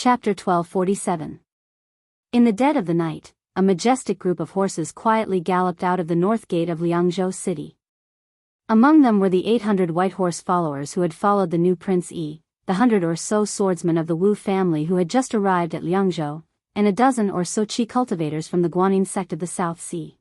Chapter 1247. In the dead of the night, a majestic group of horses quietly galloped out of the north gate of Liangzhou city. Among them were the 800 white horse followers who had followed the new Prince Yi, the 100 or so swordsmen of the Wu family who had just arrived at Liangzhou, and a dozen or so qi cultivators from the Guanyin sect of the South Sea.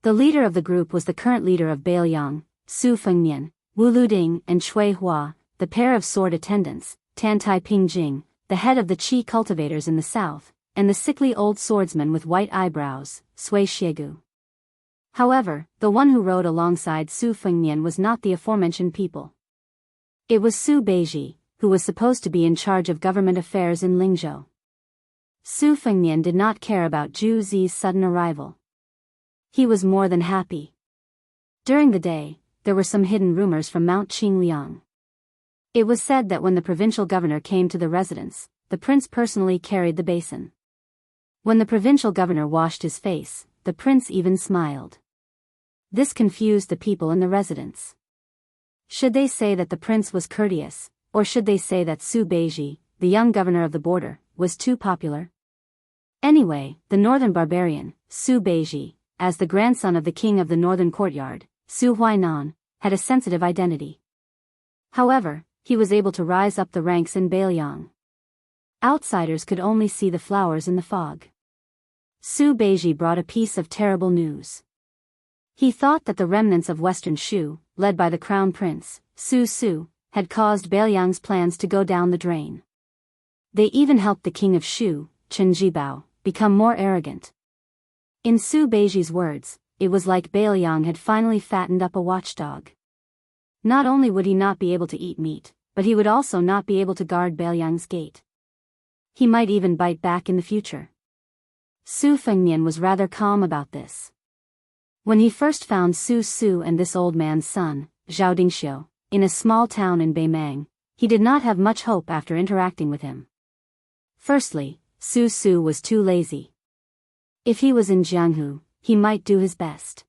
The leader of the group was the current leader of Beiliang, Su Fengnian, Wu Luding and Cui Hua, the pair of sword attendants, Tan Tai Pingjing, the head of the qi cultivators in the south, and the sickly old swordsman with white eyebrows, Sui Xiegu. However, the one who rode alongside Su Fengnian was not the aforementioned people. It was Su Beiji, who was supposed to be in charge of government affairs in Lingzhou. Su Fengnian did not care about Zhu Zi's sudden arrival. He was more than happy. During the day, there were some hidden rumors from Mount Qingliang. It was said that when the provincial governor came to the residence, the prince personally carried the basin. When the provincial governor washed his face, the prince even smiled. This confused the people in the residence. Should they say that the prince was courteous, or should they say that Su Beiji, the young governor of the border, was too popular? Anyway, the northern barbarian, Su Beiji, as the grandson of the king of the northern courtyard, Su Huainan, had a sensitive identity. However, he was able to rise up the ranks in Beiliang. Outsiders could only see the flowers in the fog. Su Beiji brought a piece of terrible news. He thought that the remnants of Western Shu, led by the crown prince, Su, had caused Beiliang's plans to go down the drain. They even helped the king of Shu, Chen Jibao, become more arrogant. In Su Beiji's words, it was like Beiliang had finally fattened up a watchdog. Not only would he not be able to eat meat, but he would also not be able to guard Beiliang's gate. He might even bite back in the future. Su Fengnian was rather calm about this. When he first found Su and this old man's son, Zhao Dingxiu, in a small town in Beimang, he did not have much hope after interacting with him. Firstly, Su was too lazy. If he was in Jianghu, he might do his best.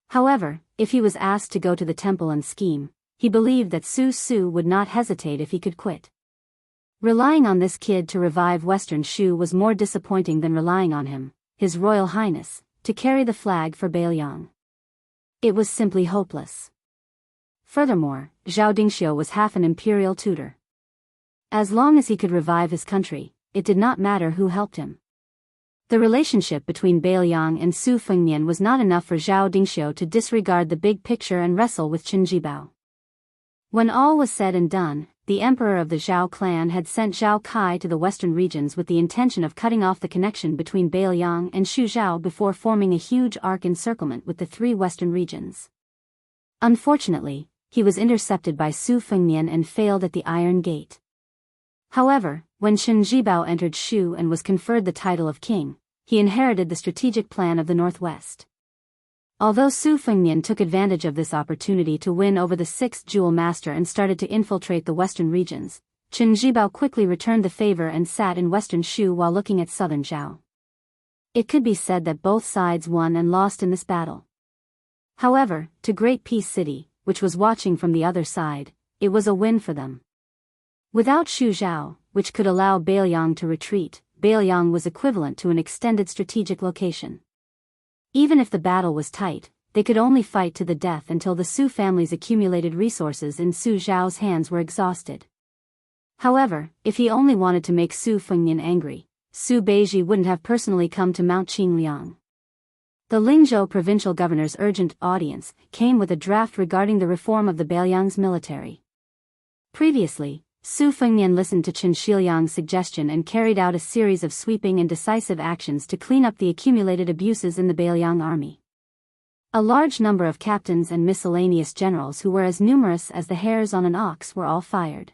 However, if he was asked to go to the temple and scheme, he believed that Su would not hesitate if he could quit. Relying on this kid to revive Western Shu was more disappointing than relying on him, His Royal Highness, to carry the flag for Beiliang. It was simply hopeless. Furthermore, Zhao Dingxiu was half an imperial tutor. As long as he could revive his country, it did not matter who helped him. The relationship between Beiliang and Su Fengnian was not enough for Zhao Dingxiu to disregard the big picture and wrestle with Chen Jibao. When all was said and done, the emperor of the Zhao clan had sent Zhao Kai to the western regions with the intention of cutting off the connection between Beiliang and Shuzhou before forming a huge arc encirclement with the three western regions. Unfortunately, he was intercepted by Su Fengnian and failed at the Iron Gate. However, when Chen Jibao entered Shu and was conferred the title of king, he inherited the strategic plan of the Northwest. Although Su Fengnian took advantage of this opportunity to win over the 6th Jewel Master and started to infiltrate the western regions, Chen Jibao quickly returned the favor and sat in western Shu while looking at southern Zhao. It could be said that both sides won and lost in this battle. However, to Great Peace City, which was watching from the other side, it was a win for them. Without Shuzhou, which could allow Beiliang to retreat, Beiliang was equivalent to an extended strategic location. Even if the battle was tight, they could only fight to the death until the Su family's accumulated resources in Su Zhao's hands were exhausted. However, if he only wanted to make Su Fengnian angry, Su Beiji wouldn't have personally come to Mount Qingliang. The Lingzhou provincial governor's urgent audience came with a draft regarding the reform of the Beiliang's military. Previously, Su Fengnian listened to Chen Shiliang's suggestion and carried out a series of sweeping and decisive actions to clean up the accumulated abuses in the Beiliang army. A large number of captains and miscellaneous generals who were as numerous as the hairs on an ox were all fired.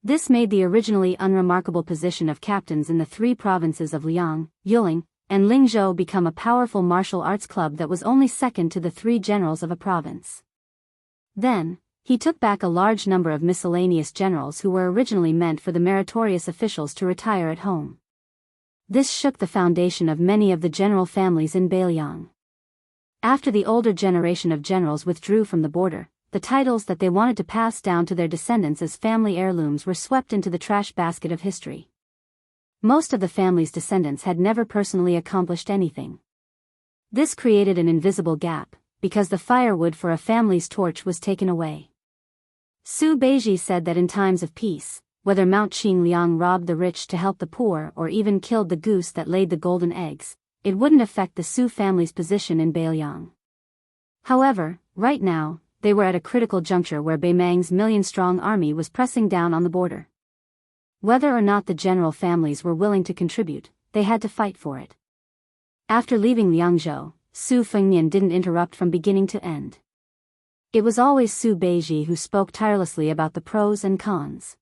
This made the originally unremarkable position of captains in the three provinces of Liang, Yuling, and Lingzhou become a powerful martial arts club that was only second to the three generals of a province. Then, he took back a large number of miscellaneous generals who were originally meant for the meritorious officials to retire at home. This shook the foundation of many of the general families in Beiliang. After the older generation of generals withdrew from the border, the titles that they wanted to pass down to their descendants as family heirlooms were swept into the trash basket of history. Most of the family's descendants had never personally accomplished anything. This created an invisible gap, because the firewood for a family's torch was taken away. Su Beiji said that in times of peace, whether Mount Qingliang robbed the rich to help the poor or even killed the goose that laid the golden eggs, it wouldn't affect the Su family's position in Beiliang. However, right now, they were at a critical juncture where Beimang's million-strong army was pressing down on the border. Whether or not the general families were willing to contribute, they had to fight for it. After leaving Liangzhou, Su Fengnian didn't interrupt from beginning to end. It was always Su Beiji who spoke tirelessly about the pros and cons.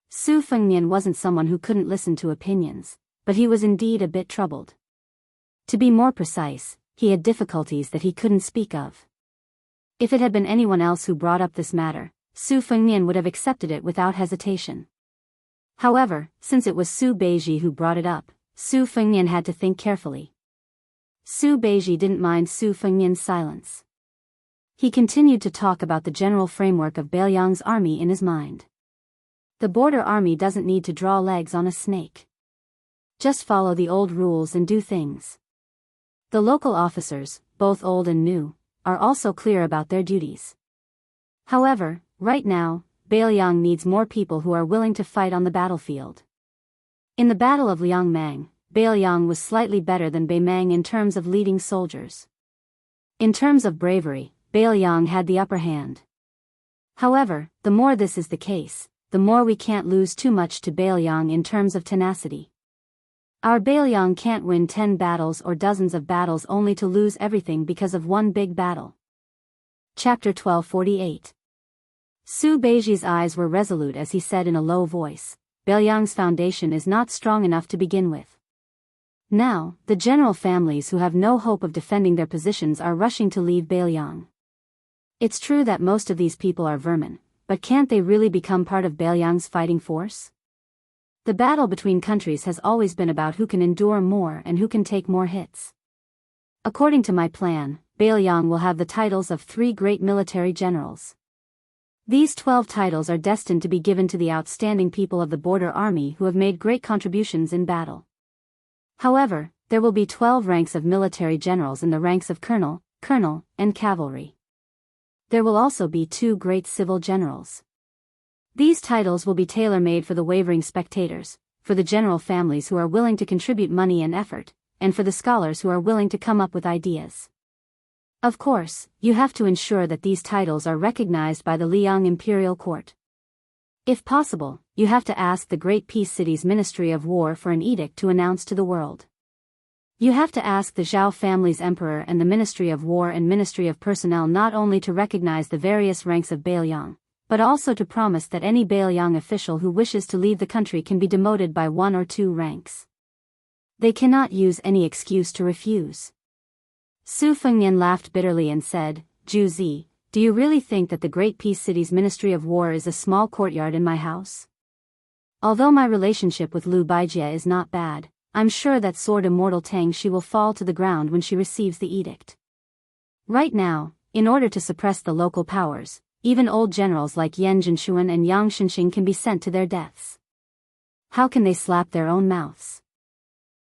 Su Fengnian wasn't someone who couldn't listen to opinions, but he was indeed a bit troubled. To be more precise, he had difficulties that he couldn't speak of. If it had been anyone else who brought up this matter, Su Fengnian would have accepted it without hesitation. However, since it was Su Beiji who brought it up, Su Fengnian had to think carefully. Su Beiji didn't mind Su Fengnian's silence. He continued to talk about the general framework of Beiliang's army in his mind. The border army doesn't need to draw legs on a snake. Just follow the old rules and do things. The local officers, both old and new, are also clear about their duties. However, right now, Beiliang needs more people who are willing to fight on the battlefield. In the Battle of Liangmang, Beiliang was slightly better than Beimang in terms of leading soldiers. In terms of bravery, Beiliang had the upper hand. However, the more this is the case, the more we can't lose too much to Beiliang in terms of tenacity. Our Beiliang can't win 10 battles or dozens of battles only to lose everything because of one big battle. Chapter 1248. Su Beiji's eyes were resolute as he said in a low voice, Beiliang's foundation is not strong enough to begin with. Now, the general families who have no hope of defending their positions are rushing to leave Beiliang. It's true that most of these people are vermin, but can't they really become part of Beiliang's fighting force? The battle between countries has always been about who can endure more and who can take more hits. According to my plan, Beiliang will have the titles of 3 great military generals. These 12 titles are destined to be given to the outstanding people of the border army who have made great contributions in battle. However, there will be 12 ranks of military generals in the ranks of colonel, and cavalry. There will also be 2 great civil generals. These titles will be tailor-made for the wavering spectators, for the general families who are willing to contribute money and effort, and for the scholars who are willing to come up with ideas. Of course, you have to ensure that these titles are recognized by the Liang Imperial Court. If possible, you have to ask the Great Peace City's Ministry of War for an edict to announce to the world. You have to ask the Zhao family's emperor and the Ministry of War and Ministry of Personnel not only to recognize the various ranks of Beiliang, but also to promise that any Beiliang official who wishes to leave the country can be demoted by 1 or 2 ranks. They cannot use any excuse to refuse. Su Fengnian laughed bitterly and said, Zhu Zi, do you really think that the Great Peace City's Ministry of War is a small courtyard in my house? Although my relationship with Lu Baijie is not bad, I'm sure that Sword Immortal Tang Shi will fall to the ground when she receives the edict. Right now, in order to suppress the local powers, even old generals like Yan Zhenshuan and Yang Shenxing can be sent to their deaths. How can they slap their own mouths?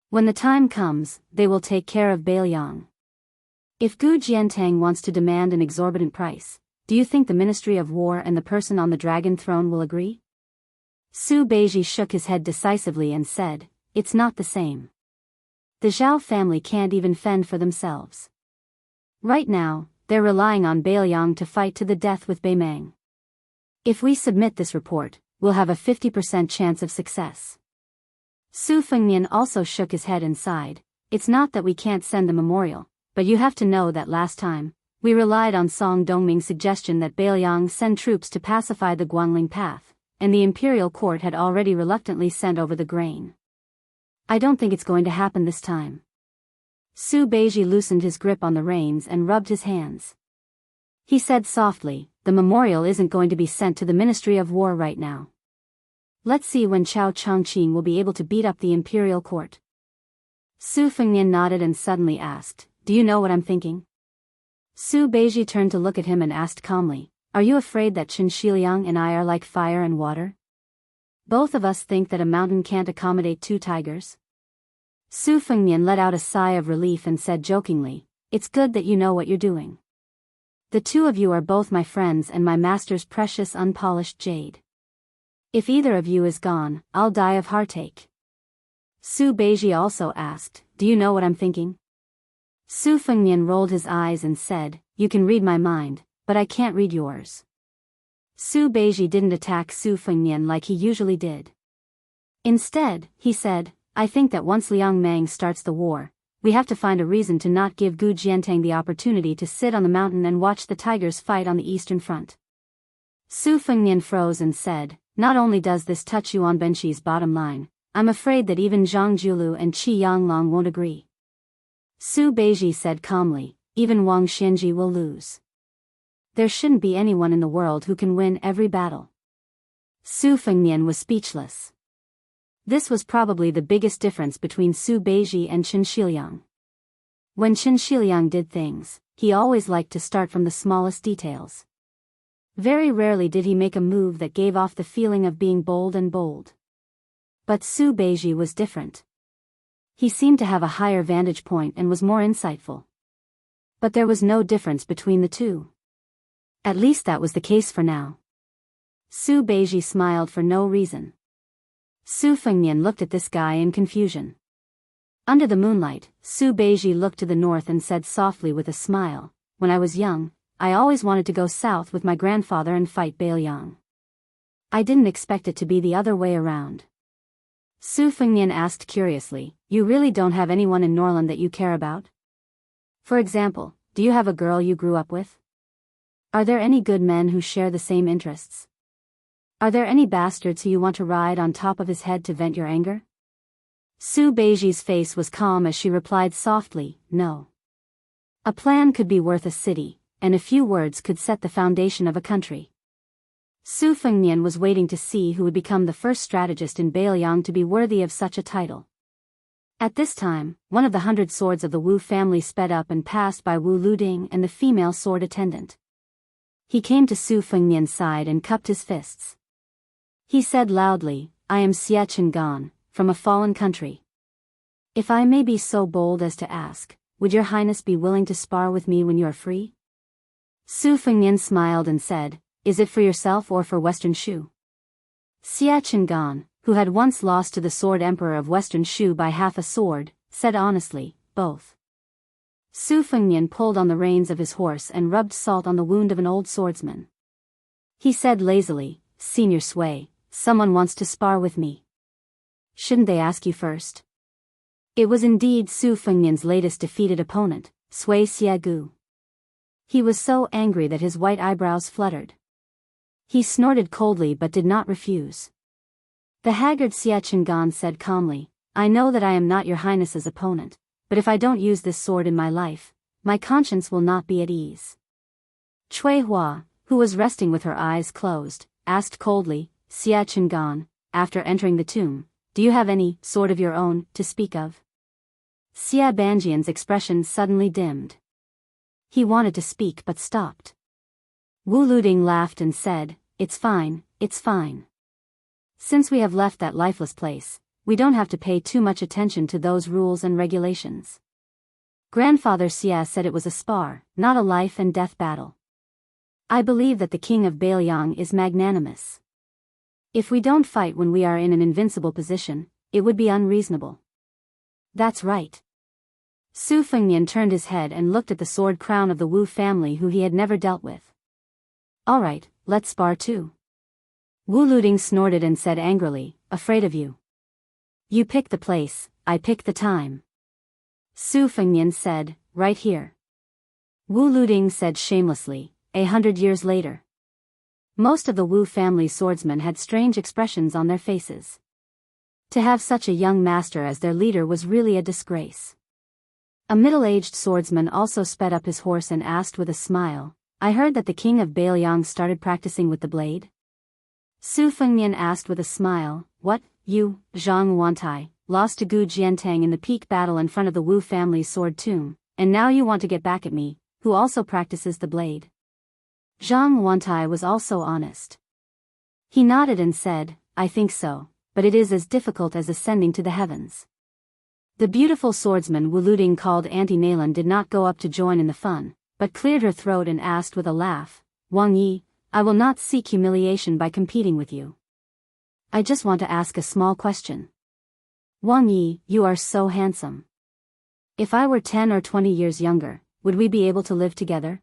When the time comes, they will take care of Beiliang. If Gu Jiantang wants to demand an exorbitant price, do you think the Ministry of War and the person on the dragon throne will agree? Su Beiji shook his head decisively and said, it's not the same. The Zhao family can't even fend for themselves. Right now, they're relying on Beiliang to fight to the death with Beimang. If we submit this report, we'll have a 50% chance of success. Su Fengnian also shook his head and sighed, it's not that we can't send the memorial, but you have to know that last time, we relied on Song Dongming's suggestion that Beiliang send troops to pacify the Guangling Path, and the imperial court had already reluctantly sent over the grain. I don't think it's going to happen this time. Su Beiji loosened his grip on the reins and rubbed his hands. He said softly, the memorial isn't going to be sent to the Ministry of War right now. Let's see when Chao Changqing will be able to beat up the imperial court. Su Fengnian nodded and suddenly asked, do you know what I'm thinking? Su Beiji turned to look at him and asked calmly, Are you afraid that Chen Shiliang and I are like fire and water? Both of us think that a mountain can't accommodate 2 tigers? Su Fengnian let out a sigh of relief and said jokingly, "It's good that you know what you're doing. The 2 of you are both my friends and my master's precious unpolished jade. If either of you is gone, I'll die of heartache." Su Beiji also asked, "Do you know what I'm thinking?" Su Fengnian rolled his eyes and said, "You can read my mind, but I can't read yours." Su Beiji didn't attack Su Fengnian like he usually did. Instead, he said, "I think that once Liang Mang starts the war, we have to find a reason to not give Gu Jiantang the opportunity to sit on the mountain and watch the tigers fight on the eastern front." Su Fengnian froze and said, "Not only does this touch Yuan Benqi's bottom line, I'm afraid that even Zhang Julu and Qi Yanglong won't agree." Su Beiji said calmly, "Even Wang Xianji will lose. There shouldn't be anyone in the world who can win every battle." Su Fengnian was speechless. This was probably the biggest difference between Su Beiji and Chen Shiliang. When Chen Shiliang did things, he always liked to start from the smallest details. Very rarely did he make a move that gave off the feeling of being bold. But Su Beiji was different. He seemed to have a higher vantage point and was more insightful. But there was no difference between the 2. At least that was the case for now. Su Beiji smiled for no reason. Su Fengnian looked at this guy in confusion. Under the moonlight, Su Beiji looked to the north and said softly with a smile, "When I was young, I always wanted to go south with my grandfather and fight Bailiang. I didn't expect it to be the other way around." Su Fengnian asked curiously, "You really don't have anyone in Norland that you care about? For example, do you have a girl you grew up with? Are there any good men who share the same interests? Are there any bastards who you want to ride on top of his head to vent your anger?" Su Beiji's face was calm as she replied softly, "No. A plan could be worth a city, and a few words could set the foundation of a country." Su Fengnian was waiting to see who would become the first strategist in Bailiang to be worthy of such a title. At this time, one of the 100 swords of the Wu family sped up and passed by Wu Luding and the female sword attendant. He came to Su Fengnian's side and cupped his fists. He said loudly, "I am Xie Chengan, from a fallen country. If I may be so bold as to ask, would your highness be willing to spar with me when you are free?" Su Fengnian smiled and said, "Is it for yourself or for Western Shu?" Xie Chengan, who had once lost to the sword emperor of Western Shu by half a sword, said honestly, "Both." Su Fengnian pulled on the reins of his horse and rubbed salt on the wound of an old swordsman. He said lazily, "Senior Sui, someone wants to spar with me. Shouldn't they ask you first?" It was indeed Su Fengnian's latest defeated opponent, Sui Xiegu. He was so angry that his white eyebrows fluttered. He snorted coldly but did not refuse. The haggard Xie Chengan said calmly, "I know that I am not your highness's opponent, but if I don't use this sword in my life, my conscience will not be at ease." Cui Hua, who was resting with her eyes closed, asked coldly, "Xie Chengan, after entering the tomb, do you have any sword of your own to speak of?" Xie Banjian's expression suddenly dimmed. He wanted to speak but stopped. Wu Luding laughed and said, it's fine. Since we have left that lifeless place, we don't have to pay too much attention to those rules and regulations. Grandfather Xie said it was a spar, not a life and death battle. I believe that the king of Bailiang is magnanimous. If we don't fight when we are in an invincible position, it would be unreasonable." "That's right." Su Fengnian turned his head and looked at the sword crown of the Wu family who he had never dealt with. "All right, let's spar too." Wu Luding snorted and said angrily, "Afraid of you. You pick the place, I pick the time." Su Fengnian said, "Right here." Wu Luding said shamelessly, 100 years later. Most of the Wu family swordsmen had strange expressions on their faces. To have such a young master as their leader was really a disgrace. A middle-aged swordsman also sped up his horse and asked with a smile, "I heard that the king of Bailiang started practicing with the blade?" Su Fengnian asked with a smile, "What, you, Zhang Wantai, lost to Gu Jiantang in the peak battle in front of the Wu family's sword tomb, and now you want to get back at me, who also practices the blade?" Zhang Wantai was also honest. He nodded and said, I think so, but it is as difficult as ascending to the heavens. The beautiful swordsman Wu Luding called Auntie Nalan did not go up to join in the fun, but cleared her throat and asked with a laugh, Wang Yi, I will not seek humiliation by competing with you. I just want to ask a small question. Wang Yi, you are so handsome. If I were 10 or 20 years younger, would we be able to live together?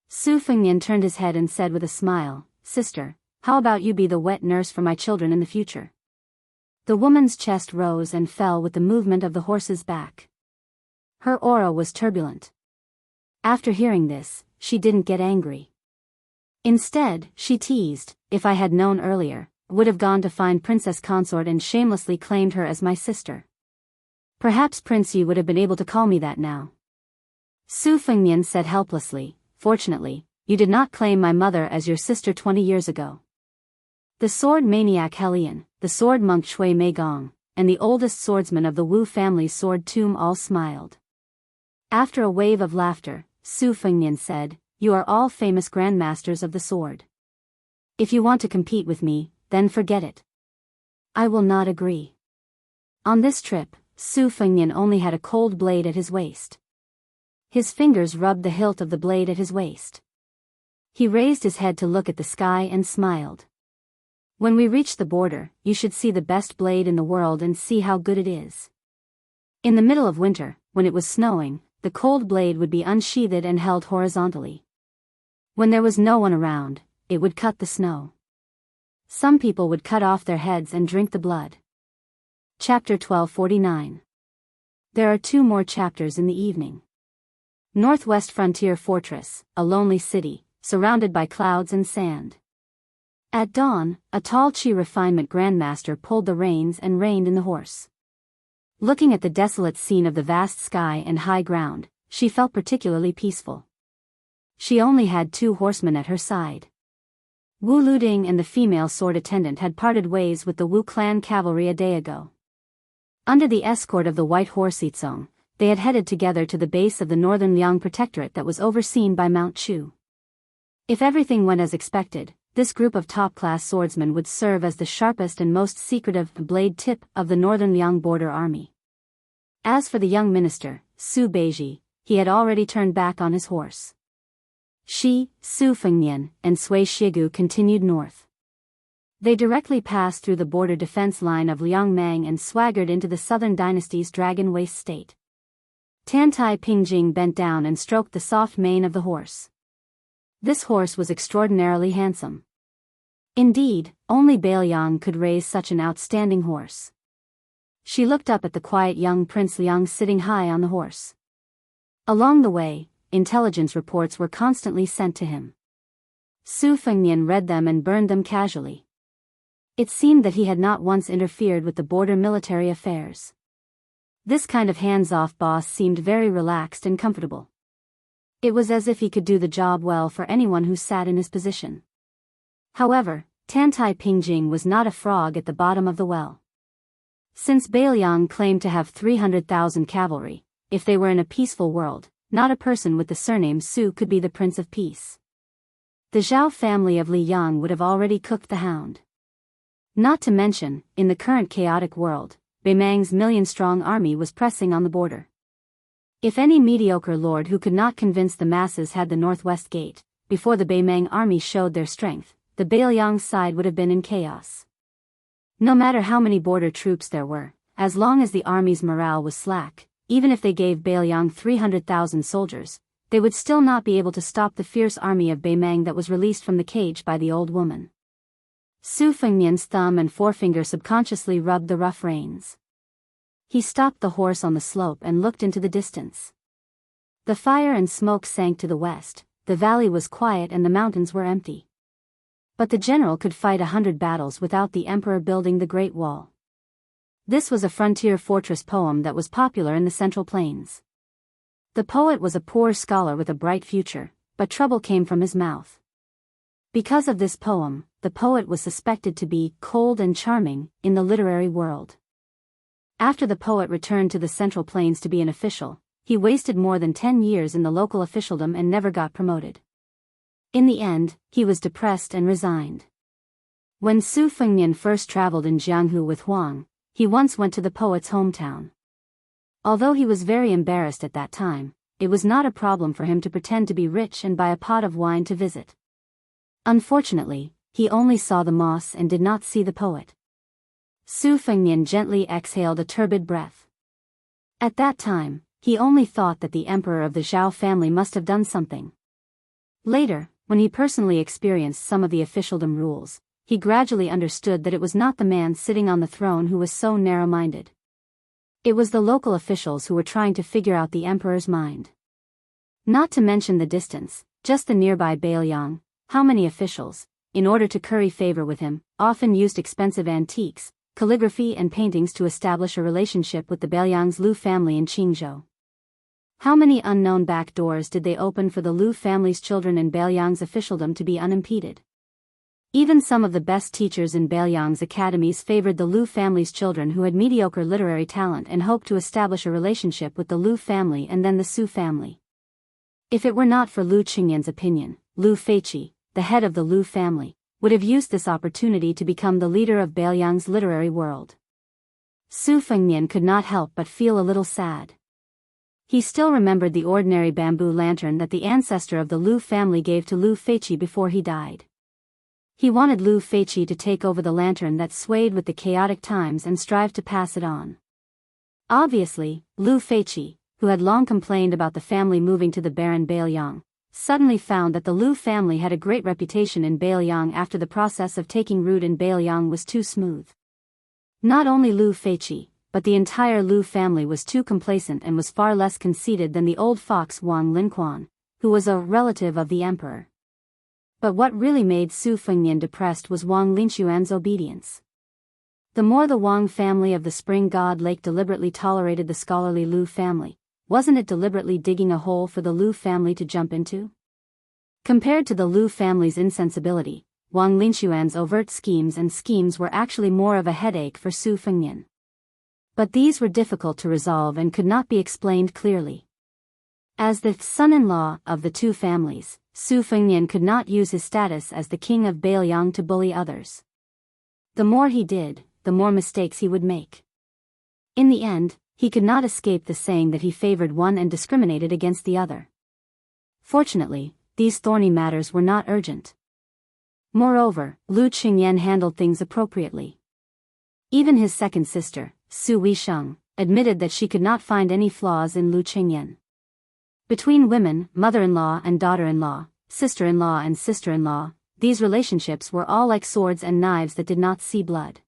Su Fengnian turned his head and said with a smile, Sister, how about you be the wet nurse for my children in the future? The woman's chest rose and fell with the movement of the horse's back. Her aura was turbulent. After hearing this, she didn't get angry. Instead, she teased, if I had known earlier, would have gone to find Princess Consort and shamelessly claimed her as my sister. Perhaps Prince Yi would have been able to call me that now. Su Fengnian said helplessly, Fortunately, you did not claim my mother as your sister 20 years ago. The sword maniac Helian, the sword monk Shui Meigong, and the oldest swordsman of the Wu family's sword tomb all smiled. After a wave of laughter, Su Fengnian said, You are all famous grandmasters of the sword. If you want to compete with me, then forget it. I will not agree. On this trip, Su Fengnian only had a cold blade at his waist. His fingers rubbed the hilt of the blade at his waist. He raised his head to look at the sky and smiled. When we reach the border, you should see the best blade in the world and see how good it is. In the middle of winter, when it was snowing, the cold blade would be unsheathed and held horizontally. When there was no one around, it would cut the snow. Some people would cut off their heads and drink the blood. Chapter 1249. There are 2 more chapters in the evening. Northwest Frontier Fortress, a lonely city, surrounded by clouds and sand. At dawn, a tall Qi refinement grandmaster pulled the reins and reined in the horse. Looking at the desolate scene of the vast sky and high ground, she felt particularly peaceful. She only had 2 horsemen at her side. Wu Luding and the female sword attendant had parted ways with the Wu clan cavalry a day ago. Under the escort of the white horse Yizong, they had headed together to the base of the northern Liang Protectorate that was overseen by Mount Chu. If everything went as expected, this group of top-class swordsmen would serve as the sharpest and most secretive blade tip of the northern Liang border army. As for the young minister, Su Beiji, he had already turned back on his horse. Shi, Su Fengnian, and Sui Shigu continued north. They directly passed through the border defense line of Liangmang and swaggered into the southern dynasty's Dragon Waste state. Tantai Pingjing bent down and stroked the soft mane of the horse. This horse was extraordinarily handsome. Indeed, only Bailiang could raise such an outstanding horse. She looked up at the quiet young Prince Liang sitting high on the horse. Along the way, intelligence reports were constantly sent to him. Su Fengnian read them and burned them casually. It seemed that he had not once interfered with the border military affairs. This kind of hands-off boss seemed very relaxed and comfortable. It was as if he could do the job well for anyone who sat in his position. However, Tantai Pingjing was not a frog at the bottom of the well. Since Bailiang claimed to have 300,000 cavalry, if they were in a peaceful world, not a person with the surname Su could be the Prince of Peace. The Zhao family of Li Yang would have already cooked the hound. Not to mention, in the current chaotic world, Beimang's million-strong army was pressing on the border. If any mediocre lord who could not convince the masses had the northwest gate, before the Beimang army showed their strength, the Bailiang side would have been in chaos. No matter how many border troops there were, as long as the army's morale was slack, even if they gave Bailiang 300,000 soldiers, they would still not be able to stop the fierce army of Beimang that was released from the cage by the old woman. Su Fengnian's thumb and forefinger subconsciously rubbed the rough reins. He stopped the horse on the slope and looked into the distance. The fire and smoke sank to the west, the valley was quiet and the mountains were empty. But the general could fight 100 battles without the emperor building the Great Wall. This was a frontier fortress poem that was popular in the Central Plains. The poet was a poor scholar with a bright future, but trouble came from his mouth. Because of this poem, the poet was suspected to be cold and charming in the literary world. After the poet returned to the Central Plains to be an official, he wasted more than 10 years in the local officialdom and never got promoted. In the end, he was depressed and resigned. When Su Fengnian first traveled in Jianghu with Huang, he once went to the poet's hometown. Although he was very embarrassed at that time, it was not a problem for him to pretend to be rich and buy a pot of wine to visit. Unfortunately, he only saw the moss and did not see the poet. Su Fengnian gently exhaled a turbid breath. At that time, he only thought that the emperor of the Zhao family must have done something. Later, when he personally experienced some of the officialdom rules, he gradually understood that it was not the man sitting on the throne who was so narrow-minded. It was the local officials who were trying to figure out the emperor's mind. Not to mention the distance, just the nearby Beiliang, how many officials, in order to curry favor with him, often used expensive antiques, calligraphy and paintings to establish a relationship with the Beiliang's Lu family in Qingzhou. How many unknown back doors did they open for the Lu family's children in Beiliang's officialdom to be unimpeded? Even some of the best teachers in Beiliang's academies favored the Lu family's children who had mediocre literary talent and hoped to establish a relationship with the Lu family and then the Su family. If it were not for Lu Qingyan's opinion, Lu Feiqi, the head of the Lu family, would have used this opportunity to become the leader of Beiliang's literary world. Su Fengnian could not help but feel a little sad. He still remembered the ordinary bamboo lantern that the ancestor of the Lu family gave to Lu Feiqi before he died. He wanted Lu Feiqi to take over the lantern that swayed with the chaotic times and strive to pass it on. Obviously, Lu Feiqi, who had long complained about the family moving to the barren Beiliang, suddenly found that the Lu family had a great reputation in Beiliang after the process of taking root in Beiliang was too smooth. Not only Lu Feiqi, but the entire Lu family was too complacent and was far less conceited than the old fox Wang Linquan, who was a relative of the emperor. But what really made Su Fengnian depressed was Wang Linquan's obedience. The more the Wang family of the spring god lake deliberately tolerated the scholarly Lu family, wasn't it deliberately digging a hole for the Lu family to jump into? Compared to the Lu family's insensibility, Wang Linquan's overt schemes were actually more of a headache for Su Fengnian. But these were difficult to resolve and could not be explained clearly. As the son-in-law of the two families, Su Fengnian could not use his status as the king of Beiliang to bully others. The more he did, the more mistakes he would make. In the end, he could not escape the saying that he favored one and discriminated against the other. Fortunately, these thorny matters were not urgent. Moreover, Lu Qingyan handled things appropriately. Even his second sister, Su Weisheng, admitted that she could not find any flaws in Lu Qingyan. Between women, mother-in-law and daughter-in-law, sister-in-law and sister-in-law, these relationships were all like swords and knives that did not see blood.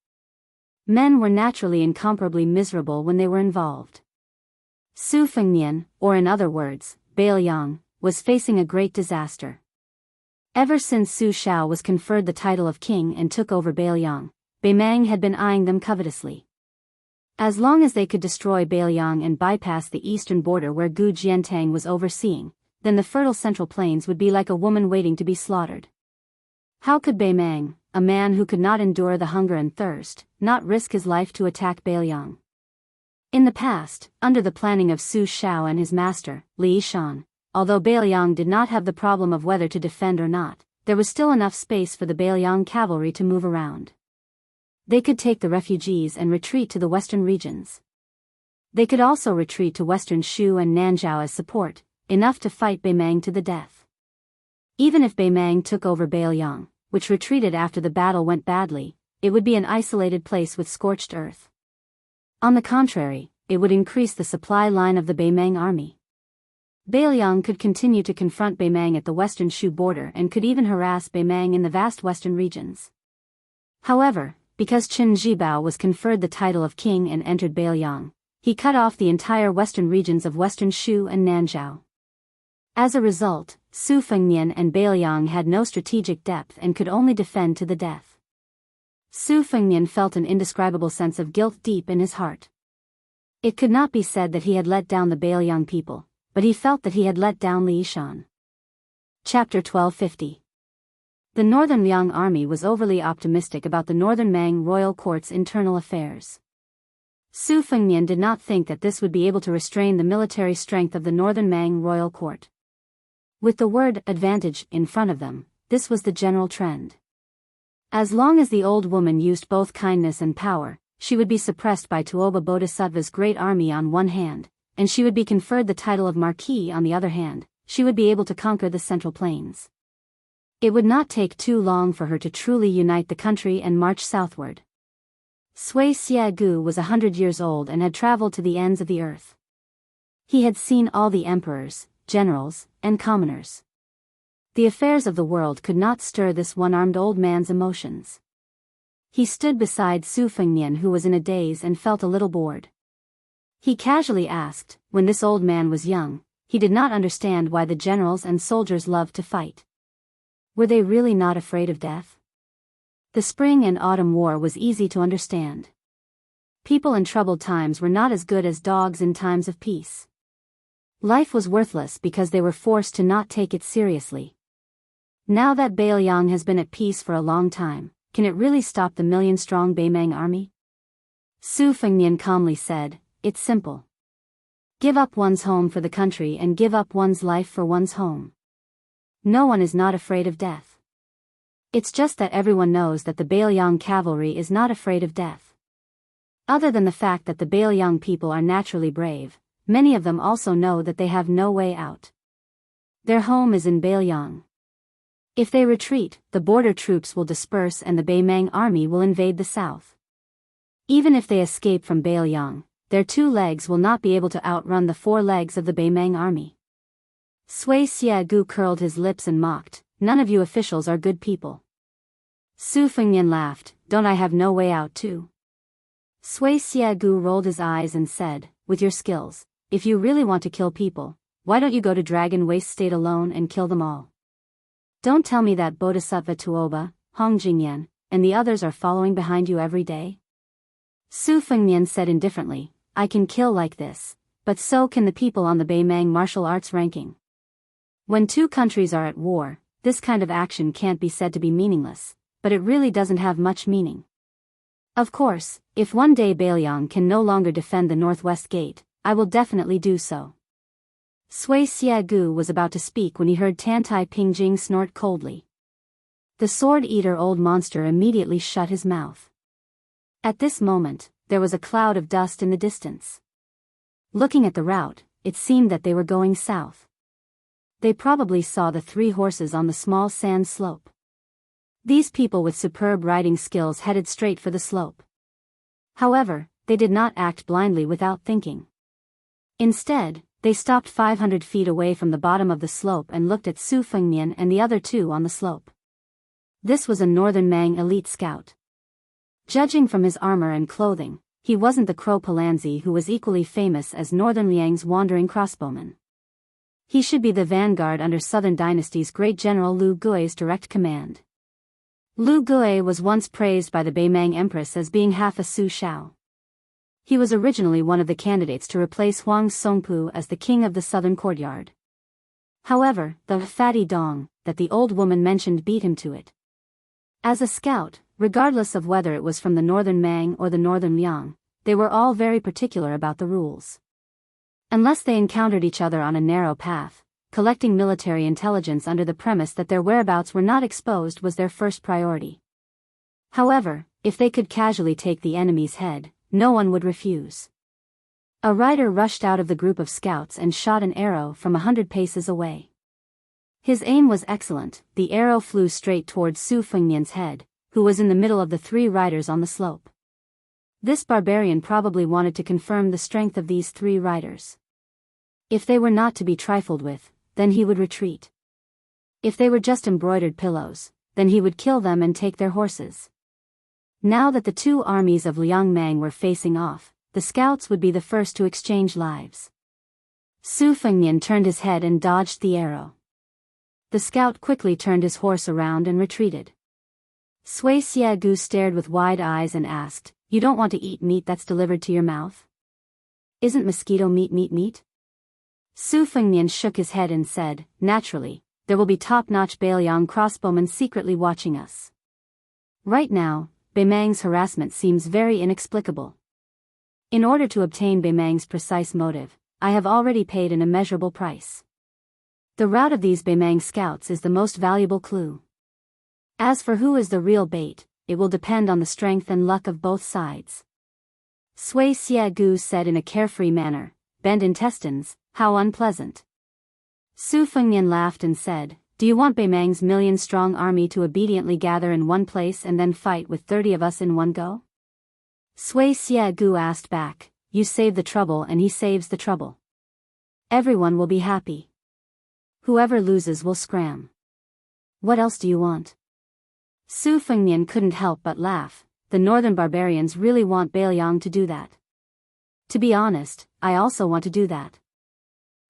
Men were naturally incomparably miserable when they were involved. Su Fengnian, or in other words, Beiliang, was facing a great disaster. Ever since Su Shao was conferred the title of king and took over Beiliang, Beimang had been eyeing them covetously. As long as they could destroy Beiliang and bypass the eastern border where Gu Jiantang was overseeing, then the fertile central plains would be like a woman waiting to be slaughtered. How could Beimang, a man who could not endure the hunger and thirst, not risk his life to attack Beiliang? In the past, under the planning of Su Shao and his master, Li Yishan, although Beiliang did not have the problem of whether to defend or not, there was still enough space for the Beiliang cavalry to move around. They could take the refugees and retreat to the western regions. They could also retreat to western Shu and Nanzhao as support, enough to fight Beimang to the death. Even if Beimang took over Beiliang, which retreated after the battle went badly, it would be an isolated place with scorched earth. On the contrary, it would increase the supply line of the Beimang army. Beiliang could continue to confront Beimang at the western Shu border and could even harass Beimang in the vast western regions. However, because Qin Zhibao was conferred the title of king and entered Beiliang, he cut off the entire western regions of western Shu and Nanzhao. As a result, Su Fengnian and Beiliang had no strategic depth and could only defend to the death. Su Fengnian felt an indescribable sense of guilt deep in his heart. It could not be said that he had let down the Beiliang people, but he felt that he had let down Li Yishan. Chapter 1250. The Northern Liang army was overly optimistic about the Northern Mang royal court's internal affairs. Su Fengnian did not think that this would be able to restrain the military strength of the Northern Mang royal court. With the word advantage in front of them, this was the general trend. As long as the old woman used both kindness and power, she would be suppressed by Tuoba Bodhisattva's great army on one hand, and she would be conferred the title of Marquis on the other hand. She would be able to conquer the Central Plains. It would not take too long for her to truly unite the country and march southward. Sui Xiegu was 100 years old and had traveled to the ends of the earth. He had seen all the emperors, generals, and commoners. The affairs of the world could not stir this one-armed old man's emotions. He stood beside Su Fengnian, who was in a daze and felt a little bored. He casually asked, when this old man was young, he did not understand why the generals and soldiers loved to fight. Were they really not afraid of death? The spring and autumn war was easy to understand. People in troubled times were not as good as dogs in times of peace. Life was worthless because they were forced to not take it seriously. Now that Beiliang has been at peace for a long time, can it really stop the million-strong Beimang army? Su Fengnian calmly said, "It's simple. Give up one's home for the country and give up one's life for one's home. No one is not afraid of death. It's just that everyone knows that the Beiliang cavalry is not afraid of death. Other than the fact that the Beiliang people are naturally brave, many of them also know that they have no way out. Their home is in Beiliang. If they retreat, the border troops will disperse and the Beimang army will invade the south. Even if they escape from Beiliang, their 2 legs will not be able to outrun the 4 legs of the Beimang army." Sui Xiegu curled his lips and mocked, "None of you officials are good people." Su Fengnian laughed, "Don't I have no way out too?" Sui Xiegu rolled his eyes and said, "With your skills, if you really want to kill people, why don't you go to Dragon Waste State alone and kill them all? Don't tell me that Bodhisattva Tuoba, Hong Jingyan, and the others are following behind you every day." Su Fengnian said indifferently, "I can kill like this, but so can the people on the Beimang martial arts ranking. When 2 countries are at war, this kind of action can't be said to be meaningless, but it really doesn't have much meaning. Of course, if one day Beiliang can no longer defend the northwest gate, I will definitely do so." Sui Xiegu was about to speak when he heard Tantai Pingjing snort coldly. The sword-eater old monster immediately shut his mouth. At this moment, there was a cloud of dust in the distance. Looking at the route, it seemed that they were going south. They probably saw the 3 horses on the small sand slope. These people with superb riding skills headed straight for the slope. However, they did not act blindly without thinking. Instead, they stopped 500 feet away from the bottom of the slope and looked at Su Fengnian and the other 2 on the slope. This was a Northern Mang elite scout. Judging from his armor and clothing, he wasn't the Crow Palanzi who was equally famous as Northern Liang's wandering crossbowman. He should be the vanguard under Southern Dynasty's great general Lu Gui's direct command. Lu Gui was once praised by the Beimang Empress as being half a Su Shao. He was originally one of the candidates to replace Huang Songpu as the king of the southern courtyard. However, the fatty dong that the old woman mentioned beat him to it. As a scout, regardless of whether it was from the Northern Mang or the Northern Liang, they were all very particular about the rules. Unless they encountered each other on a narrow path, collecting military intelligence under the premise that their whereabouts were not exposed was their first priority. However, if they could casually take the enemy's head, no one would refuse. A rider rushed out of the group of scouts and shot an arrow from 100 paces away. His aim was excellent. The arrow flew straight towards Su Fengnian's head, who was in the middle of the 3 riders on the slope. This barbarian probably wanted to confirm the strength of these 3 riders. If they were not to be trifled with, then he would retreat. If they were just embroidered pillows, then he would kill them and take their horses. Now that the 2 armies of Liang Mang were facing off, the scouts would be the first to exchange lives. Su Fengnian turned his head and dodged the arrow. The scout quickly turned his horse around and retreated. Sui Xiegu stared with wide eyes and asked, "You don't want to eat meat that's delivered to your mouth? Isn't mosquito meat? Su Fengnian shook his head and said, "Naturally, there will be top-notch Beiliang crossbowmen secretly watching us. Right now, Beimang's harassment seems very inexplicable. In order to obtain Beimang's precise motive, I have already paid an immeasurable price. The route of these Beimang scouts is the most valuable clue. As for who is the real bait, it will depend on the strength and luck of both sides. Sui Xie Gu said in a carefree manner, bent intestines, how unpleasant. Su Fengnian laughed and said, do you want Beimang's million-strong army to obediently gather in one place and then fight with 30 of us in one go? Sui Xie Gu asked back, you save the trouble and he saves the trouble. Everyone will be happy. Whoever loses will scram. What else do you want? Su Fengnian couldn't help but laugh. The northern barbarians really want Beiliang to do that. To be honest, I also want to do that.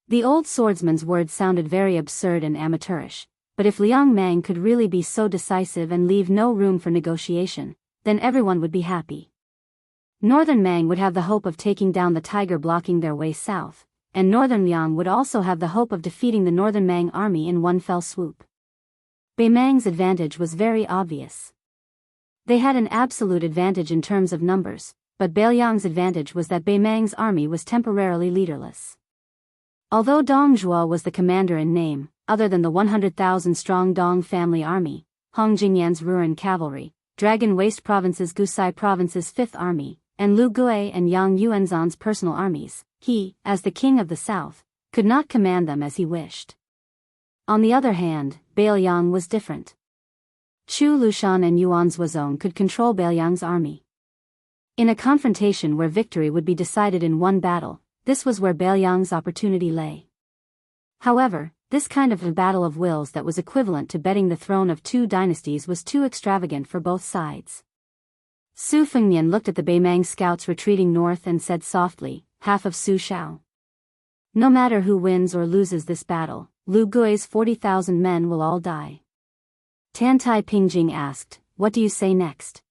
The old swordsman's words sounded very absurd and amateurish, but if Liang Mang could really be so decisive and leave no room for negotiation, then everyone would be happy. Northern Mang would have the hope of taking down the tiger blocking their way south, and Northern Liang would also have the hope of defeating the Northern Mang army in one fell swoop. Beimang's advantage was very obvious. They had an absolute advantage in terms of numbers, but Beiliang's advantage was that Beimang's army was temporarily leaderless. Although Dong Zhuo was the commander in name, other than the 100,000-strong Dong family army, Hong Jingyan's Ruan cavalry, Dragon Waste Province's Gusai Province's 5th Army, and Lu Gui and Yang Yuanzhan's personal armies, he, as the king of the south, could not command them as he wished. On the other hand, Beiliang was different. Chu Lushan and Yuan Zuozong could control Beiliang's army. In a confrontation where victory would be decided in one battle, this was where Beiliang's opportunity lay. However, this kind of a battle of wills that was equivalent to betting the throne of 2 dynasties was too extravagant for both sides. Su Fengnian looked at the Beimang scouts retreating north and said softly, half of Su Shao. No matter who wins or loses this battle, Lu Gui's 40,000 men will all die. Tantai Pingjing asked, what do you say next?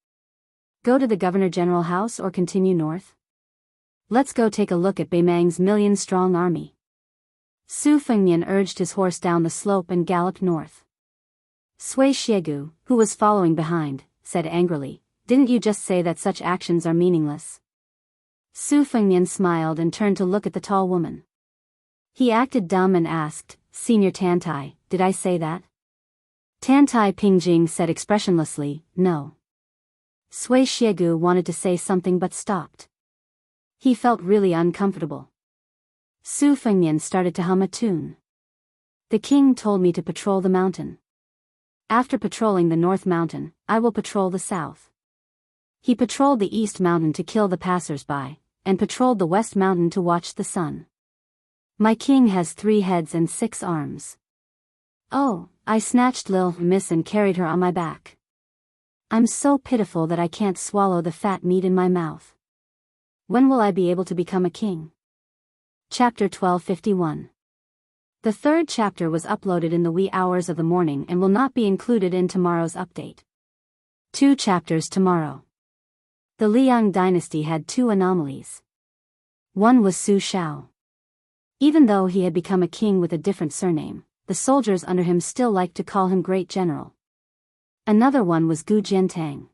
Go to the Governor-General House or continue north? Let's go take a look at Beimang's million-strong army. Su Fengnian urged his horse down the slope and galloped north. Sui Xiegu, who was following behind, said angrily, didn't you just say that such actions are meaningless? Su Fengnian smiled and turned to look at the tall woman. He acted dumb and asked, Senior Tantai, did I say that? Tantai Pingjing said expressionlessly, no. Sui Xiegu wanted to say something but stopped. He felt really uncomfortable. Su Fengnian started to hum a tune. The king told me to patrol the mountain. After patrolling the North Mountain, I will patrol the South. He patrolled the East Mountain to kill the passers-by, and patrolled the West Mountain to watch the sun. My king has 3 heads and 6 arms. Oh, I snatched Lil Miss and carried her on my back. I'm so pitiful that I can't swallow the fat meat in my mouth. When will I be able to become a king? Chapter 1251. The 3rd chapter was uploaded in the wee hours of the morning and will not be included in tomorrow's update. 2 chapters tomorrow. The Liang dynasty had 2 anomalies. One was Su Shao. Even though he had become a king with a different surname, the soldiers under him still liked to call him Great General. Another one was Gu Jiantang.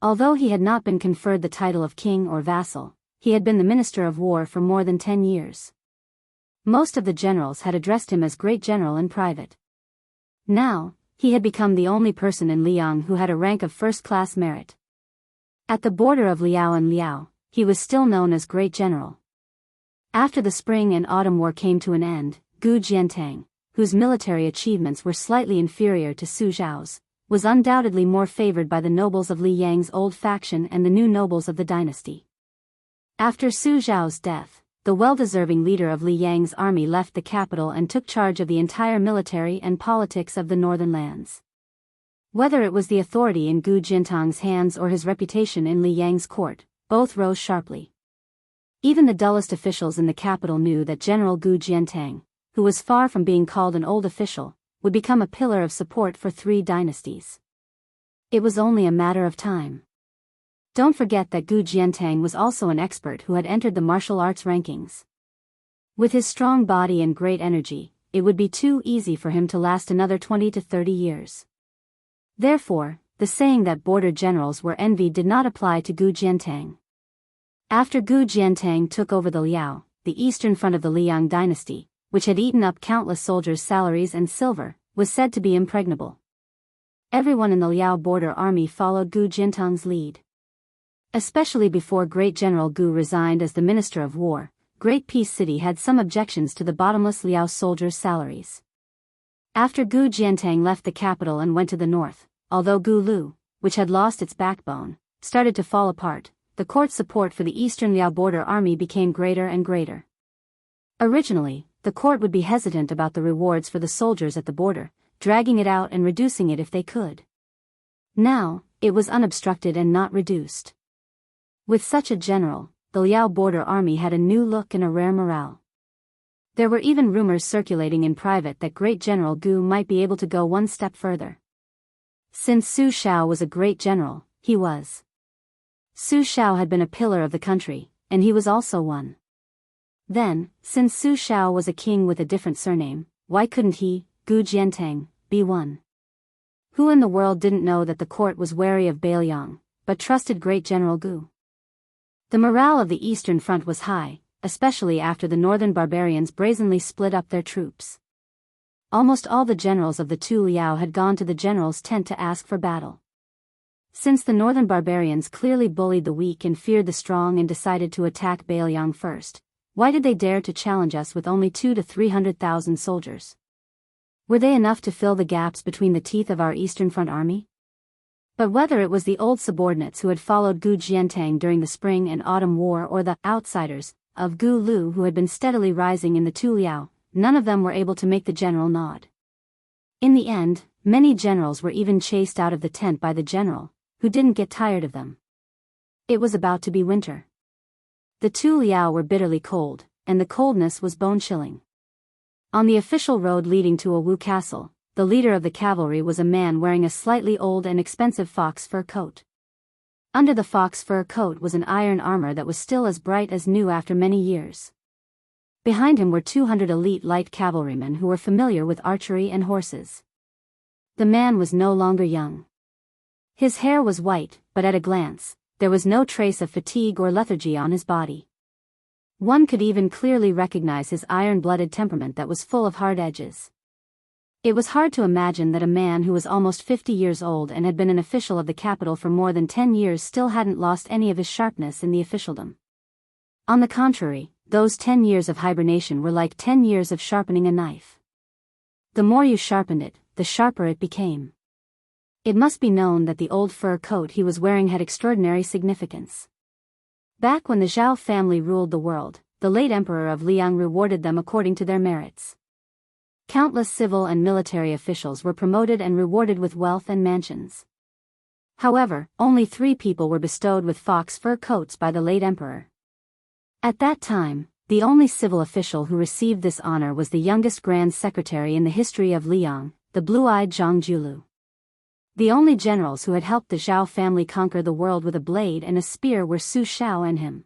Although he had not been conferred the title of king or vassal, he had been the minister of war for more than 10 years. Most of the generals had addressed him as Great General in private. Now, he had become the only person in Liang who had a rank of first-class merit. At the border of Liao and Liao, he was still known as Great General. After the spring and autumn war came to an end, Gu Jiantang, whose military achievements were slightly inferior to Su Zhao's, was undoubtedly more favored by the nobles of Li Yang's old faction and the new nobles of the dynasty. After Su Zhao's death, the well-deserving leader of Li Yang's army left the capital and took charge of the entire military and politics of the northern lands. Whether it was the authority in Gu Jiantang's hands or his reputation in Li Yang's court, both rose sharply. Even the dullest officials in the capital knew that General Gu Jiantang, who was far from being called an old official, would become a pillar of support for 3 dynasties. It was only a matter of time. Don't forget that Gu Jiantang was also an expert who had entered the martial arts rankings. With his strong body and great energy, it would be too easy for him to last another 20 to 30 years. Therefore, the saying that border generals were envied did not apply to Gu Jiantang. After Gu Jiantang took over the Liao, the eastern front of the Liang dynasty, which had eaten up countless soldiers' salaries and silver, was said to be impregnable. Everyone in the Liao border army followed Gu Jintang's lead. Especially before Great General Gu resigned as the Minister of War, Great Peace City had some objections to the bottomless Liao soldiers' salaries. After Gu Jiantang left the capital and went to the north, although Gu Lu, which had lost its backbone, started to fall apart, the court's support for the Eastern Liao border army became greater and greater. Originally, the court would be hesitant about the rewards for the soldiers at the border, dragging it out and reducing it if they could. Now, it was unobstructed and not reduced. With such a general, the Liao border army had a new look and a rare morale. There were even rumors circulating in private that Great General Gu might be able to go one step further. Since Su Xiao was a great general, he was. Su Xiao had been a pillar of the country, and he was also one. Then, since Su Xiao was a king with a different surname, why couldn't he, Gu Jiantang, be one? Who in the world didn't know that the court was wary of Bailiang, but trusted Great General Gu? The morale of the Eastern Front was high, especially after the northern barbarians brazenly split up their troops. Almost all the generals of the two Liao had gone to the general's tent to ask for battle. Since the northern barbarians clearly bullied the weak and feared the strong and decided to attack Bailiang first, why did they dare to challenge us with only 200,000 to 300,000 soldiers? Were they enough to fill the gaps between the teeth of our Eastern Front army? But whether it was the old subordinates who had followed Gu Jiantang during the Spring and Autumn War or the outsiders of Gu Lu who had been steadily rising in the Tu Liao, none of them were able to make the general nod. In the end, many generals were even chased out of the tent by the general, who didn't get tired of them. It was about to be winter. The Tu Liao were bitterly cold, and the coldness was bone-chilling. On the official road leading to a Wu castle, the leader of the cavalry was a man wearing a slightly old and expensive fox fur coat. Under the fox fur coat was an iron armor that was still as bright as new after many years. Behind him were 200 elite light cavalrymen who were familiar with archery and horses. The man was no longer young. His hair was white, but at a glance, there was no trace of fatigue or lethargy on his body. One could even clearly recognize his iron-blooded temperament that was full of hard edges. It was hard to imagine that a man who was almost 50 years old and had been an official of the capital for more than 10 years still hadn't lost any of his sharpness in the officialdom. On the contrary, those 10 years of hibernation were like 10 years of sharpening a knife. The more you sharpened it, the sharper it became. It must be known that the old fur coat he was wearing had extraordinary significance. Back when the Zhao family ruled the world, the late emperor of Liang rewarded them according to their merits. Countless civil and military officials were promoted and rewarded with wealth and mansions. However, only 3 people were bestowed with fox fur coats by the late emperor. At that time, the only civil official who received this honor was the youngest grand secretary in the history of Liang, the blue-eyed Zhang Julu. The only generals who had helped the Zhao family conquer the world with a blade and a spear were Su Xiao and him.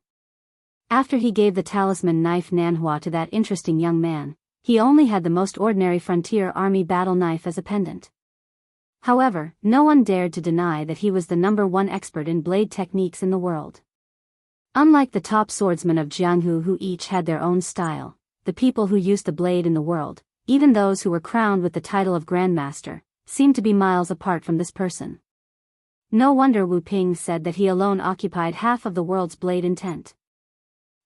After he gave the talisman knife Nanhua to that interesting young man, he only had the most ordinary frontier army battle knife as a pendant. However, no one dared to deny that he was the #1 expert in blade techniques in the world. Unlike the top swordsmen of Jianghu who each had their own style, the people who used the blade in the world, even those who were crowned with the title of Grandmaster, seemed to be miles apart from this person. No wonder Wu Ping said that he alone occupied half of the world's blade intent.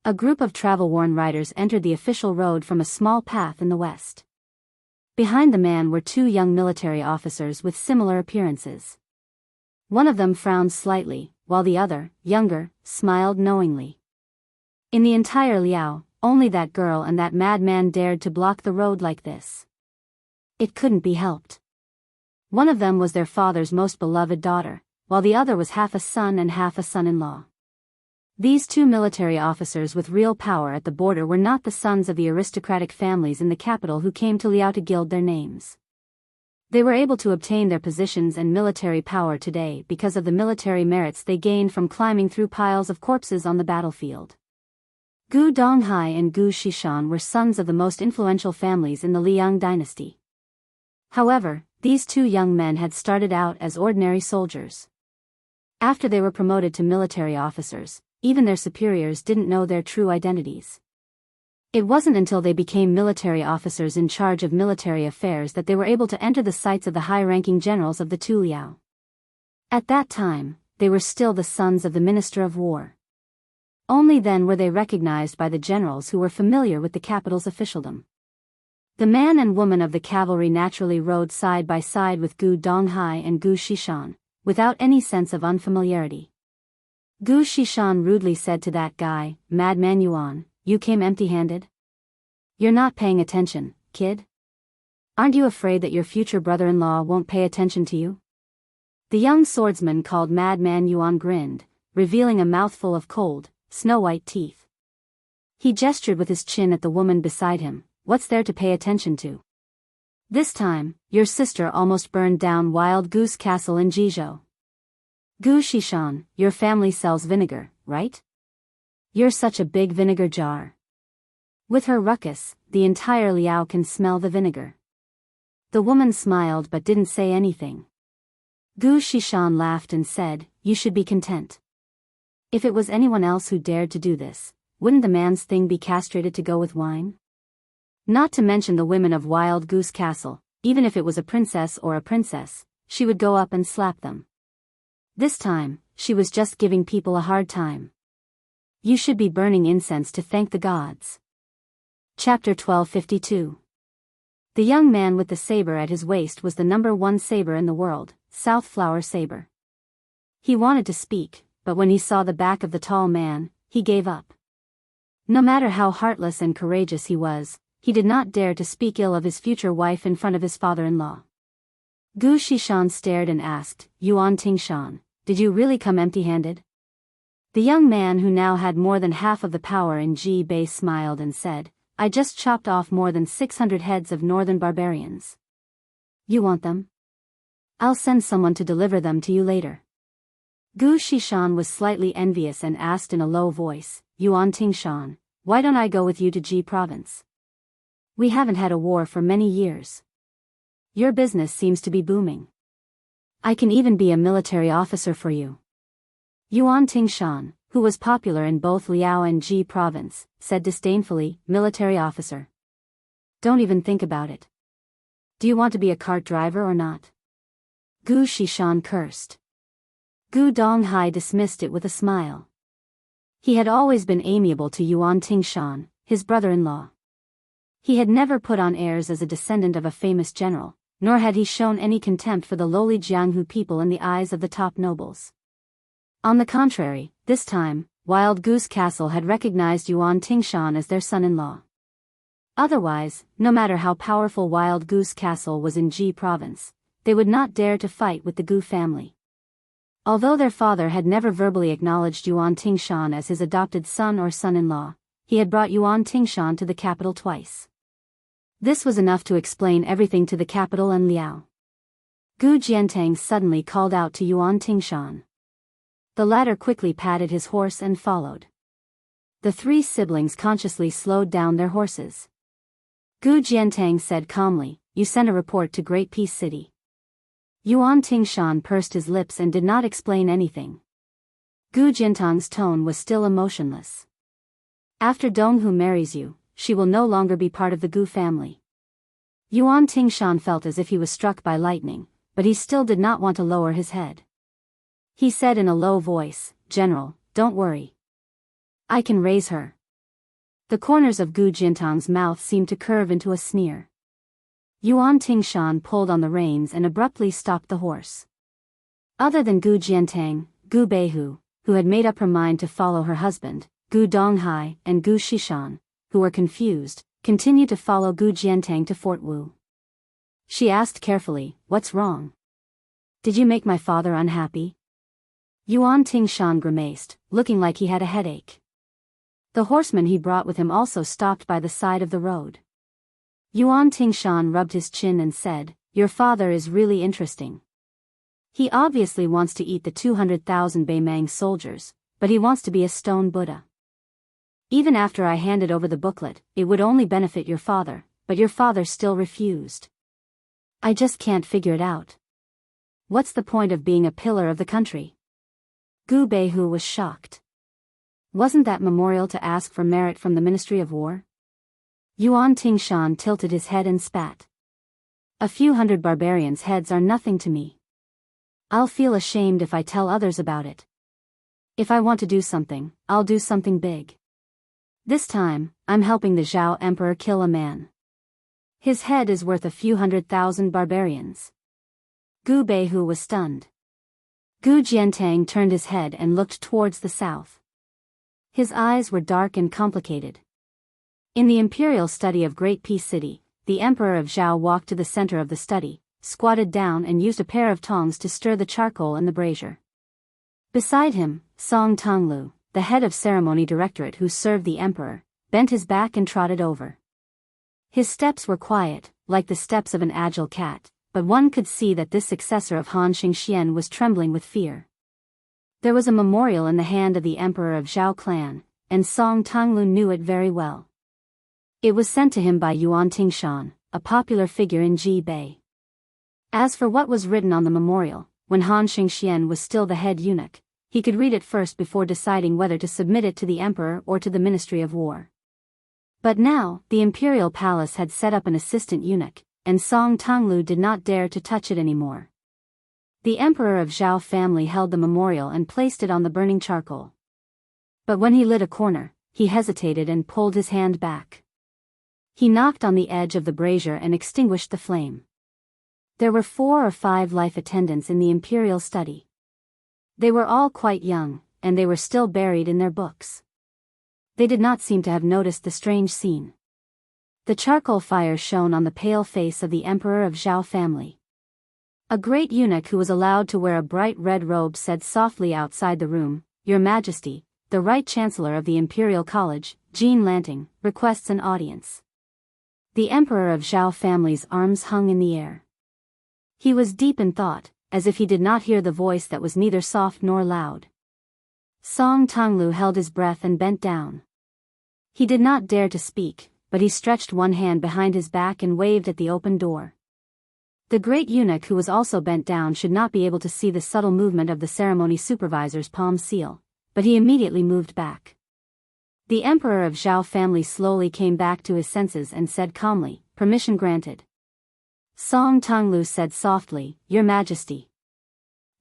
A group of travel-worn riders entered the official road from a small path in the west. Behind the man were 2 young military officers with similar appearances. One of them frowned slightly, while the other, younger, smiled knowingly. In the entire Liao, only that girl and that madman dared to block the road like this. It couldn't be helped. One of them was their father's most beloved daughter, while the other was half a son and half a son-in-law. These 2 military officers with real power at the border were not the sons of the aristocratic families in the capital who came to Liao to gild their names. They were able to obtain their positions and military power today because of the military merits they gained from climbing through piles of corpses on the battlefield. Gu Donghai and Gu Shishan were sons of the most influential families in the Liang dynasty. However, these 2 young men had started out as ordinary soldiers. After they were promoted to military officers, even their superiors didn't know their true identities. It wasn't until they became military officers in charge of military affairs that they were able to enter the sights of the high-ranking generals of the Tu Liao. At that time, they were still the sons of the Minister of War. Only then were they recognized by the generals who were familiar with the capital's officialdom. The man and woman of the cavalry naturally rode side by side with Gu Donghai and Gu Shishan, without any sense of unfamiliarity. Gu Shishan rudely said to that guy, "Madman Yuan, you came empty-handed? You're not paying attention, kid? Aren't you afraid that your future brother-in-law won't pay attention to you?" The young swordsman called Madman Yuan grinned, revealing a mouthful of cold, snow-white teeth. He gestured with his chin at the woman beside him. "What's there to pay attention to? This time, your sister almost burned down Wild Goose Castle in Jizhou. Gu Shishan, your family sells vinegar, right? You're such a big vinegar jar. With her ruckus, the entire Liao can smell the vinegar." The woman smiled but didn't say anything. Gu Shishan laughed and said, "You should be content. If it was anyone else who dared to do this, wouldn't the man's thing be castrated to go with wine? Not to mention the women of Wild Goose Castle, even if it was a princess or a princess, she would go up and slap them. This time, she was just giving people a hard time. You should be burning incense to thank the gods." Chapter 1252. The young man with the saber at his waist was the #1 saber in the world, South Flower Saber. He wanted to speak, but when he saw the back of the tall man, he gave up. No matter how heartless and courageous he was, he did not dare to speak ill of his future wife in front of his father-in-law. Gu Shishan stared and asked, "Yuan Tingshan, did you really come empty-handed?" The young man who now had more than half of the power in Ji Bei smiled and said, "I just chopped off more than 600 heads of northern barbarians. You want them? I'll send someone to deliver them to you later." Gu Shishan was slightly envious and asked in a low voice, "Yuan Tingshan, why don't I go with you to Ji province? We haven't had a war for many years. Your business seems to be booming. I can even be a military officer for you." Yuan Tingshan, who was popular in both Liao and Ji province, said disdainfully, "Military officer? Don't even think about it. Do you want to be a cart driver or not?" Gu Shishan cursed. Gu Donghai dismissed it with a smile. He had always been amiable to Yuan Tingshan, his brother-in-law. He had never put on airs as a descendant of a famous general, nor had he shown any contempt for the lowly Jianghu people in the eyes of the top nobles. On the contrary, this time, Wild Goose Castle had recognized Yuan Tingshan as their son-in-law. Otherwise, no matter how powerful Wild Goose Castle was in Ji province, they would not dare to fight with the Gu family. Although their father had never verbally acknowledged Yuan Tingshan as his adopted son or son-in-law, he had brought Yuan Tingshan to the capital twice. This was enough to explain everything to the capital and Liao. Gu Jiantang suddenly called out to Yuan Tingshan. The latter quickly patted his horse and followed. The three siblings consciously slowed down their horses. Gu Jiantang said calmly, "You sent a report to Great Peace City." Yuan Tingshan pursed his lips and did not explain anything. Gu Jiantang's tone was still emotionless. "After Donghu marries you, she will no longer be part of the Gu family." Yuan Tingshan felt as if he was struck by lightning, but he still did not want to lower his head. He said in a low voice, "General, don't worry. I can raise her." The corners of Gu Jiantang's mouth seemed to curve into a sneer. Yuan Tingshan pulled on the reins and abruptly stopped the horse. Other than Gu Jiantang, Gu Beihu, who had made up her mind to follow her husband, Gu Donghai, and Gu Shishan, who were confused, continued to follow Gu Jiantang to Fort Wu. She asked carefully, "What's wrong? Did you make my father unhappy?" Yuan Tingshan grimaced, looking like he had a headache. The horseman he brought with him also stopped by the side of the road. Yuan Tingshan rubbed his chin and said, "Your father is really interesting. He obviously wants to eat the 200,000 Beimang soldiers, but he wants to be a stone Buddha. Even after I handed over the booklet, it would only benefit your father, but your father still refused. I just can't figure it out. What's the point of being a pillar of the country?" Gu Beihu was shocked. Wasn't that memorial to ask for merit from the Ministry of War? Yuan Tingshan tilted his head and spat. A few hundred barbarians' heads are nothing to me. I'll feel ashamed if I tell others about it. If I want to do something, I'll do something big. This time, I'm helping the Zhao Emperor kill a man. His head is worth a few 100,000 barbarians. Gu Beihu was stunned. Gu Jiantang turned his head and looked towards the south. His eyes were dark and complicated. In the imperial study of Great Peace City, the Emperor of Zhao walked to the center of the study, squatted down and used a pair of tongs to stir the charcoal in the brazier. Beside him, Song Tonglu, the head of ceremony directorate who served the emperor, bent his back and trotted over. His steps were quiet, like the steps of an agile cat, but one could see that this successor of Han Xingxian was trembling with fear. There was a memorial in the hand of the emperor of Zhao clan, and Song Tonglu knew it very well. It was sent to him by Yuan Tingshan, a popular figure in Ji Bei. As for what was written on the memorial, when Han Xingxian was still the head eunuch, he could read it first before deciding whether to submit it to the emperor or to the Ministry of War. But now, the imperial palace had set up an assistant eunuch, and Song Tonglu did not dare to touch it anymore. The emperor of Zhao family held the memorial and placed it on the burning charcoal. But when he lit a corner, he hesitated and pulled his hand back. He knocked on the edge of the brazier and extinguished the flame. There were 4 or 5 life attendants in the imperial study. They were all quite young, and they were still buried in their books. They did not seem to have noticed the strange scene. The charcoal fire shone on the pale face of the emperor of Zhao family. A great eunuch who was allowed to wear a bright red robe said softly outside the room, "Your Majesty, the Right Chancellor of the Imperial College, Jean Lanting, requests an audience." The emperor of Zhao family's arms hung in the air. He was deep in thought, as if he did not hear the voice that was neither soft nor loud. Song Tonglu held his breath and bent down. He did not dare to speak, but he stretched one hand behind his back and waved at the open door. The great eunuch who was also bent down should not be able to see the subtle movement of the ceremony supervisor's palm seal, but he immediately moved back. The emperor of Zhao family slowly came back to his senses and said calmly, "Permission granted." Song Tonglu said softly, "Your Majesty."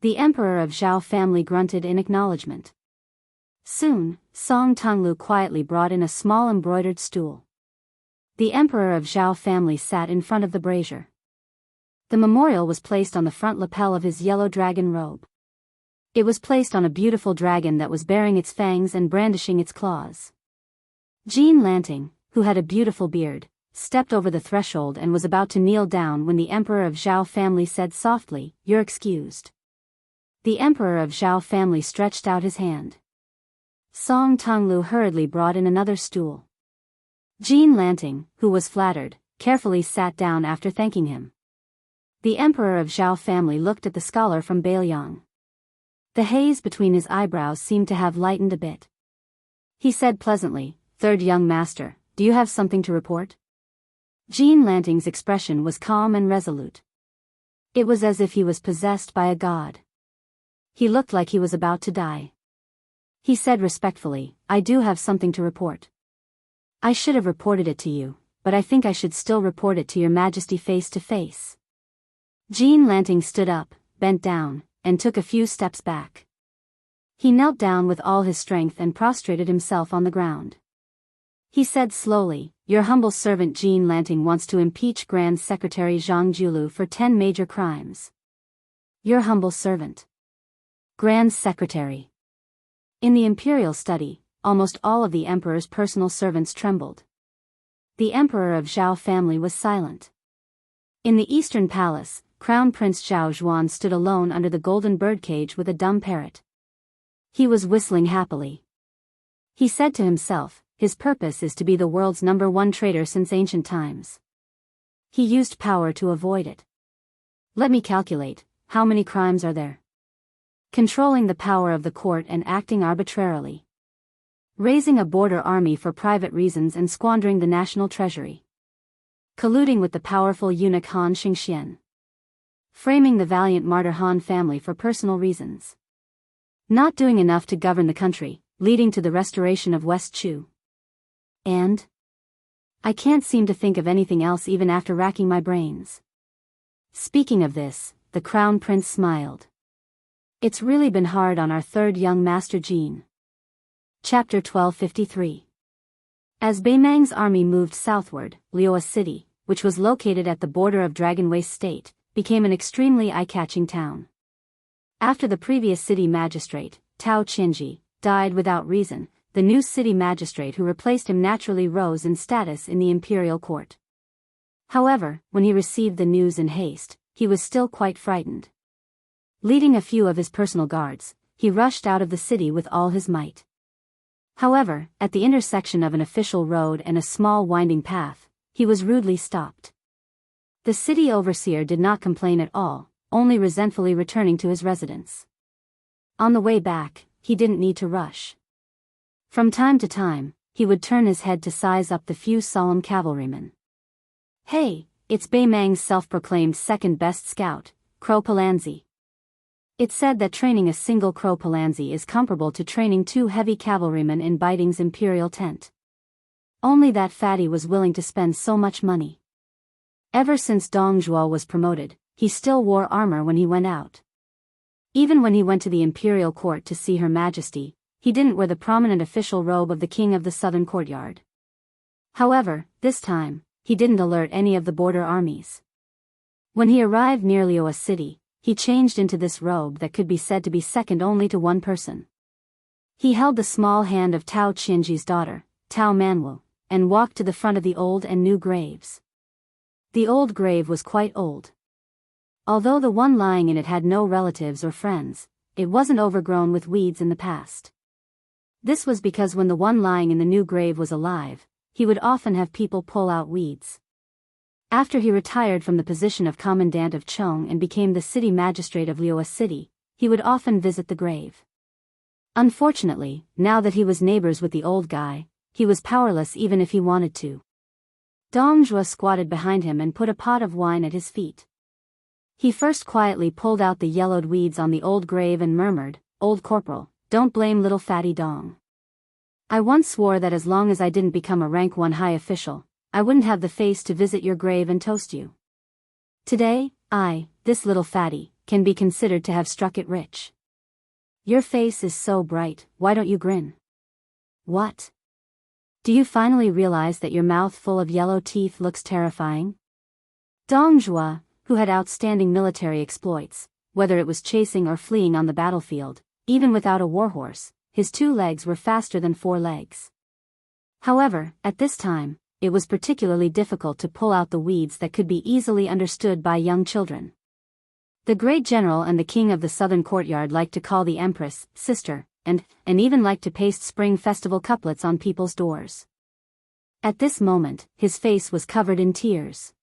The emperor of Zhao family grunted in acknowledgement. Soon, Song Tonglu quietly brought in a small embroidered stool. The emperor of Zhao family sat in front of the brazier. The memorial was placed on the front lapel of his yellow dragon robe. It was placed on a beautiful dragon that was baring its fangs and brandishing its claws. Jean Lanting, who had a beautiful beard, stepped over the threshold and was about to kneel down when the emperor of Zhao family said softly, "You're excused." The emperor of Zhao family stretched out his hand. Song Tonglu hurriedly brought in another stool. Jean Lanting, who was flattered, carefully sat down after thanking him. The emperor of Zhao family looked at the scholar from Bailiang. The haze between his eyebrows seemed to have lightened a bit. He said pleasantly, "Third young master, do you have something to report?" Jean Lanting's expression was calm and resolute. It was as if he was possessed by a god. He looked like he was about to die. He said respectfully, "I do have something to report. I should have reported it to you, but I think I should still report it to your Majesty face to face." Jean Lanting stood up, bent down, and took a few steps back. He knelt down with all his strength and prostrated himself on the ground. He said slowly, "Your humble servant Jean Lanting wants to impeach Grand Secretary Zhang Julu for 10 major crimes." Your humble servant. Grand Secretary. In the imperial study, almost all of the emperor's personal servants trembled. The emperor of Zhao family was silent. In the eastern palace, Crown Prince Zhao Zhuan stood alone under the golden birdcage with a dumb parrot. He was whistling happily. He said to himself, his purpose is to be the world's #1 trader since ancient times. He used power to avoid it. Let me calculate, how many crimes are there? Controlling the power of the court and acting arbitrarily. Raising a border army for private reasons and squandering the national treasury. Colluding with the powerful eunuch Han Xingxian. Framing the valiant martyr Han family for personal reasons. Not doing enough to govern the country, leading to the restoration of West Chu. And I can't seem to think of anything else even after racking my brains. Speaking of this, the Crown Prince smiled. It's really been hard on our third young Master Jean. Chapter 1253. As Baimang's army moved southward, Liyue City, which was located at the border of Dragon Waste State, became an extremely eye-catching town. After the previous city magistrate, Tao Qinji, died without reason, the new city magistrate who replaced him naturally rose in status in the imperial court. However, when he received the news in haste, he was still quite frightened. Leading a few of his personal guards, he rushed out of the city with all his might. However, at the intersection of an official road and a small winding path, he was rudely stopped. The city overseer did not complain at all, only resentfully returning to his residence. On the way back, he didn't need to rush. From time to time, he would turn his head to size up the few solemn cavalrymen. Hey, it's Baimang's self-proclaimed second-best scout, Crow Palanzi. It's said that training a single Crow Palanzi is comparable to training 2 heavy cavalrymen in Biting's imperial tent. Only that fatty was willing to spend so much money. Ever since Dong Zhuo was promoted, he still wore armor when he went out. Even when he went to the imperial court to see Her Majesty, he didn't wear the prominent official robe of the king of the southern courtyard. However, this time, he didn't alert any of the border armies. When he arrived near Liyue City, he changed into this robe that could be said to be second only to one person. He held the small hand of Tao Qinji's daughter, Tao Manwu, and walked to the front of the old and new graves. The old grave was quite old. Although the one lying in it had no relatives or friends, it wasn't overgrown with weeds in the past. This was because when the one lying in the new grave was alive, he would often have people pull out weeds. After he retired from the position of Commandant of Chong and became the city magistrate of Liyue City, he would often visit the grave. Unfortunately, now that he was neighbors with the old guy, he was powerless even if he wanted to. Dong Zhuo squatted behind him and put a pot of wine at his feet. He first quietly pulled out the yellowed weeds on the old grave and murmured, "Old Corporal, don't blame little fatty Dong. I once swore that as long as I didn't become a rank 1 high official, I wouldn't have the face to visit your grave and toast you. Today, this little fatty, can be considered to have struck it rich. Your face is so bright, why don't you grin? What? Do you finally realize that your mouth full of yellow teeth looks terrifying?" Dong Zhuo, who had outstanding military exploits, whether it was chasing or fleeing on the battlefield, even without a warhorse, his 2 legs were faster than 4 legs. However, at this time, it was particularly difficult to pull out the weeds that could be easily understood by young children. The great general and the king of the southern courtyard liked to call the empress sister, and even liked to paste spring festival couplets on people's doors. At this moment, his face was covered in tears.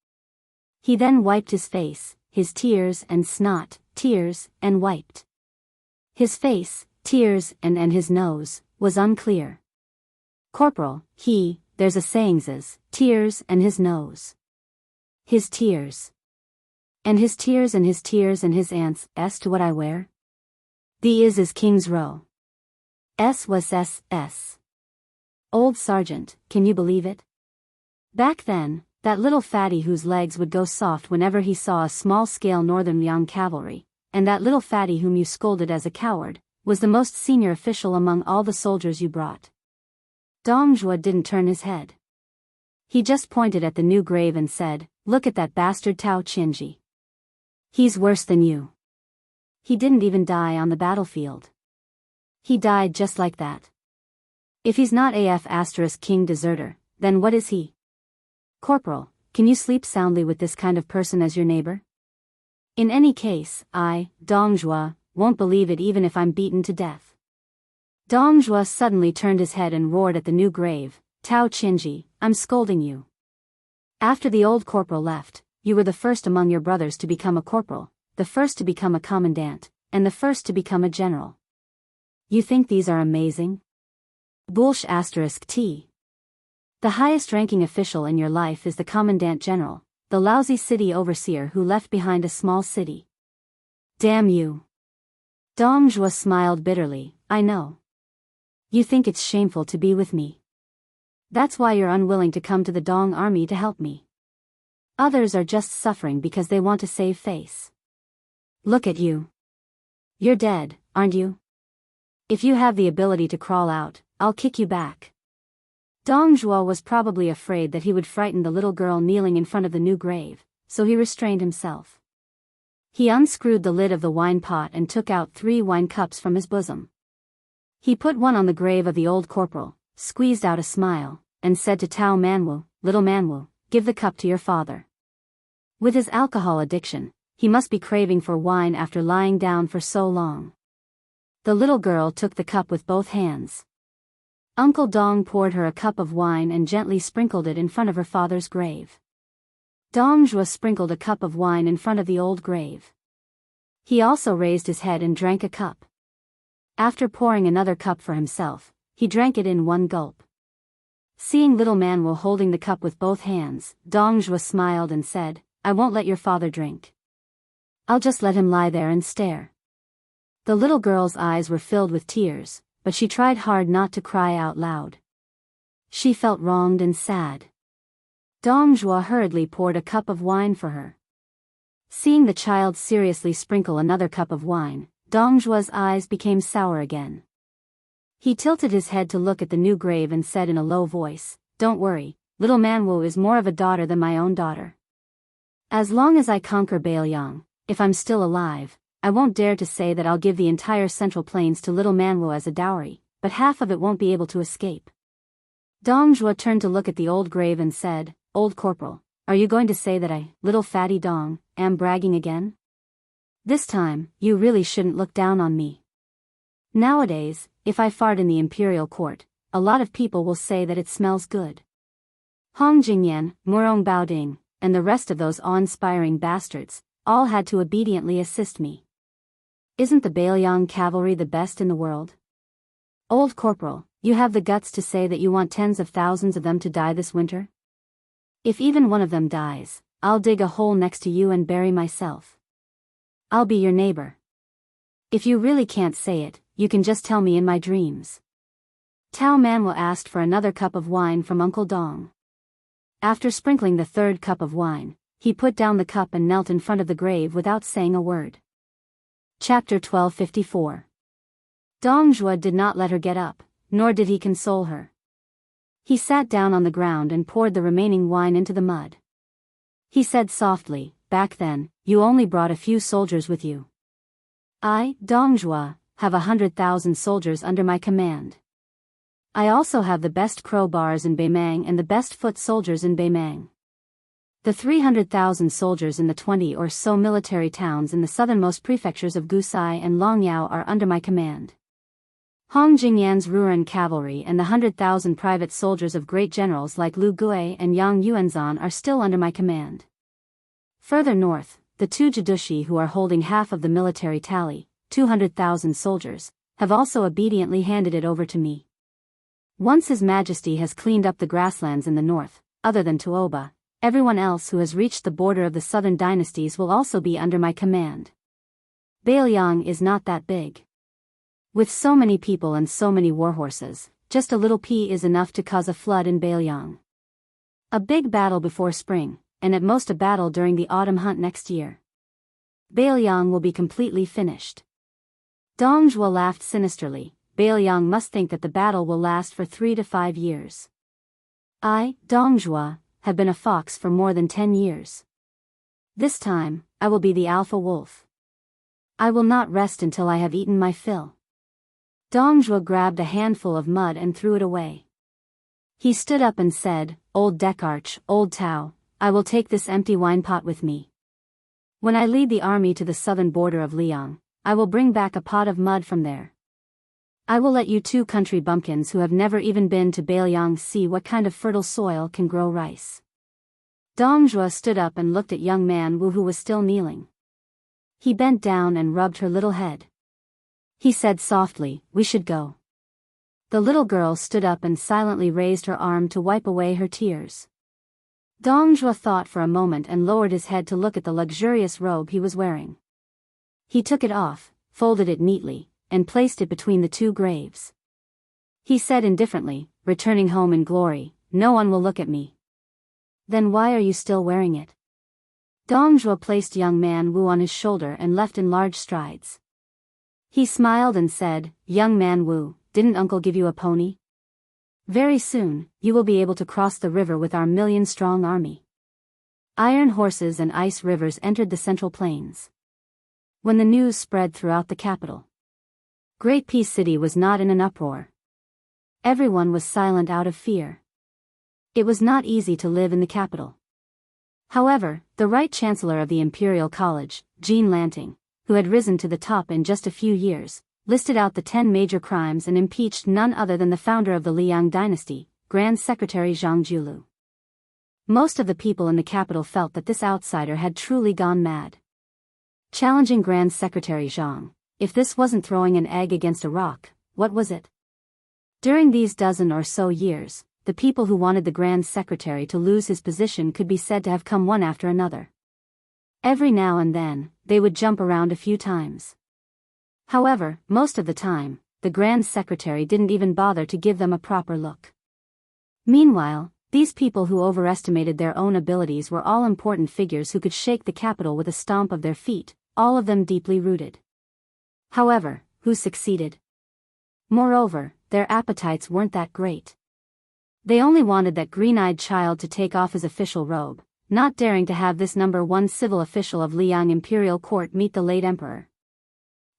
He then wiped his face, his tears and snot, tears, and wiped. His face, tears, and his nose, was unclear. "Corporal, there's a saying's, tears and his nose. His tears. And his tears and his tears and his ants, to what I wear? The is King's Row. Was S. Old Sergeant, can you believe it? Back then, that little fatty whose legs would go soft whenever he saw a small-scale northern Liang cavalry, and that little fatty whom you scolded as a coward, was the most senior official among all the soldiers you brought." Dong Zhuo didn't turn his head. He just pointed at the new grave and said, "Look at that bastard Tao Qinji. He's worse than you. He didn't even die on the battlefield. He died just like that. If he's not king deserter, then what is he? Corporal, can you sleep soundly with this kind of person as your neighbor? In any case, Dong Zhuo, won't believe it even if I'm beaten to death." Dong Zhuo suddenly turned his head and roared at the new grave, "Tao Qinji, I'm scolding you. After the old corporal left, you were the first among your brothers to become a corporal, the first to become a commandant, and the first to become a general. You think these are amazing? Bullsh *T. The highest-ranking official in your life is the commandant general, the lousy city overseer who left behind a small city. Damn you." Dong Zhuo smiled bitterly, "I know. You think it's shameful to be with me. That's why you're unwilling to come to the Dong army to help me. Others are just suffering because they want to save face. Look at you. You're dead, aren't you? If you have the ability to crawl out, I'll kick you back. Dong Zhuo was probably afraid that he would frighten the little girl kneeling in front of the new grave, so he restrained himself. He unscrewed the lid of the wine pot and took out 3 wine cups from his bosom. He put one on the grave of the old corporal, squeezed out a smile, and said to Tao Manwu, "Little Manwu, give the cup to your father." With his alcohol addiction, he must be craving for wine after lying down for so long. The little girl took the cup with both hands. Uncle Dong poured her a cup of wine and gently sprinkled it in front of her father's grave. Dong Zhuo sprinkled a cup of wine in front of the old grave. He also raised his head and drank a cup. After pouring another cup for himself, he drank it in one gulp. Seeing little Manuel holding the cup with both hands, Dong Zhuo smiled and said, "I won't let your father drink. I'll just let him lie there and stare." The little girl's eyes were filled with tears, but she tried hard not to cry out loud. She felt wronged and sad. Dong Zhuo hurriedly poured a cup of wine for her. Seeing the child seriously sprinkle another cup of wine, Dong Zhuo's eyes became sour again. He tilted his head to look at the new grave and said in a low voice, "Don't worry, little Manwu is more of a daughter than my own daughter. As long as I conquer Bailiang, if I'm still alive, I won't dare to say that I'll give the entire Central Plains to little Manwu as a dowry, but half of it won't be able to escape." Dong Zhuo turned to look at the old grave and said, "Old Corporal, are you going to say that I, little fatty Dong, am bragging again? This time, you really shouldn't look down on me. Nowadays, if I fart in the imperial court, a lot of people will say that it smells good. Hong Jingyan, Murong Baoding, and the rest of those awe-inspiring bastards, all had to obediently assist me. Isn't the Bailiang cavalry the best in the world? Old Corporal, you have the guts to say that you want tens of thousands of them to die this winter? If even one of them dies, I'll dig a hole next to you and bury myself. I'll be your neighbor. If you really can't say it, you can just tell me in my dreams." Tao Manwa asked for another cup of wine from Uncle Dong. After sprinkling the 3rd cup of wine, he put down the cup and knelt in front of the grave without saying a word. Chapter 1254. Dong Zhuo did not let her get up, nor did he console her. He sat down on the ground and poured the remaining wine into the mud. He said softly, "Back then, you only brought a few soldiers with you. I, Dong Zhuo, have 100,000 soldiers under my command. I also have the best crowbars in Beimang and the best foot soldiers in Beimang. The 300,000 soldiers in the 20 or so military towns in the southernmost prefectures of Gusai and Longyao are under my command. Hong Jingyan's Ruan cavalry and the 100,000 private soldiers of great generals like Lu Gui and Yang Yuanzan are still under my command. Further north, the 2 Jadushi who are holding half of the military tally, 200,000 soldiers, have also obediently handed it over to me. Once His Majesty has cleaned up the grasslands in the north, other than Tuoba, everyone else who has reached the border of the southern dynasties will also be under my command. Bailiang is not that big. With so many people and so many warhorses, just a little pea is enough to cause a flood in Bailiang. A big battle before spring, and at most a battle during the autumn hunt next year. Bailiang will be completely finished." Dong Zhuo laughed sinisterly. Bailiang must think that the battle will last for 3 to 5 years. I, Dong Zhuo, have been a fox for more than 10 years. This time, I will be the alpha wolf. I will not rest until I have eaten my fill. Dong Zhuo grabbed a handful of mud and threw it away. He stood up and said, "Old Dekarch, old Tao, I will take this empty wine pot with me. When I lead the army to the southern border of Liang, I will bring back a pot of mud from there. I will let you 2 country bumpkins who have never even been to Bailiang see what kind of fertile soil can grow rice." Dong Zhuo stood up and looked at young man Wu who was still kneeling. He bent down and rubbed her little head. He said softly, "We should go." The little girl stood up and silently raised her arm to wipe away her tears. Dong Zhuo thought for a moment and lowered his head to look at the luxurious robe he was wearing. He took it off, folded it neatly, and placed it between the 2 graves. He said indifferently, "Returning home in glory, no one will look at me. Then why are you still wearing it? Dong Zhuo placed young man Wu on his shoulder and left in large strides. He smiled and said, young man Wu, didn't uncle give you a pony? Very soon, you will be able to cross the river with our million-strong army. Iron horses and ice rivers entered the central plains. When the news spread throughout the capital, Great Peace City was not in an uproar. Everyone was silent out of fear. It was not easy to live in the capital. However, the right chancellor of the Imperial College, Enchanting, who had risen to the top in just a few years, listed out the 10 major crimes and impeached none other than the founder of the Liang dynasty, Grand Secretary Zhang Julu. Most of the people in the capital felt that this outsider had truly gone mad. Challenging Grand Secretary Zhang, if this wasn't throwing an egg against a rock, what was it? During these dozen or so years, the people who wanted the Grand Secretary to lose his position could be said to have come one after another. Every now and then, they would jump around a few times. However, most of the time, the Grand Secretary didn't even bother to give them a proper look. Meanwhile, these people who overestimated their own abilities were all important figures who could shake the capital with a stomp of their feet, all of them deeply rooted. However, who succeeded? Moreover, their appetites weren't that great. They only wanted that green-eyed child to take off his official robe, not daring to have this number 1 civil official of Liang Imperial Court meet the late emperor.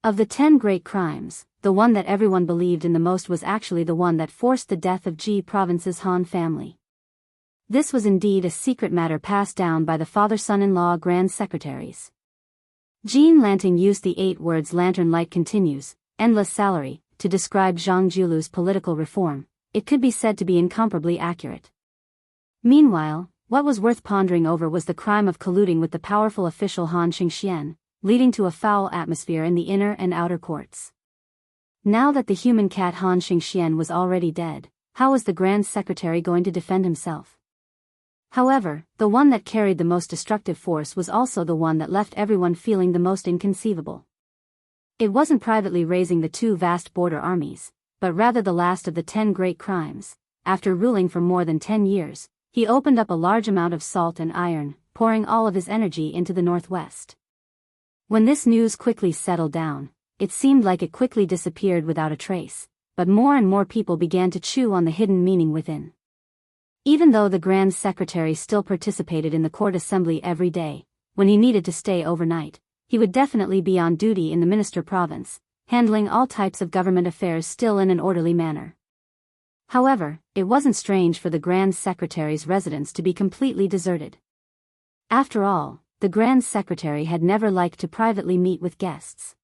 Of the 10 great crimes, the one that everyone believed in the most was actually the one that forced the death of Ji Province's Han family. This was indeed a secret matter passed down by the father-son-in-law Grand Secretaries. Enchanting used the 8 words lantern light continues, endless salary, to describe Zhang Julu's political reform. It could be said to be incomparably accurate. Meanwhile, what was worth pondering over was the crime of colluding with the powerful official Han Qingxian, leading to a foul atmosphere in the inner and outer courts. Now that the human cat Han Qingxian was already dead, how was the Grand Secretary going to defend himself? However, the one that carried the most destructive force was also the one that left everyone feeling the most inconceivable. It wasn't privately raising the 2 vast border armies, but rather the last of the 10 great crimes. After ruling for more than 10 years, he opened up a large amount of salt and iron, pouring all of his energy into the northwest. When this news quickly settled down, it seemed like it quickly disappeared without a trace, but more and more people began to chew on the hidden meaning within. Even though the Grand Secretary still participated in the court assembly every day, when he needed to stay overnight, he would definitely be on duty in the Minister province, handling all types of government affairs still in an orderly manner. However, it wasn't strange for the Grand Secretary's residence to be completely deserted. After all, the Grand Secretary had never liked to privately meet with guests.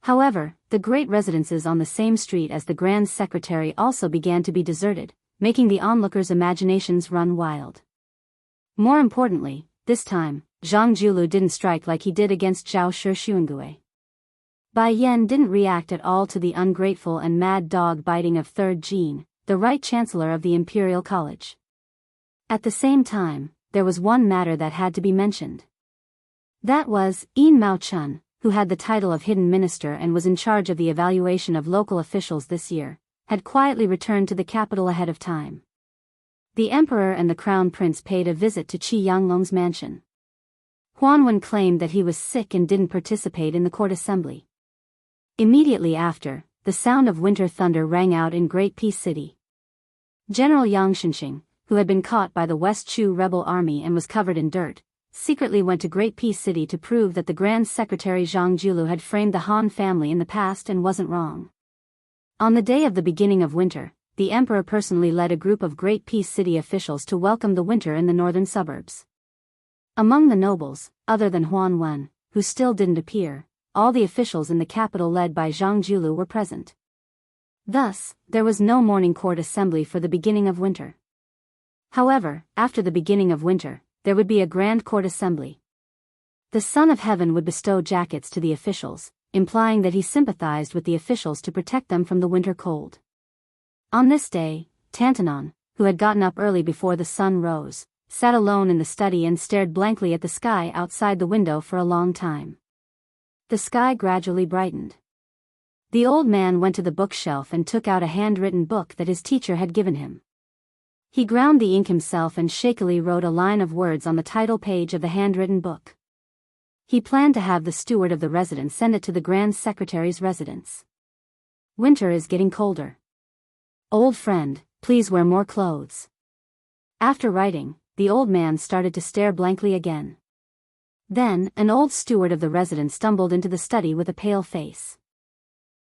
However, the great residences on the same street as the Grand Secretary also began to be deserted, making the onlookers' imaginations run wild. More importantly, this time, Zhang Julu didn't strike like he did against Zhao Shi. Bai Yan didn't react at all to the ungrateful and mad dog biting of 3rd Jean, the right chancellor of the Imperial College. At the same time, there was one matter that had to be mentioned. That was, Mao Chun, who had the title of Hidden Minister and was in charge of the evaluation of local officials this year, had quietly returned to the capital ahead of time. The emperor and the crown prince paid a visit to Qi Yanglong's mansion. Huanwen claimed that he was sick and didn't participate in the court assembly. Immediately after, the sound of winter thunder rang out in Great Peace City. General Yang Xinxing, who had been caught by the West Chu rebel army and was covered in dirt, secretly went to Great Peace City to prove that the Grand Secretary Zhang Julu had framed the Han family in the past and wasn't wrong. On the day of the beginning of winter, the emperor personally led a group of Great Peace City officials to welcome the winter in the northern suburbs. Among the nobles, other than Huan Wen, who still didn't appear, all the officials in the capital led by Zhang Julu were present. Thus, there was no morning court assembly for the beginning of winter. However, after the beginning of winter, there would be a grand court assembly. The Son of Heaven would bestow jackets to the officials, implying that he sympathized with the officials to protect them from the winter cold. On this day, Tantanon, who had gotten up early before the sun rose, sat alone in the study and stared blankly at the sky outside the window for a long time. The sky gradually brightened. The old man went to the bookshelf and took out a handwritten book that his teacher had given him. He ground the ink himself and shakily wrote a line of words on the title page of the handwritten book. He planned to have the steward of the residence send it to the Grand Secretary's residence. Winter is getting colder. Old friend, please wear more clothes. After writing, the old man started to stare blankly again. Then, an old steward of the residence stumbled into the study with a pale face.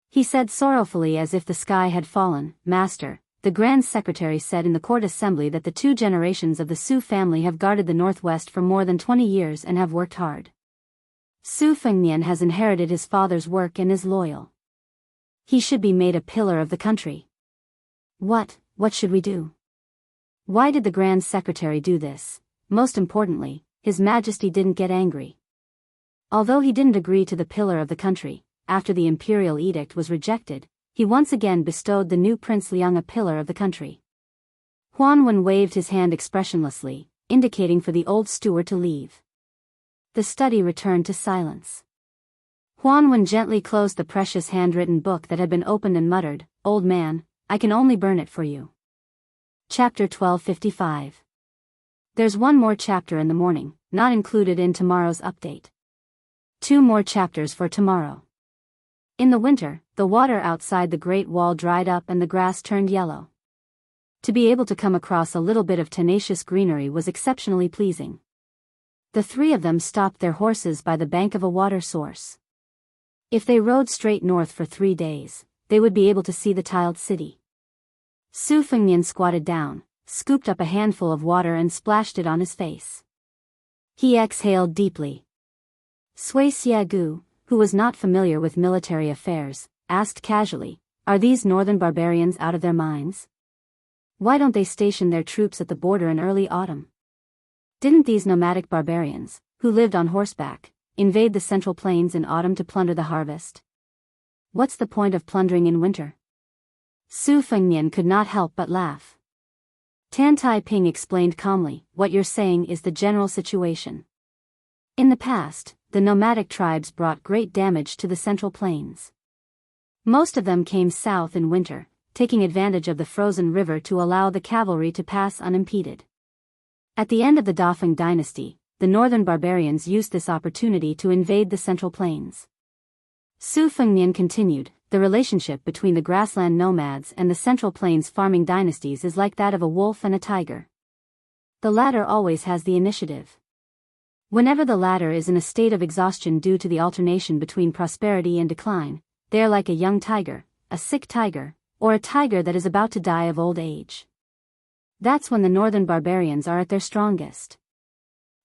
He said sorrowfully as if the sky had fallen, "Master, the Grand Secretary said in the court assembly that the 2 generations of the Su family have guarded the Northwest for more than 20 years and have worked hard. Su Fengnian has inherited his father's work and is loyal. He should be made a pillar of the country. What should we do? Why did the Grand Secretary do this? Most importantly, His Majesty didn't get angry. Although he didn't agree to the pillar of the country, after the imperial edict was rejected, he once again bestowed the new Prince Liang a pillar of the country." Huan Wen waved his hand expressionlessly, indicating for the old steward to leave. The study returned to silence. Huan Wen gently closed the precious handwritten book that had been opened and muttered, "Old man, I can only burn it for you." Chapter 1255. There's one more chapter in the morning, not included in tomorrow's update. 2 more chapters for tomorrow. In the winter, the water outside the Great Wall dried up and the grass turned yellow. To be able to come across a little bit of tenacious greenery was exceptionally pleasing. The 3 of them stopped their horses by the bank of a water source. If they rode straight north for 3 days, they would be able to see the tiled city. Su Fengnian squatted down, scooped up a handful of water and splashed it on his face. He exhaled deeply. Sui Xiagu, who was not familiar with military affairs, asked casually, "Are these northern barbarians out of their minds? Why don't they station their troops at the border in early autumn? Didn't these nomadic barbarians, who lived on horseback, invade the central plains in autumn to plunder the harvest? What's the point of plundering in winter?" Su Fengnian could not help but laugh. Tan Tai Ping explained calmly, "What you're saying is the general situation. In the past, the nomadic tribes brought great damage to the central plains. Most of them came south in winter, taking advantage of the frozen river to allow the cavalry to pass unimpeded. At the end of the Dafeng dynasty, the northern barbarians used this opportunity to invade the central plains." Su Fengnian continued, "The relationship between the grassland nomads and the central plains farming dynasties is like that of a wolf and a tiger. The latter always has the initiative. Whenever the latter is in a state of exhaustion due to the alternation between prosperity and decline, they are like a young tiger, a sick tiger, or a tiger that is about to die of old age. That's when the northern barbarians are at their strongest.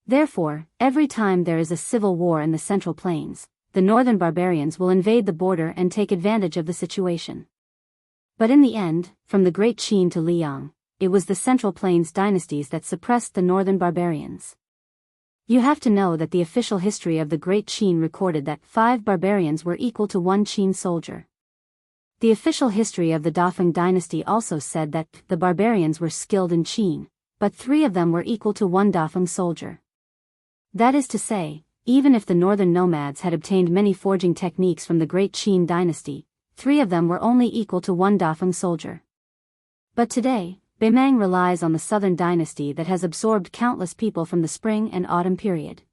Therefore, every time there is a civil war in the central plains, the northern barbarians will invade the border and take advantage of the situation. But in the end, from the Great Qin to Liang, it was the central plains dynasties that suppressed the northern barbarians. You have to know that the official history of the Great Qin recorded that 5 barbarians were equal to 1 Qin soldier. The official history of the Dafeng dynasty also said that the barbarians were skilled in Qin, but 3 of them were equal to 1 Dafeng soldier. That is to say, even if the northern nomads had obtained many forging techniques from the Great Qin dynasty, 3 of them were only equal to 1 Dafeng soldier. But today, Beimang relies on the southern dynasty that has absorbed countless people from the spring and autumn period.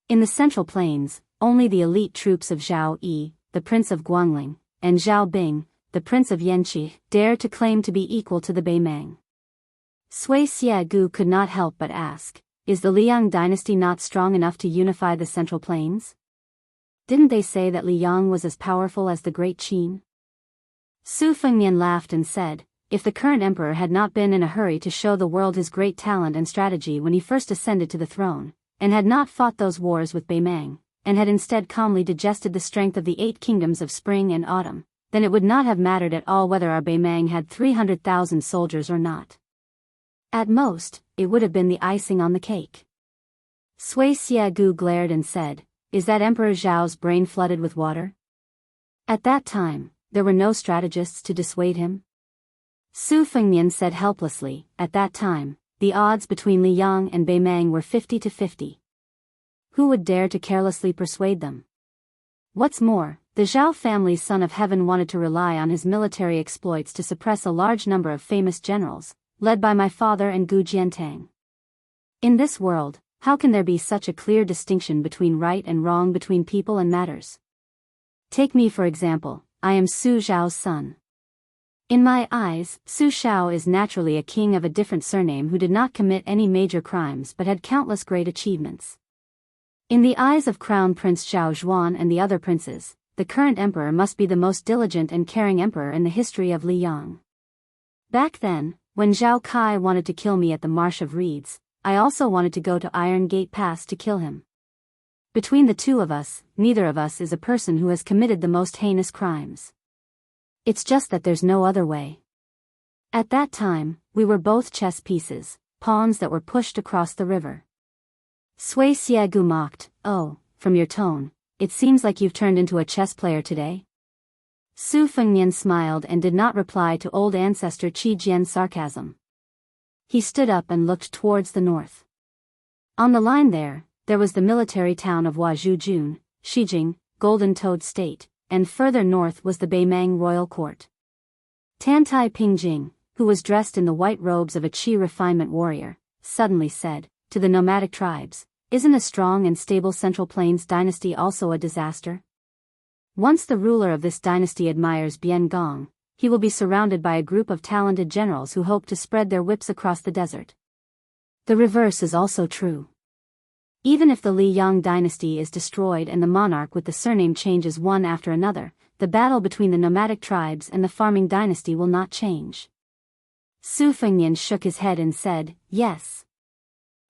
In the central plains, only the elite troops of Zhao Yi, the Prince of Guangling, and Zhao Bing, the Prince of Yanqi, dare to claim to be equal to the Beimang. Sui Xiagu could not help but ask, "Is the Liang dynasty not strong enough to unify the central plains? Didn't they say that Liang was as powerful as the Great Qin?" Su Fengnian laughed and said, "If the current emperor had not been in a hurry to show the world his great talent and strategy when he first ascended to the throne, and had not fought those wars with Beimang, and had instead calmly digested the strength of the 8 kingdoms of spring and autumn, then it would not have mattered at all whether our Beimang had 300,000 soldiers or not. At most, it would have been the icing on the cake." Sui Xiagu glared and said, "Is that Emperor Zhao's brain flooded with water? At that time, there were no strategists to dissuade him?" Su Fengnian said helplessly, "At that time, the odds between Liang and Beimang were 50 to 50. Who would dare to carelessly persuade them? What's more, the Zhao family's son of heaven wanted to rely on his military exploits to suppress a large number of famous generals, led by my father and Gu Jiantang. In this world, how can there be such a clear distinction between right and wrong between people and matters? Take me for example, I am Su Zhao's son. In my eyes, Su Zhao is naturally a king of a different surname who did not commit any major crimes but had countless great achievements. In the eyes of Crown Prince Zhao Zhuan and the other princes, the current emperor must be the most diligent and caring emperor in the history of Liang. Back then, when Zhao Kai wanted to kill me at the Marsh of Reeds, I also wanted to go to Iron Gate Pass to kill him. Between the two of us, neither of us is a person who has committed the most heinous crimes. It's just that there's no other way. At that time, we were both chess pieces, pawns that were pushed across the river. Sui Xiegu mocked, "Oh, from your tone, it seems like you've turned into a chess player today." Su Fengnian smiled and did not reply to old ancestor Qi Jian's sarcasm. He stood up and looked towards the north. On the line there was the military town of Huazhujun, Shijing, Golden Toad State, and further north was the Beimang royal court. Tantai Pingjing, who was dressed in the white robes of a Qi refinement warrior, suddenly said, to the nomadic tribes, "Isn't a strong and stable Central Plains dynasty also a disaster? Once the ruler of this dynasty admires Bian Gong, he will be surrounded by a group of talented generals who hope to spread their whips across the desert." The reverse is also true. Even if the Liang dynasty is destroyed and the monarch with the surname changes one after another, the battle between the nomadic tribes and the farming dynasty will not change. Su Fengnian shook his head and said, "Yes."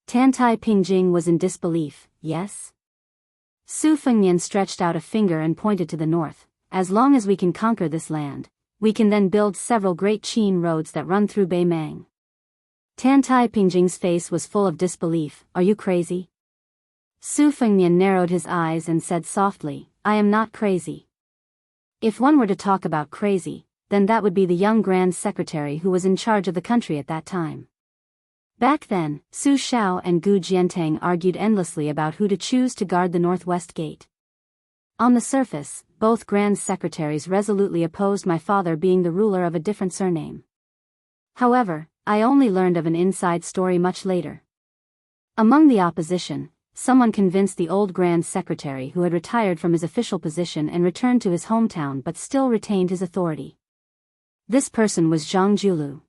Tantai Pingjing was in disbelief, "Yes?" Su Fengnian stretched out a finger and pointed to the north. "As long as we can conquer this land, we can then build several great Qin roads that run through Beimang." Tantai Pingjing's face was full of disbelief. "Are you crazy?" Su Fengnian narrowed his eyes and said softly, "I am not crazy. If one were to talk about crazy, then that would be the young Grand Secretary who was in charge of the country at that time." Back then, Su Xiao and Gu Jiantang argued endlessly about who to choose to guard the northwest gate. On the surface, both Grand Secretaries resolutely opposed my father being the ruler of a different surname. However, I only learned of an inside story much later. Among the opposition, someone convinced the old Grand Secretary who had retired from his official position and returned to his hometown but still retained his authority. This person was Zhang Julu.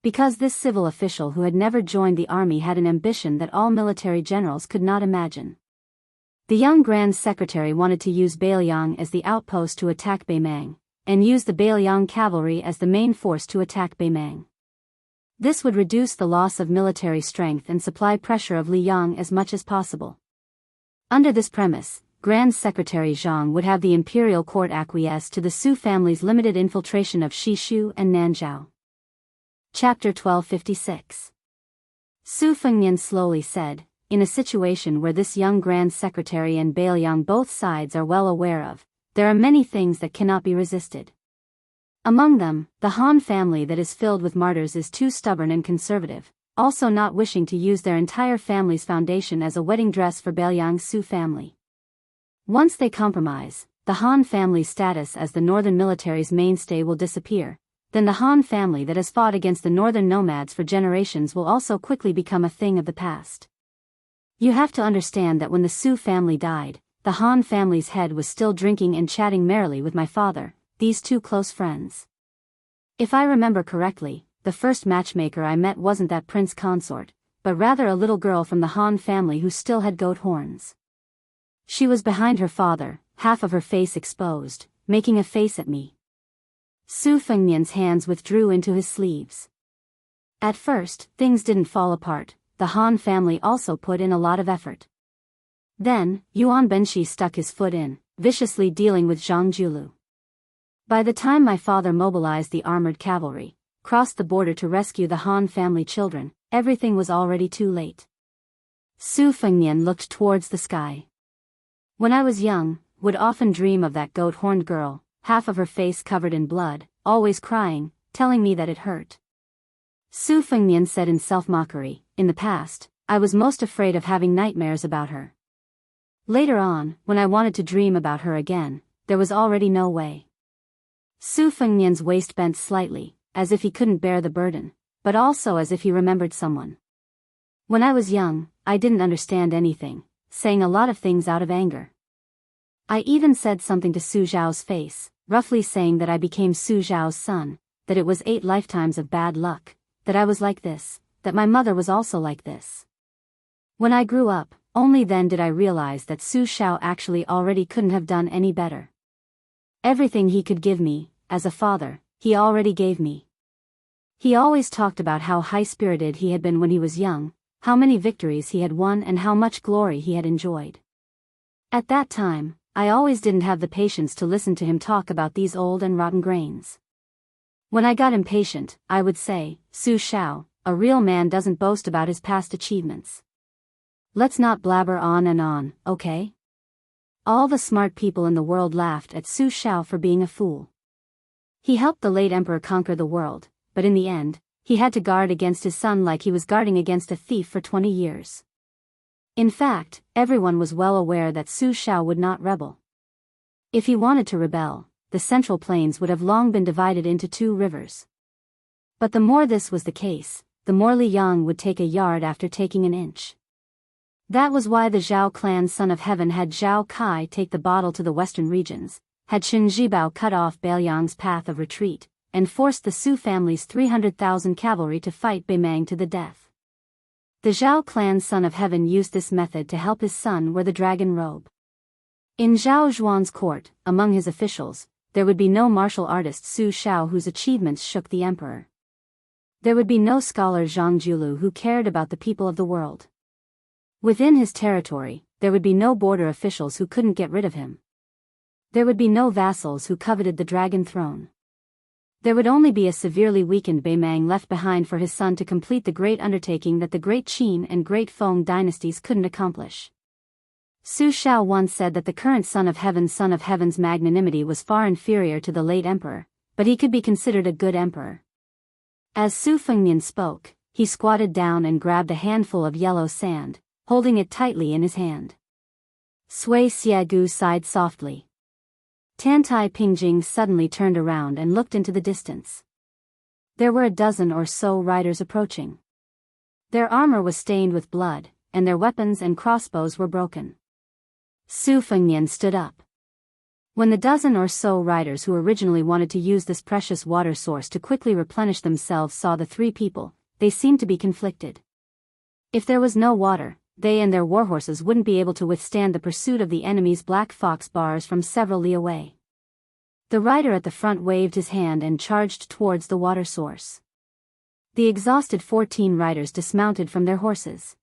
Because this civil official who had never joined the army had an ambition that all military generals could not imagine. The young Grand Secretary wanted to use Beiliang as the outpost to attack Beimang, and use the Beiliang cavalry as the main force to attack Beimang. This would reduce the loss of military strength and supply pressure of Liang as much as possible. Under this premise, Grand Secretary Zhang would have the imperial court acquiesce to the Su family's limited infiltration of Shishu and Nanzhao. Chapter 1256. Su Fengnian slowly said, "In a situation where this young Grand Secretary and Beiliang both sides are well aware of, there are many things that cannot be resisted. Among them, the Han family that is filled with martyrs is too stubborn and conservative, also not wishing to use their entire family's foundation as a wedding dress for Beiliang's Su family. Once they compromise, the Han family's status as the northern military's mainstay will disappear, then the Han family that has fought against the northern nomads for generations will also quickly become a thing of the past. You have to understand that when the Su family died, the Han family's head was still drinking and chatting merrily with my father, these two close friends. If I remember correctly, the first matchmaker I met wasn't that prince consort, but rather a little girl from the Han family who still had goat horns. She was behind her father, half of her face exposed, making a face at me." Su Fengnian's hands withdrew into his sleeves. At first, things didn't fall apart. The Han family also put in a lot of effort. Then, Yuan Benshi stuck his foot in, viciously dealing with Zhang Julu. By the time my father mobilized the armored cavalry, crossed the border to rescue the Han family children, everything was already too late. Su Fengnian looked towards the sky. "When I was young, would often dream of that goat-horned girl, half of her face covered in blood, always crying, telling me that it hurt." Su Fengnian said in self-mockery, "In the past, I was most afraid of having nightmares about her. Later on, when I wanted to dream about her again, there was already no way." Su Fengnian's waist bent slightly, as if he couldn't bear the burden, but also as if he remembered someone. When I was young, I didn't understand anything, saying a lot of things out of anger. I even said something to Su Zhao's face, roughly saying that I became Su Zhao's son, that it was 8 lifetimes of bad luck, that I was like this, that my mother was also like this. When I grew up, only then did I realize that Su Zhao actually already couldn't have done any better. Everything he could give me, as a father, he already gave me. He always talked about how high-spirited he had been when he was young, how many victories he had won and how much glory he had enjoyed. At that time, I always didn't have the patience to listen to him talk about these old and rotten grains. When I got impatient, I would say, Su Zhao, a real man doesn't boast about his past achievements. Let's not blabber on and on, okay? All the smart people in the world laughed at Su Zhao for being a fool. He helped the late emperor conquer the world, but in the end, he had to guard against his son like he was guarding against a thief for 20 years. In fact, everyone was well aware that Su Zhao would not rebel. If he wanted to rebel, the Central Plains would have long been divided into 2 rivers. But the more this was the case, the more Li Yang would take a yard after taking an inch. That was why the Zhao clan Son of Heaven had Zhao Kai take the bottle to the western regions, had Qin Zhibao cut off Beiliang's path of retreat, and forced the Su family's 300,000 cavalry to fight Beimang to the death. The Zhao clan Son of Heaven used this method to help his son wear the dragon robe. In Zhao Zhuan's court, among his officials, there would be no martial artist Su Zhao whose achievements shook the emperor. There would be no scholar Zhang Julu who cared about the people of the world. Within his territory, there would be no border officials who couldn't get rid of him. There would be no vassals who coveted the dragon throne. There would only be a severely weakened Beimang left behind for his son to complete the great undertaking that the Great Qin and Great Feng dynasties couldn't accomplish. Su Zhao once said that the current Son of Heaven's magnanimity was far inferior to the late emperor, but he could be considered a good emperor. As Su Fengnian spoke, he squatted down and grabbed a handful of yellow sand, holding it tightly in his hand. Sui Xiagu sighed softly. Tantai Pingjing suddenly turned around and looked into the distance. There were a dozen or so riders approaching. Their armor was stained with blood, and their weapons and crossbows were broken. Su Fengnian stood up. When the dozen or so riders who originally wanted to use this precious water source to quickly replenish themselves saw the 3 people, they seemed to be conflicted. If there was no water, they and their warhorses wouldn't be able to withstand the pursuit of the enemy's black fox bars from several li away. The rider at the front waved his hand and charged towards the water source. The exhausted 14 riders dismounted from their horses.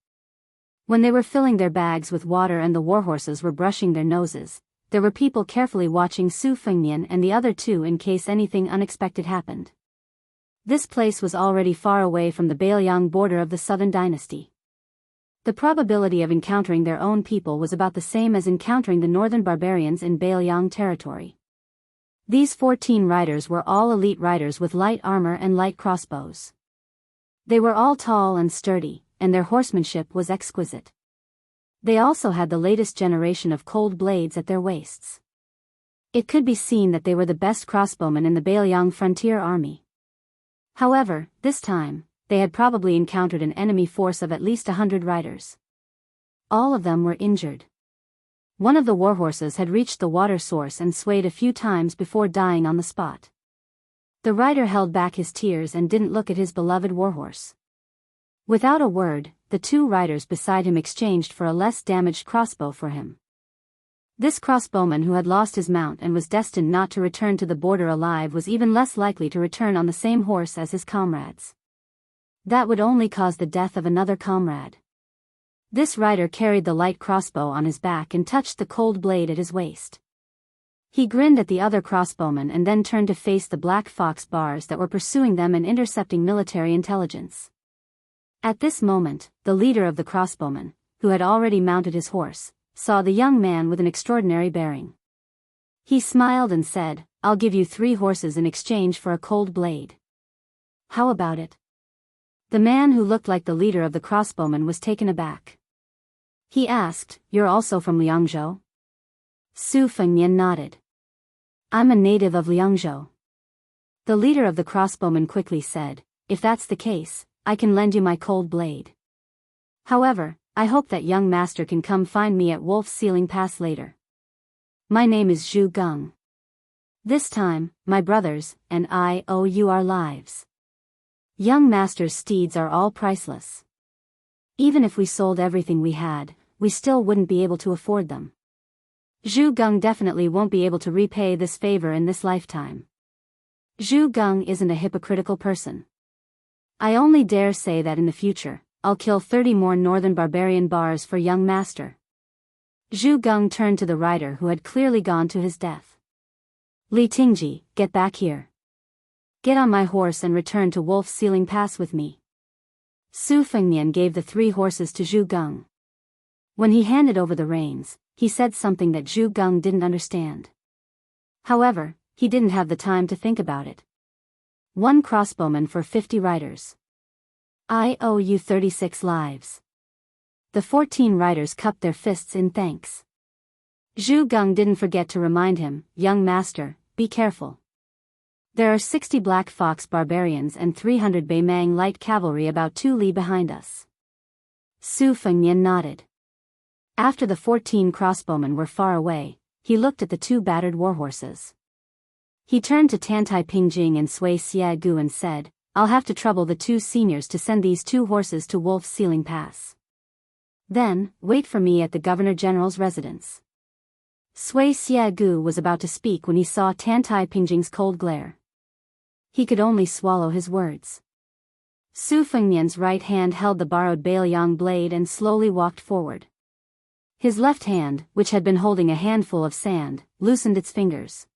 When they were filling their bags with water and the warhorses were brushing their noses, there were people carefully watching Su Fengnian and the other 2 in case anything unexpected happened. This place was already far away from the Beiliang border of the Southern Dynasty. The probability of encountering their own people was about the same as encountering the northern barbarians in Beiliang territory. These 14 riders were all elite riders with light armor and light crossbows. They were all tall and sturdy, and their horsemanship was exquisite. They also had the latest generation of cold blades at their waists. It could be seen that they were the best crossbowmen in the Beiliang frontier army. However, this time, they had probably encountered an enemy force of at least 100 riders. All of them were injured. One of the warhorses had reached the water source and swayed a few times before dying on the spot. The rider held back his tears and didn't look at his beloved warhorse. Without a word, the 2 riders beside him exchanged for a less damaged crossbow for him. This crossbowman who had lost his mount and was destined not to return to the border alive was even less likely to return on the same horse as his comrades. That would only cause the death of another comrade. This rider carried the light crossbow on his back and touched the cold blade at his waist. He grinned at the other crossbowmen and then turned to face the black fox bars that were pursuing them and intercepting military intelligence. At this moment, the leader of the crossbowmen, who had already mounted his horse, saw the young man with an extraordinary bearing. He smiled and said, "I'll give you 3 horses in exchange for a cold blade. How about it?" The man who looked like the leader of the crossbowmen was taken aback. He asked, "You're also from Liangzhou?" Su Fengnian nodded. "I'm a native of Liangzhou." The leader of the crossbowmen quickly said, if that's the case, I can lend you my cold blade. However, I hope that young master can come find me at Wolf's Sealing Pass later. My name is Zhu Geng. This time, my brothers and I owe you our lives. Young master's steeds are all priceless. Even if we sold everything we had, we still wouldn't be able to afford them. Zhu Geng definitely won't be able to repay this favor in this lifetime. Zhu Geng isn't a hypocritical person. I only dare say that in the future, I'll kill 30 more northern barbarian bars for young master. Zhu Geng turned to the rider who had clearly gone to his death. Li Tingji, get back here. Get on my horse and return to Wolf's Sealing Pass with me. Su Fengnian gave the 3 horses to Zhu Geng. When he handed over the reins, he said something that Zhu Geng didn't understand. However, he didn't have the time to think about it. 1 crossbowman for 50 riders. I owe you 36 lives. The 14 riders cupped their fists in thanks. Zhu Geng didn't forget to remind him, young master, be careful. There are 60 Black Fox barbarians and 300 Beimang light cavalry about 2 li behind us. Su Fengnian nodded. After the 14 crossbowmen were far away, he looked at the 2 battered warhorses. He turned to Tantai Pingjing and Sui Xiagu and said, I'll have to trouble the 2 seniors to send these 2 horses to Wolf's Sealing Pass. Then, wait for me at the Governor General's residence. Sui Xiagu was about to speak when he saw Tantai Pingjing's cold glare. He could only swallow his words. Su Fengnian's right hand held the borrowed Bailiang blade and slowly walked forward. His left hand, which had been holding a handful of sand, loosened its fingers.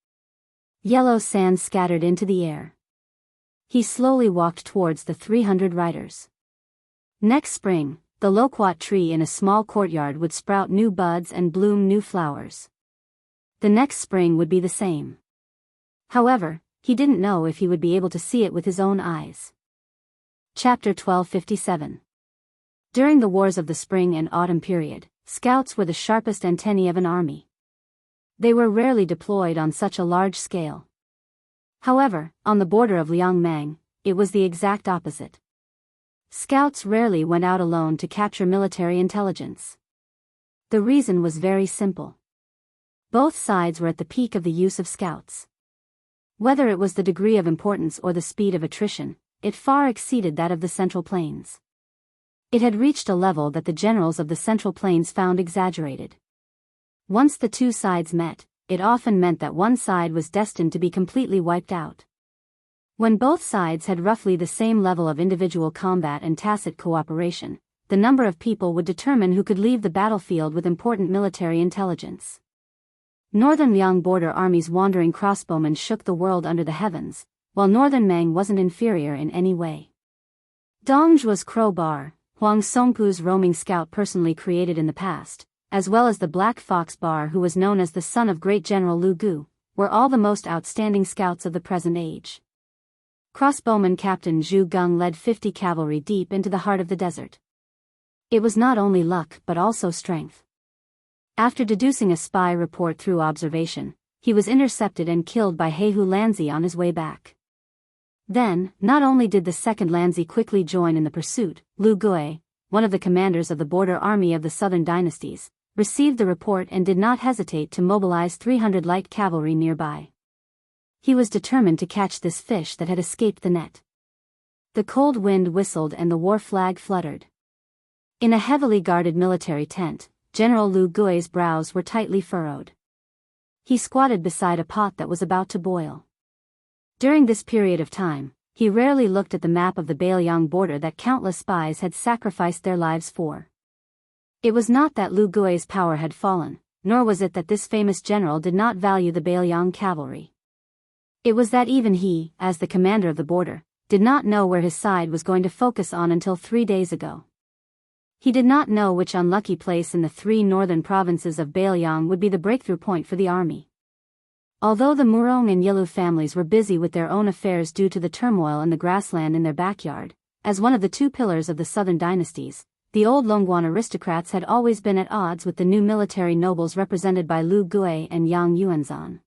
Yellow sand scattered into the air. He slowly walked towards the 300 riders. Next spring, the loquat tree in a small courtyard would sprout new buds and bloom new flowers. The next spring would be the same. However, he didn't know if he would be able to see it with his own eyes. Chapter 1257. During the wars of the spring and autumn period, scouts were the sharpest antennae of an army. They were rarely deployed on such a large scale. However, on the border of Liangmang, it was the exact opposite. Scouts rarely went out alone to capture military intelligence. The reason was very simple. Both sides were at the peak of the use of scouts. Whether it was the degree of importance or the speed of attrition, it far exceeded that of the Central Plains. It had reached a level that the generals of the Central Plains found exaggerated. Once the 2 sides met, it often meant that one side was destined to be completely wiped out. When both sides had roughly the same level of individual combat and tacit cooperation, the number of people would determine who could leave the battlefield with important military intelligence. Northern Liang border army's wandering crossbowmen shook the world under the heavens, while Northern Mang wasn't inferior in any way. Dongzhuo's crowbar, Huang Songpu's roaming scout personally created in the past, as well as the Black Fox Bar who was known as the son of great General Lu Gu, were all the most outstanding scouts of the present age. Crossbowman Captain Zhu Geng led 50 cavalry deep into the heart of the desert. It was not only luck but also strength. After deducing a spy report through observation, he was intercepted and killed by Heihu Lanzi on his way back. Then, not only did the second Lanzi quickly join in the pursuit, Lu Gui, one of the commanders of the border army of the southern dynasties, received the report and did not hesitate to mobilize 300 light cavalry nearby. He was determined to catch this fish that had escaped the net. The cold wind whistled and the war flag fluttered. In a heavily guarded military tent, General Lu Gui's brows were tightly furrowed. He squatted beside a pot that was about to boil. During this period of time, he rarely looked at the map of the Bailiang border that countless spies had sacrificed their lives for. It was not that Lu Gui's power had fallen, nor was it that this famous general did not value the Bailiang cavalry. It was that even he, as the commander of the border, did not know where his side was going to focus on until 3 days ago. He did not know which unlucky place in the 3 northern provinces of Bailiang would be the breakthrough point for the army. Although the Murong and Yilu families were busy with their own affairs due to the turmoil in the grassland in their backyard, as one of the 2 pillars of the southern dynasties, the old Longguan aristocrats had always been at odds with the new military nobles represented by Lu Gui and Yang Yuanzhan.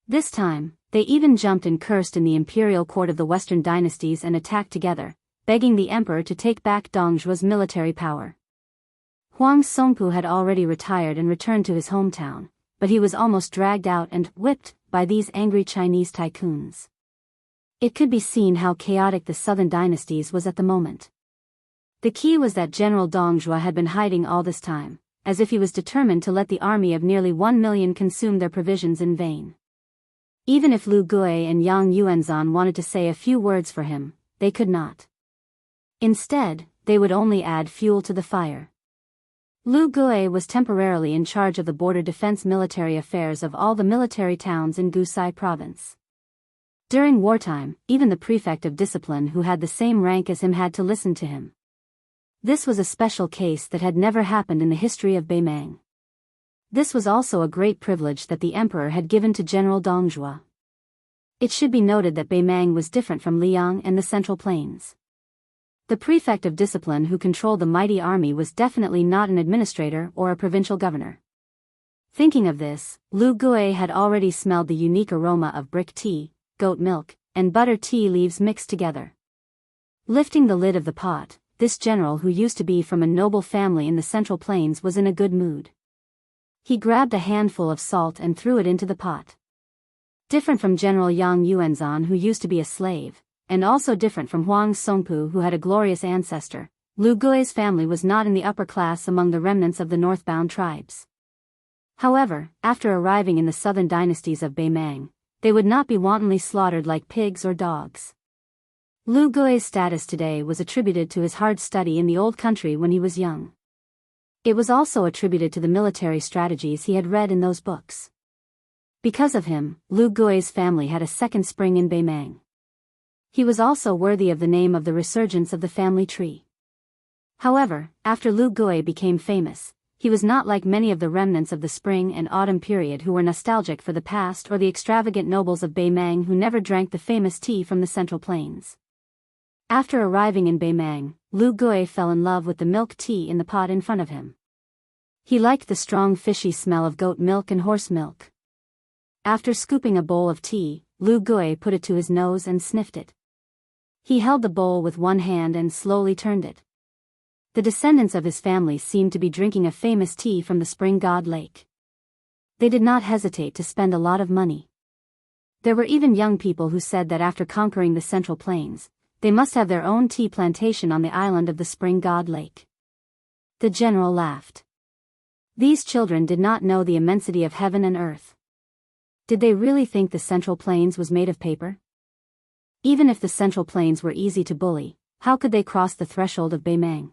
This time, They even jumped and cursed in the imperial court of the Western dynasties and attacked together, begging the emperor to take back Dongzhua's military power. Huang Songpu had already retired and returned to his hometown, but he was almost dragged out and whipped by these angry Chinese tycoons. It could be seen how chaotic the southern dynasties was at the moment. The key was that General Dongzhua had been hiding all this time, as if he was determined to let the army of nearly 1 million consume their provisions in vain. Even if Lu Gui and Yang Yuanzhan wanted to say a few words for him, they could not. Instead, they would only add fuel to the fire. Lu Gui was temporarily in charge of the border defense military affairs of all the military towns in Gusai province. During wartime, even the prefect of discipline who had the same rank as him had to listen to him. This was a special case that had never happened in the history of Beimang. This was also a great privilege that the emperor had given to General Dongzhua. It should be noted that Beimang was different from Liang and the Central Plains. The prefect of discipline who controlled the mighty army was definitely not an administrator or a provincial governor. Thinking of this, Lu Gui had already smelled the unique aroma of brick tea, goat milk, and butter tea leaves mixed together. Lifting the lid of the pot, this general who used to be from a noble family in the Central Plains was in a good mood. He grabbed a handful of salt and threw it into the pot. Different from General Yang Yuanzhan who used to be a slave, and also different from Huang Songpu who had a glorious ancestor, Lu Gui's family was not in the upper class among the remnants of the northbound tribes. However, after arriving in the southern dynasties of Beimang, they would not be wantonly slaughtered like pigs or dogs. Lu Gui's status today was attributed to his hard study in the old country when he was young. It was also attributed to the military strategies he had read in those books. Because of him, Lu Gui's family had a second spring in Beimang. He was also worthy of the name of the resurgence of the family tree. However, after Lu Gui became famous, he was not like many of the remnants of the spring and autumn period who were nostalgic for the past or the extravagant nobles of Beimang who never drank the famous tea from the Central Plains. After arriving in Beimang, Lu Gui fell in love with the milk tea in the pot in front of him. He liked the strong fishy smell of goat milk and horse milk. After scooping a bowl of tea, Lu Gui put it to his nose and sniffed it. He held the bowl with one hand and slowly turned it. The descendants of his family seemed to be drinking a famous tea from the spring god lake. They did not hesitate to spend a lot of money. There were even young people who said that after conquering the Central Plains, they must have their own tea plantation on the island of the spring god lake. The general laughed. These children did not know the immensity of heaven and earth. Did they really think the Central Plains was made of paper? Even if the Central Plains were easy to bully, how could they cross the threshold of Beimang?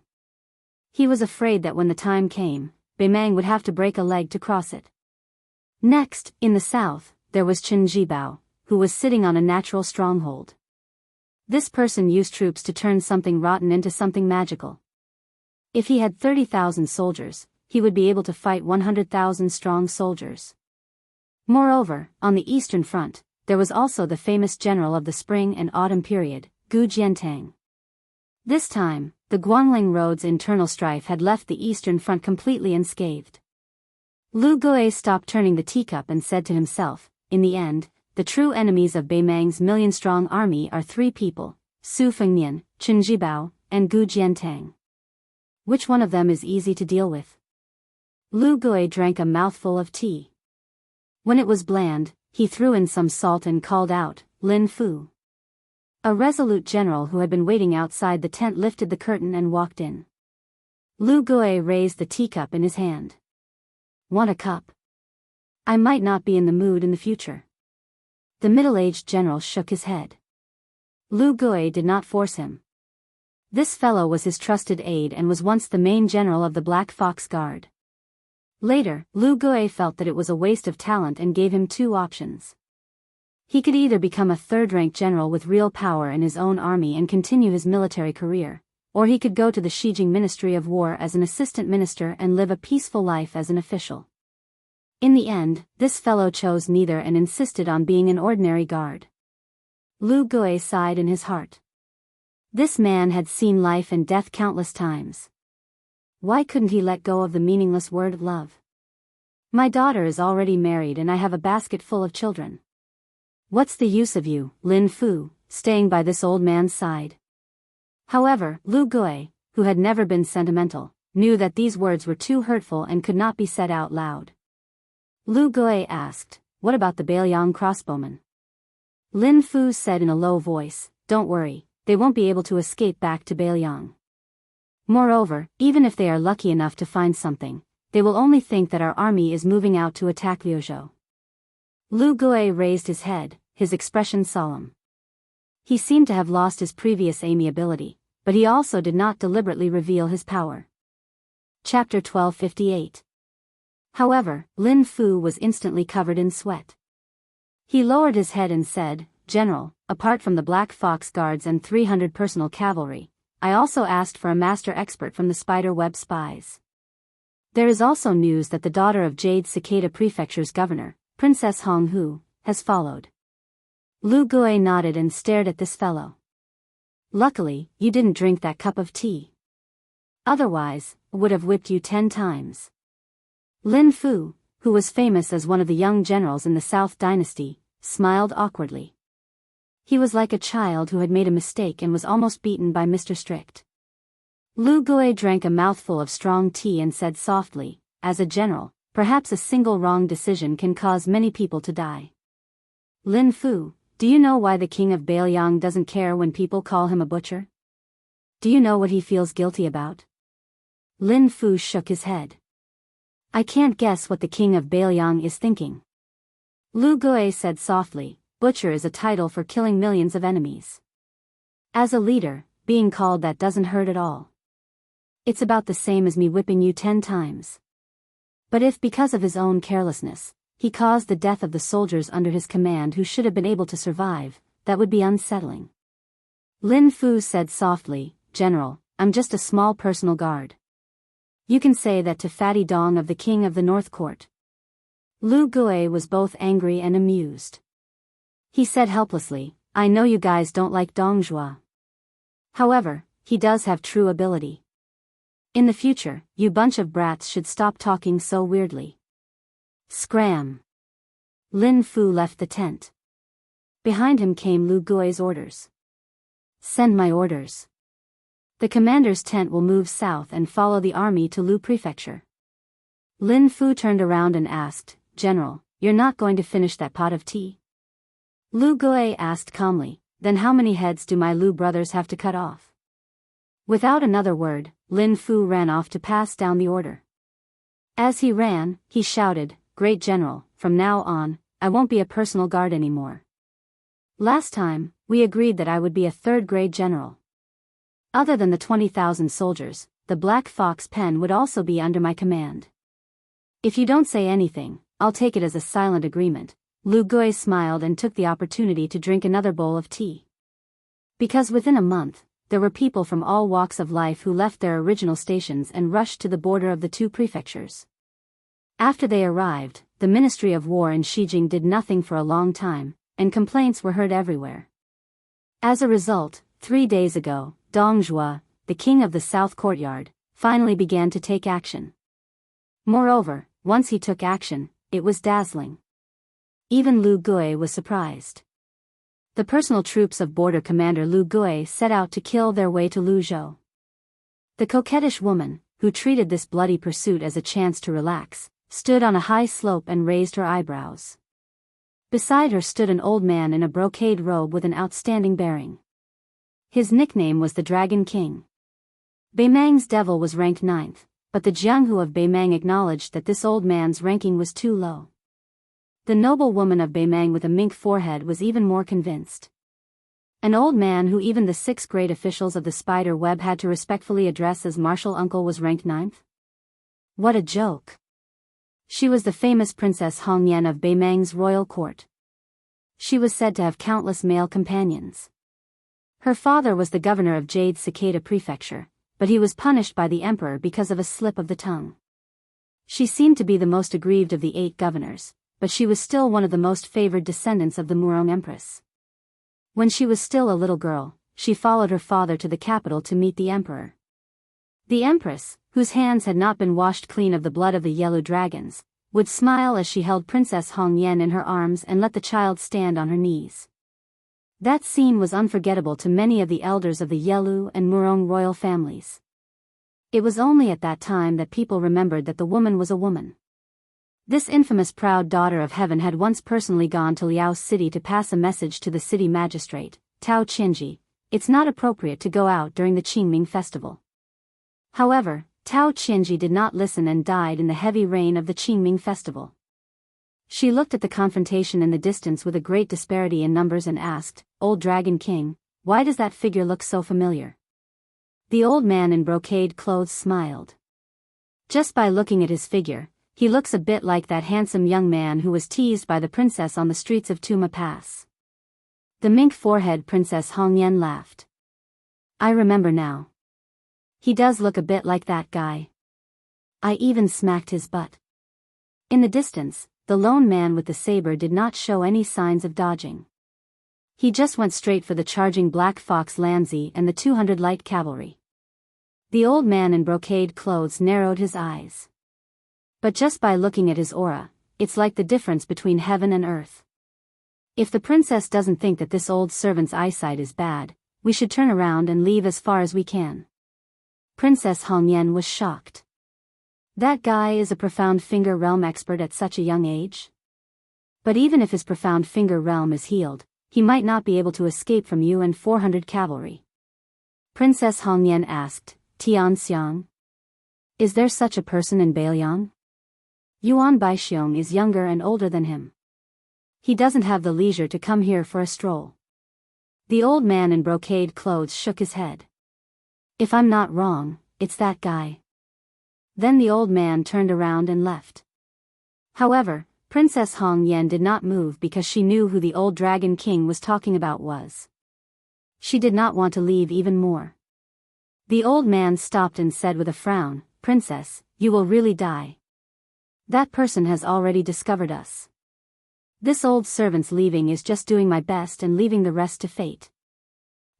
He was afraid that when the time came, Beimang would have to break a leg to cross it. Next, in the south, there was Chen Jibao, who was sitting on a natural stronghold. This person used troops to turn something rotten into something magical. If he had 30,000 soldiers, he would be able to fight 100,000 strong soldiers. Moreover, on the eastern front, there was also the famous general of the spring and autumn period, Gu Jiantang. This time, the Guangling Road's internal strife had left the eastern front completely unscathed. Lu Gui stopped turning the teacup and said to himself, in the end, the true enemies of Beimang's million-strong army are three people, Su Fengnian, Chen Jibao, and Gu Jiantang. Which one of them is easy to deal with? Lu Gui drank a mouthful of tea. When it was bland, he threw in some salt and called out, Lin Fu. A resolute general who had been waiting outside the tent lifted the curtain and walked in. Lu Gui raised the teacup in his hand. Want a cup? I might not be in the mood in the future. The middle-aged general shook his head. Lu Gui did not force him. This fellow was his trusted aide and was once the main general of the Black Fox Guard. Later, Lu Gui felt that it was a waste of talent and gave him two options. He could either become a third-rank general with real power in his own army and continue his military career, or he could go to the Shijing Ministry of War as an assistant minister and live a peaceful life as an official. In the end, this fellow chose neither and insisted on being an ordinary guard. Lu Gui sighed in his heart. This man had seen life and death countless times. Why couldn't he let go of the meaningless word love? My daughter is already married and I have a basket full of children. What's the use of you, Lin Fu, staying by this old man's side? However, Lu Gui, who had never been sentimental, knew that these words were too hurtful and could not be said out loud. Lu Gui asked, "What about the Bailiang crossbowmen?" Lin Fu said in a low voice, "Don't worry, they won't be able to escape back to Bailiang. Moreover, even if they are lucky enough to find something, they will only think that our army is moving out to attack Liuzhou." Lu Gui raised his head, his expression solemn. He seemed to have lost his previous amiability, but he also did not deliberately reveal his power. Chapter 1258. However, Lin Fu was instantly covered in sweat. He lowered his head and said, "General, apart from the Black Fox Guards and 300 personal cavalry, I also asked for a master expert from the spider web spies. There is also news that the daughter of Jade Cicada Prefecture's governor, Princess Hong Hu, has followed." Lu Gui nodded and stared at this fellow. "Luckily, you didn't drink that cup of tea. Otherwise, I would have whipped you 10 times. Lin Fu, who was famous as one of the young generals in the South Dynasty, smiled awkwardly. He was like a child who had made a mistake and was almost beaten by Mr. Strict. Lu Gui drank a mouthful of strong tea and said softly, "As a general, perhaps a single wrong decision can cause many people to die. Lin Fu, do you know why the king of Bailiang doesn't care when people call him a butcher? Do you know what he feels guilty about?" Lin Fu shook his head. "I can't guess what the king of Bailiang is thinking." Lu Gui said softly, "Butcher is a title for killing millions of enemies. As a leader, being called that doesn't hurt at all. It's about the same as me whipping you 10 times. But if because of his own carelessness, he caused the death of the soldiers under his command who should have been able to survive, that would be unsettling." Lin Fu said softly, "General, I'm just a small personal guard. You can say that to Fatty Dong of the King of the North Court." Lu Gui was both angry and amused. He said helplessly, "I know you guys don't like Dong Zhuo. However, he does have true ability. In the future, you bunch of brats should stop talking so weirdly." Scram! Lin Fu left the tent. Behind him came Lu Gui's orders. "Send my orders. The commander's tent will move south and follow the army to Lu Prefecture." Lin Fu turned around and asked, "General, you're not going to finish that pot of tea?" Lu Gui asked calmly, "Then how many heads do my Lu brothers have to cut off?" Without another word, Lin Fu ran off to pass down the order. As he ran, he shouted, "Great General, from now on, I won't be a personal guard anymore. Last time, we agreed that I would be a third-grade general. Other than the 20,000 soldiers, the Black Fox Pen would also be under my command. If you don't say anything, I'll take it as a silent agreement." Lu Gui smiled and took the opportunity to drink another bowl of tea. Because within a month, there were people from all walks of life who left their original stations and rushed to the border of the two prefectures. After they arrived, the Ministry of War in Shijing did nothing for a long time, and complaints were heard everywhere. As a result, 3 days ago, Dong Zhuo, the king of the South Courtyard, finally began to take action. Moreover, once he took action, it was dazzling. Even Lu Gui was surprised. The personal troops of border commander Lu Gui set out to kill their way to Liuzhou. The coquettish woman, who treated this bloody pursuit as a chance to relax, stood on a high slope and raised her eyebrows. Beside her stood an old man in a brocade robe with an outstanding bearing. His nickname was the Dragon King. Beimang's devil was ranked 9th, but the Jianghu of Beimang acknowledged that this old man's ranking was too low. The noble woman of Beimang with a mink forehead was even more convinced. An old man who even the 6th-grade officials of the spider web had to respectfully address as martial uncle was ranked 9th? What a joke! She was the famous Princess Hong Yan of Beimang's royal court. She was said to have countless male companions. Her father was the governor of Jade Cicada Prefecture, but he was punished by the emperor because of a slip of the tongue. She seemed to be the most aggrieved of the 8 governors, but she was still one of the most favored descendants of the Murong Empress. When she was still a little girl, she followed her father to the capital to meet the emperor. The empress, whose hands had not been washed clean of the blood of the yellow dragons, would smile as she held Princess Hong Yen in her arms and let the child stand on her knees. That scene was unforgettable to many of the elders of the Yelu and Murong royal families. It was only at that time that people remembered that the woman was a woman. This infamous proud daughter of heaven had once personally gone to Liao's city to pass a message to the city magistrate, Tao Qinji. It's not appropriate to go out during the Qingming festival. However, Tao Qinji did not listen and died in the heavy rain of the Qingming festival. She looked at the confrontation in the distance with a great disparity in numbers and asked, "Old Dragon King, why does that figure look so familiar?" The old man in brocade clothes smiled. "Just by looking at his figure, he looks a bit like that handsome young man who was teased by the princess on the streets of Tuma Pass." The mink-forehead Princess Hong Yen laughed. "I remember now. He does look a bit like that guy. I even smacked his butt." In the distance, the lone man with the saber did not show any signs of dodging. He just went straight for the charging Black Fox Lanzi and the 200 light cavalry. The old man in brocade clothes narrowed his eyes. "But just by looking at his aura, it's like the difference between heaven and earth. If the princess doesn't think that this old servant's eyesight is bad, we should turn around and leave as far as we can." Princess Hong Yen was shocked. That guy is a profound finger realm expert at such a young age? But even if his profound finger realm is healed, he might not be able to escape from you and 400 cavalry. Princess Hong Yen asked, "Tian Xiang? Is there such a person in Bailiang?" Yuan Baixiong is younger and older than him. He doesn't have the leisure to come here for a stroll. The old man in brocade clothes shook his head. "If I'm not wrong, it's that guy." Then the old man turned around and left. However, Princess Hong Yen did not move because she knew who the old Dragon King was talking about was. She did not want to leave even more. The old man stopped and said with a frown, "Princess, you will really die. That person has already discovered us. This old servant's leaving is just doing my best and leaving the rest to fate.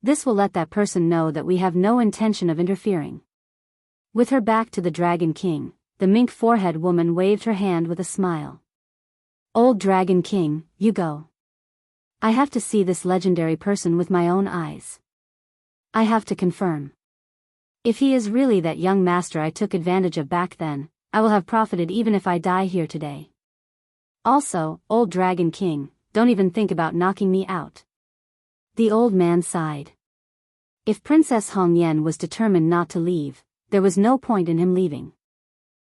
This will let that person know that we have no intention of interfering." With her back to the Dragon King, the mink-forehead woman waved her hand with a smile. "Old Dragon King, you go. I have to see this legendary person with my own eyes. I have to confirm. If he is really that young master I took advantage of back then, I will have profited even if I die here today. Also, Old Dragon King, don't even think about knocking me out." The old man sighed. If Princess Hong Yen was determined not to leave, there was no point in him leaving.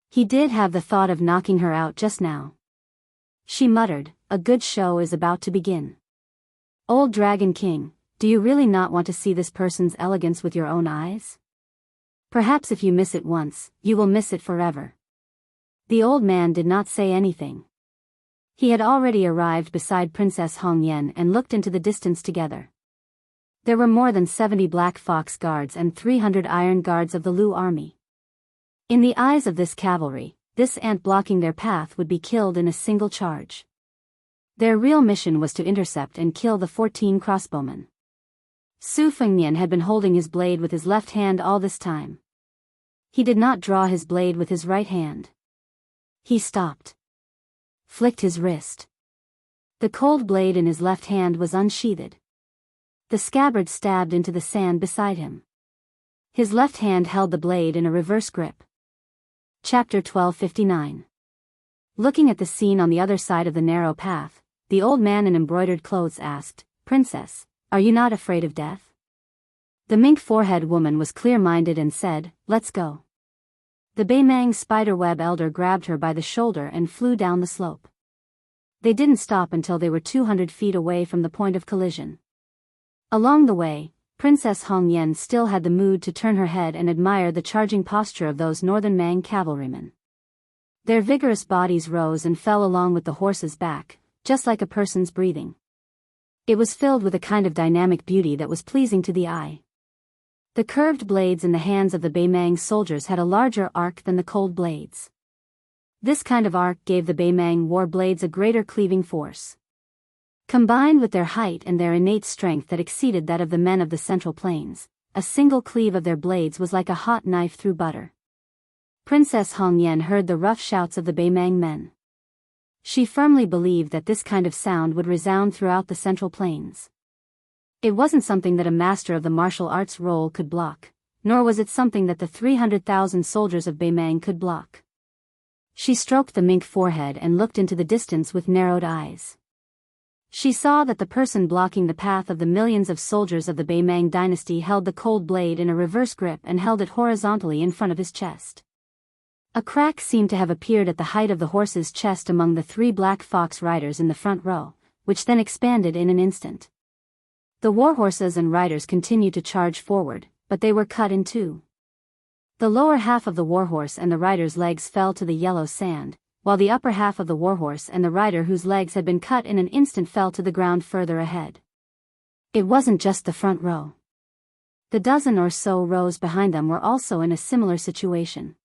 He did have the thought of knocking her out just now. She muttered, "A good show is about to begin. Old Dragon King, do you really not want to see this person's elegance with your own eyes? Perhaps if you miss it once, you will miss it forever." The old man did not say anything. He had already arrived beside Princess Hong Yen and looked into the distance together. There were more than 70 Black Fox guards and 300 iron guards of the Lu army. In the eyes of this cavalry, this ant blocking their path would be killed in a single charge. Their real mission was to intercept and kill the 14 crossbowmen. Su Fengnian had been holding his blade with his left hand all this time. He did not draw his blade with his right hand. He stopped. Flicked his wrist. The cold blade in his left hand was unsheathed. The scabbard stabbed into the sand beside him. His left hand held the blade in a reverse grip. Chapter 1259. Looking at the scene on the other side of the narrow path, the old man in embroidered clothes asked, "Princess, are you not afraid of death?" The mink-forehead woman was clear-minded and said, "Let's go." The Beimang spiderweb elder grabbed her by the shoulder and flew down the slope. They didn't stop until they were 200 feet away from the point of collision. Along the way, Princess Hong Yen still had the mood to turn her head and admire the charging posture of those northern Mang cavalrymen. Their vigorous bodies rose and fell along with the horse's back, just like a person's breathing. It was filled with a kind of dynamic beauty that was pleasing to the eye. The curved blades in the hands of the Beimang soldiers had a larger arc than the cold blades. This kind of arc gave the Beimang war blades a greater cleaving force. Combined with their height and their innate strength that exceeded that of the men of the Central Plains, a single cleave of their blades was like a hot knife through butter. Princess Hong Yen heard the rough shouts of the Beimang men. She firmly believed that this kind of sound would resound throughout the Central Plains. It wasn't something that a master of the martial arts role could block, nor was it something that the 300,000 soldiers of Beimang could block. She stroked the mink forehead and looked into the distance with narrowed eyes. She saw that the person blocking the path of the millions of soldiers of the Beimang dynasty held the cold blade in a reverse grip and held it horizontally in front of his chest. A crack seemed to have appeared at the height of the horse's chest among the 3 black fox riders in the front row, which then expanded in an instant. The war horses and riders continued to charge forward, but they were cut in two. The lower half of the warhorse and the rider's legs fell to the yellow sand, while the upper half of the warhorse and the rider whose legs had been cut in an instant fell to the ground further ahead. It wasn't just the front row. The dozen or so rows behind them were also in a similar situation.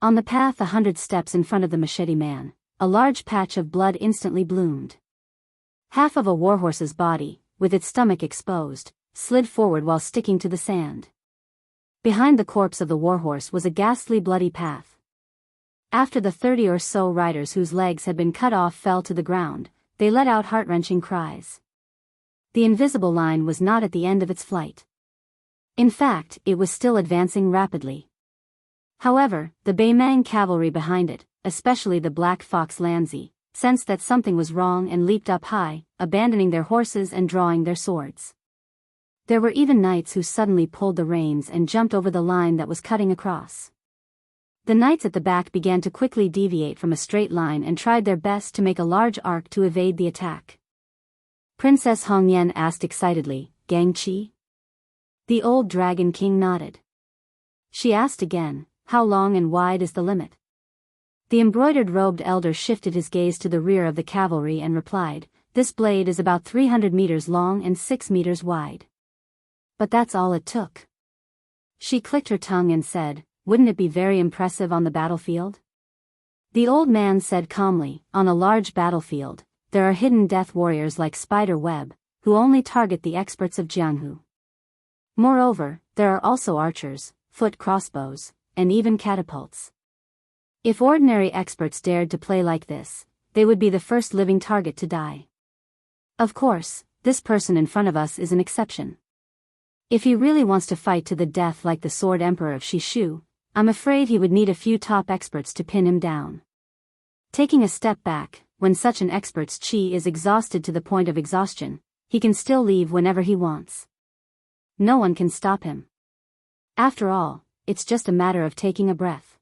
On the path 100 steps in front of the machete man, a large patch of blood instantly bloomed. Half of a warhorse's body, with its stomach exposed, slid forward while sticking to the sand. Behind the corpse of the warhorse was a ghastly bloody path. After the 30 or so riders whose legs had been cut off fell to the ground, they let out heart-wrenching cries. The invisible line was not at the end of its flight. In fact, it was still advancing rapidly. However, the Beimang cavalry behind it, especially the Black Fox Lanzi, sensed that something was wrong and leaped up high, abandoning their horses and drawing their swords. There were even knights who suddenly pulled the reins and jumped over the line that was cutting across. The knights at the back began to quickly deviate from a straight line and tried their best to make a large arc to evade the attack. Princess Hongyan asked excitedly, "Gangqi?" The old Dragon King nodded. She asked again, "How long and wide is the limit?" The embroidered-robed elder shifted his gaze to the rear of the cavalry and replied, "This blade is about 300 meters long and 6 meters wide." But that's all it took. She clicked her tongue and said, "Wouldn't it be very impressive on the battlefield?" The old man said calmly, "On a large battlefield, there are hidden death warriors like Spider Web, who only target the experts of Jianghu. Moreover, there are also archers, foot crossbows, and even catapults. If ordinary experts dared to play like this, they would be the first living target to die. Of course, this person in front of us is an exception. If he really wants to fight to the death like the Sword Emperor of Shishu, I'm afraid he would need a few top experts to pin him down. Taking a step back, when such an expert's chi is exhausted to the point of exhaustion, he can still leave whenever he wants. No one can stop him. After all, it's just a matter of taking a breath.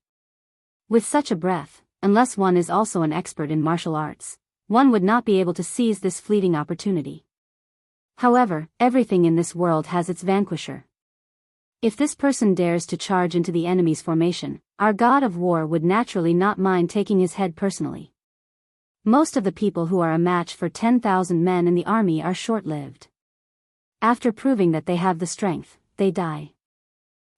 With such a breath, unless one is also an expert in martial arts, one would not be able to seize this fleeting opportunity. However, everything in this world has its vanquisher. If this person dares to charge into the enemy's formation, our god of war would naturally not mind taking his head personally. Most of the people who are a match for 10,000 men in the army are short-lived. After proving that they have the strength, they die.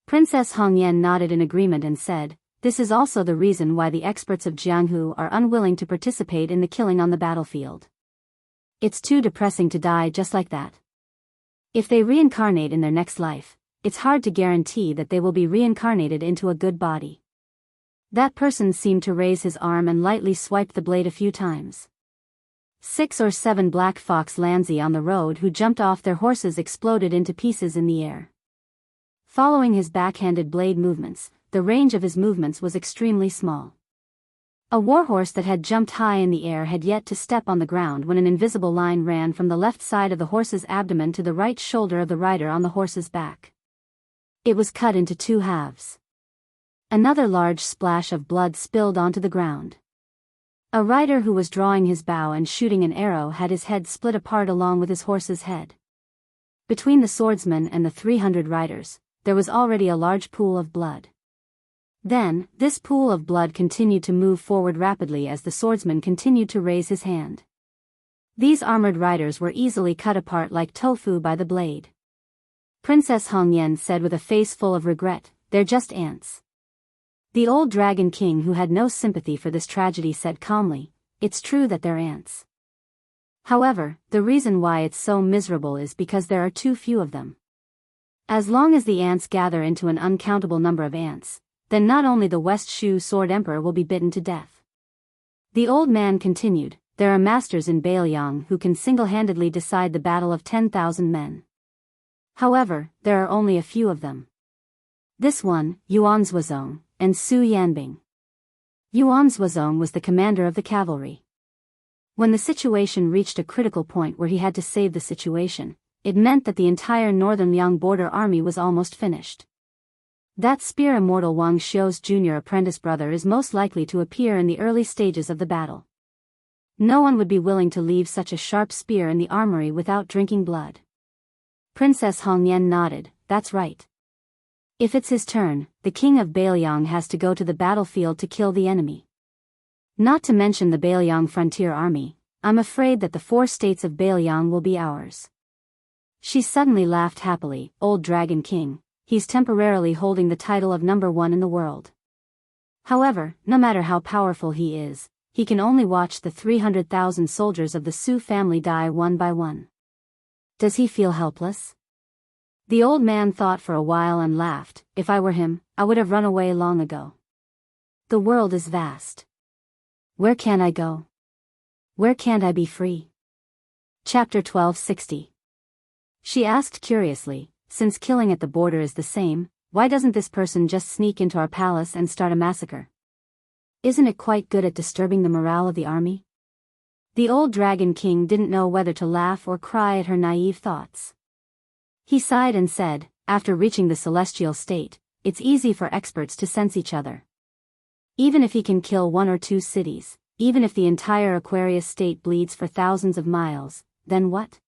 Princess Hongyan nodded in agreement and said, "This is also the reason why the experts of Jianghu are unwilling to participate in the killing on the battlefield. It's too depressing to die just like that. If they reincarnate in their next life, it's hard to guarantee that they will be reincarnated into a good body." That person seemed to raise his arm and lightly swiped the blade a few times. 6 or 7 Black Fox Lanzi on the road who jumped off their horses exploded into pieces in the air. Following his backhanded blade movements, the range of his movements was extremely small. A warhorse that had jumped high in the air had yet to step on the ground when an invisible line ran from the left side of the horse's abdomen to the right shoulder of the rider on the horse's back. It was cut into 2 halves. Another large splash of blood spilled onto the ground. A rider who was drawing his bow and shooting an arrow had his head split apart along with his horse's head. Between the swordsman and the 300 riders, there was already a large pool of blood. Then, this pool of blood continued to move forward rapidly as the swordsman continued to raise his hand. These armored riders were easily cut apart like tofu by the blade. Princess Hongyan said with a face full of regret, "They're just ants." The old Dragon King, who had no sympathy for this tragedy, said calmly, "It's true that they're ants. However, the reason why it's so miserable is because there are too few of them. As long as the ants gather into an uncountable number of ants, then not only the West Shu Sword Emperor will be bitten to death. The old man continued, there are masters in Baelyang who can single-handedly decide the battle of 10,000 men. However, there are only a few of them. This one, Yuan Zhuozong, and Su Yanbing. Yuan Zhuozong was the commander of the cavalry. When the situation reached a critical point where he had to save the situation, it meant that the entire northern Liang border army was almost finished. That spear immortal Wang Xiu's junior apprentice brother is most likely to appear in the early stages of the battle. No one would be willing to leave such a sharp spear in the armory without drinking blood. Princess Hongyan nodded, that's right. If it's his turn, the king of Baelyang has to go to the battlefield to kill the enemy. Not to mention the Baelyang frontier army, I'm afraid that the 4 states of Baelyang will be ours. She suddenly laughed happily, old Dragon King, he's temporarily holding the title of number 1 in the world. However, no matter how powerful he is, he can only watch the 300,000 soldiers of the Su family die one by one. Does he feel helpless? The old man thought for a while and laughed, if I were him, I would have run away long ago. The world is vast. Where can I go? Where can't I be free? Chapter 1260. She asked curiously, since killing at the border is the same, why doesn't this person just sneak into our palace and start a massacre? Isn't it quite good at disturbing the morale of the army? The old Dragon King didn't know whether to laugh or cry at her naive thoughts. He sighed and said, after reaching the celestial state, it's easy for experts to sense each other. Even if he can kill 1 or 2 cities, even if the entire Aquarius state bleeds for thousands of miles, then what?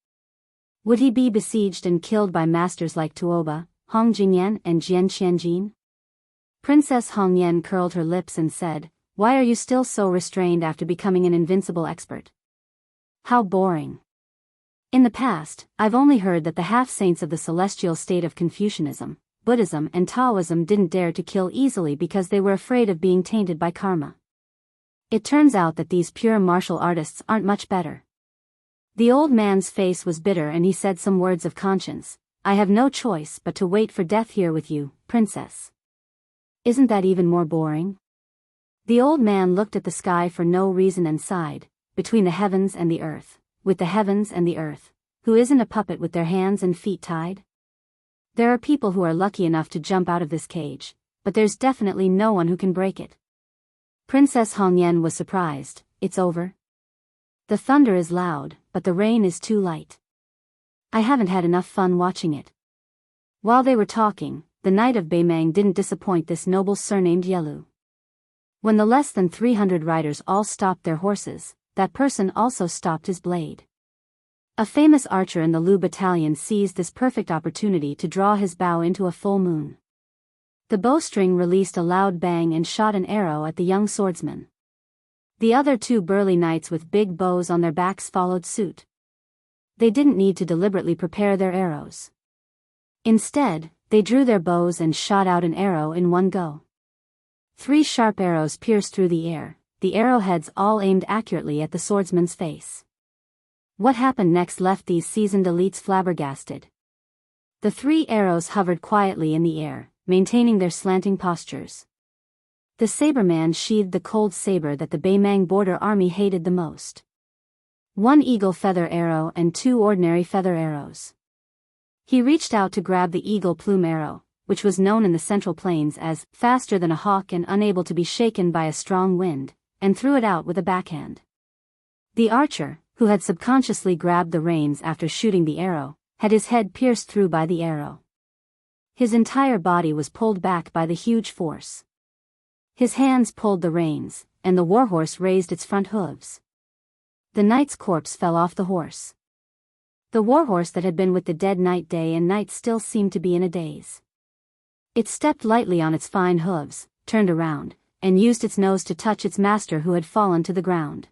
Would he be besieged and killed by masters like Tuoba, Hong Jingyan and Jian Qianjin? Princess Hongyan curled her lips and said, why are you still so restrained after becoming an invincible expert? How boring. In the past, I've only heard that the half-saints of the celestial state of Confucianism, Buddhism and Taoism didn't dare to kill easily because they were afraid of being tainted by karma. It turns out that these pure martial artists aren't much better. The old man's face was bitter and he said some words of conscience, I have no choice but to wait for death here with you, princess. Isn't that even more boring? The old man looked at the sky for no reason and sighed, between the heavens and the earth, with the heavens and the earth, who isn't a puppet with their hands and feet tied? There are people who are lucky enough to jump out of this cage, but there's definitely no one who can break it. Princess Hongyan was surprised, it's over? The thunder is loud, but the rain is too light. I haven't had enough fun watching it. While they were talking, the knight of Baymang didn't disappoint this noble surnamed Yelu. When the less than 300 riders all stopped their horses, that person also stopped his blade. A famous archer in the Lu battalion seized this perfect opportunity to draw his bow into a full moon. The bowstring released a loud bang and shot an arrow at the young swordsman. The other 2 burly knights with big bows on their backs followed suit. They didn't need to deliberately prepare their arrows. Instead, they drew their bows and shot out an arrow in one go. 3 sharp arrows pierced through the air, the arrowheads all aimed accurately at the swordsman's face. What happened next left these seasoned elites flabbergasted. The 3 arrows hovered quietly in the air, maintaining their slanting postures. The saberman sheathed the cold saber that the Baymang border army hated the most. 1 eagle feather arrow and 2 ordinary feather arrows. He reached out to grab the eagle plume arrow, which was known in the Central Plains as faster than a hawk and unable to be shaken by a strong wind, and threw it out with a backhand. The archer, who had subconsciously grabbed the reins after shooting the arrow, had his head pierced through by the arrow. His entire body was pulled back by the huge force. His hands pulled the reins, and the warhorse raised its front hooves. The knight's corpse fell off the horse. The warhorse that had been with the dead knight day and night still seemed to be in a daze. It stepped lightly on its fine hooves, turned around, and used its nose to touch its master who had fallen to the ground.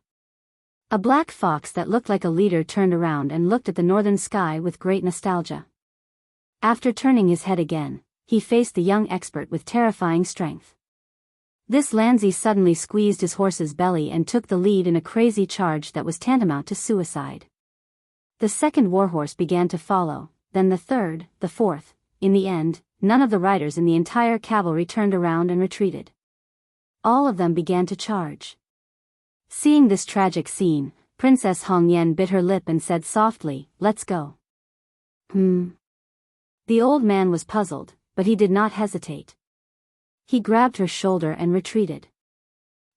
A black fox that looked like a leader turned around and looked at the northern sky with great nostalgia. After turning his head again, he faced the young expert with terrifying strength. This Lanzi suddenly squeezed his horse's belly and took the lead in a crazy charge that was tantamount to suicide. The second warhorse began to follow, then the third, the fourth. In the end, none of the riders in the entire cavalry turned around and retreated. All of them began to charge. Seeing this tragic scene, Princess Hongyan bit her lip and said softly, "Let's go." The old man was puzzled, but he did not hesitate. He grabbed her shoulder and retreated.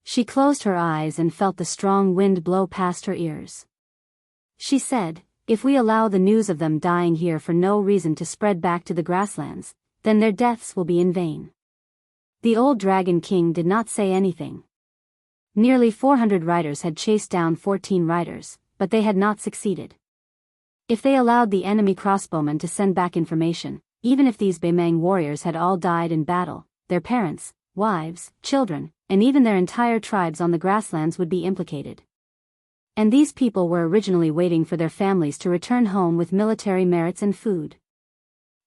She closed her eyes and felt the strong wind blow past her ears. She said, "If we allow the news of them dying here for no reason to spread back to the grasslands, then their deaths will be in vain." The old Dragon King did not say anything. Nearly 400 riders had chased down 14 riders, but they had not succeeded. If they allowed the enemy crossbowmen to send back information, even if these Beimang warriors had all died in battle, their parents, wives, children, and even their entire tribes on the grasslands would be implicated. And these people were originally waiting for their families to return home with military merits and food.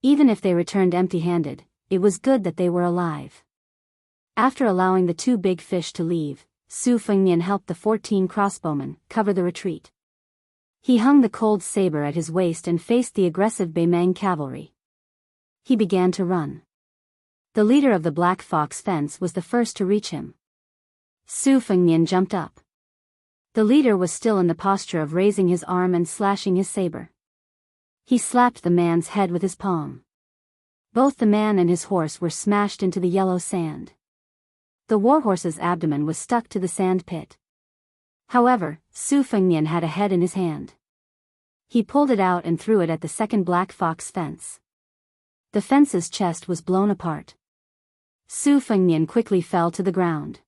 Even if they returned empty-handed, it was good that they were alive. After allowing the two big fish to leave, Su Fengnian helped the 14 crossbowmen cover the retreat. He hung the cold saber at his waist and faced the aggressive Beimang cavalry. He began to run. The leader of the Black Fox fence was the first to reach him. Su Fengnian jumped up. The leader was still in the posture of raising his arm and slashing his saber. He slapped the man's head with his palm. Both the man and his horse were smashed into the yellow sand. The warhorse's abdomen was stuck to the sand pit. However, Su Fengnian had a head in his hand. He pulled it out and threw it at the second Black Fox fence. The fence's chest was blown apart. Su Fengnian quickly fell to the ground.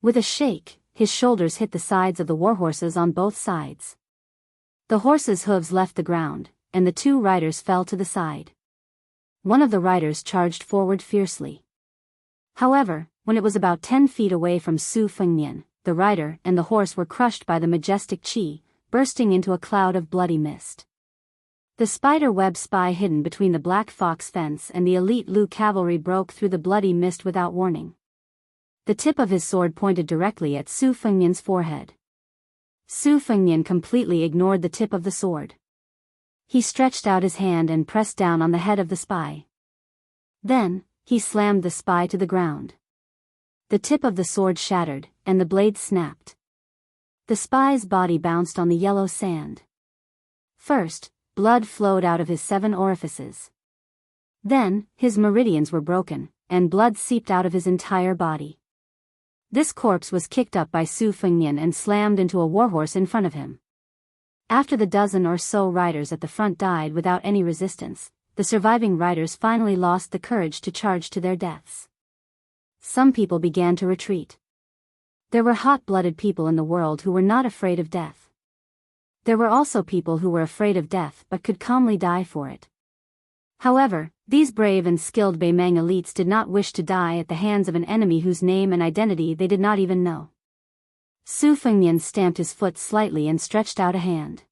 With a shake, his shoulders hit the sides of the warhorses on both sides. The horses' hooves left the ground, and the two riders fell to the side. One of the riders charged forward fiercely. However, when it was about 10 feet away from Su Fengnian, the rider and the horse were crushed by the majestic qi, bursting into a cloud of bloody mist. The spider-web spy hidden between the Black Fox fence and the elite Lu cavalry broke through the bloody mist without warning. The tip of his sword pointed directly at Su Fengnian's forehead. Su Fengnian completely ignored the tip of the sword. He stretched out his hand and pressed down on the head of the spy. Then, he slammed the spy to the ground. The tip of the sword shattered, and the blade snapped. The spy's body bounced on the yellow sand. First, blood flowed out of his 7 orifices. Then, his meridians were broken, and blood seeped out of his entire body. This corpse was kicked up by Su Fengnian and slammed into a warhorse in front of him. After the dozen or so riders at the front died without any resistance, the surviving riders finally lost the courage to charge to their deaths. Some people began to retreat. There were hot-blooded people in the world who were not afraid of death. There were also people who were afraid of death but could calmly die for it. However, these brave and skilled Beimang elites did not wish to die at the hands of an enemy whose name and identity they did not even know. Su Fengnian stamped his foot slightly and stretched out a hand.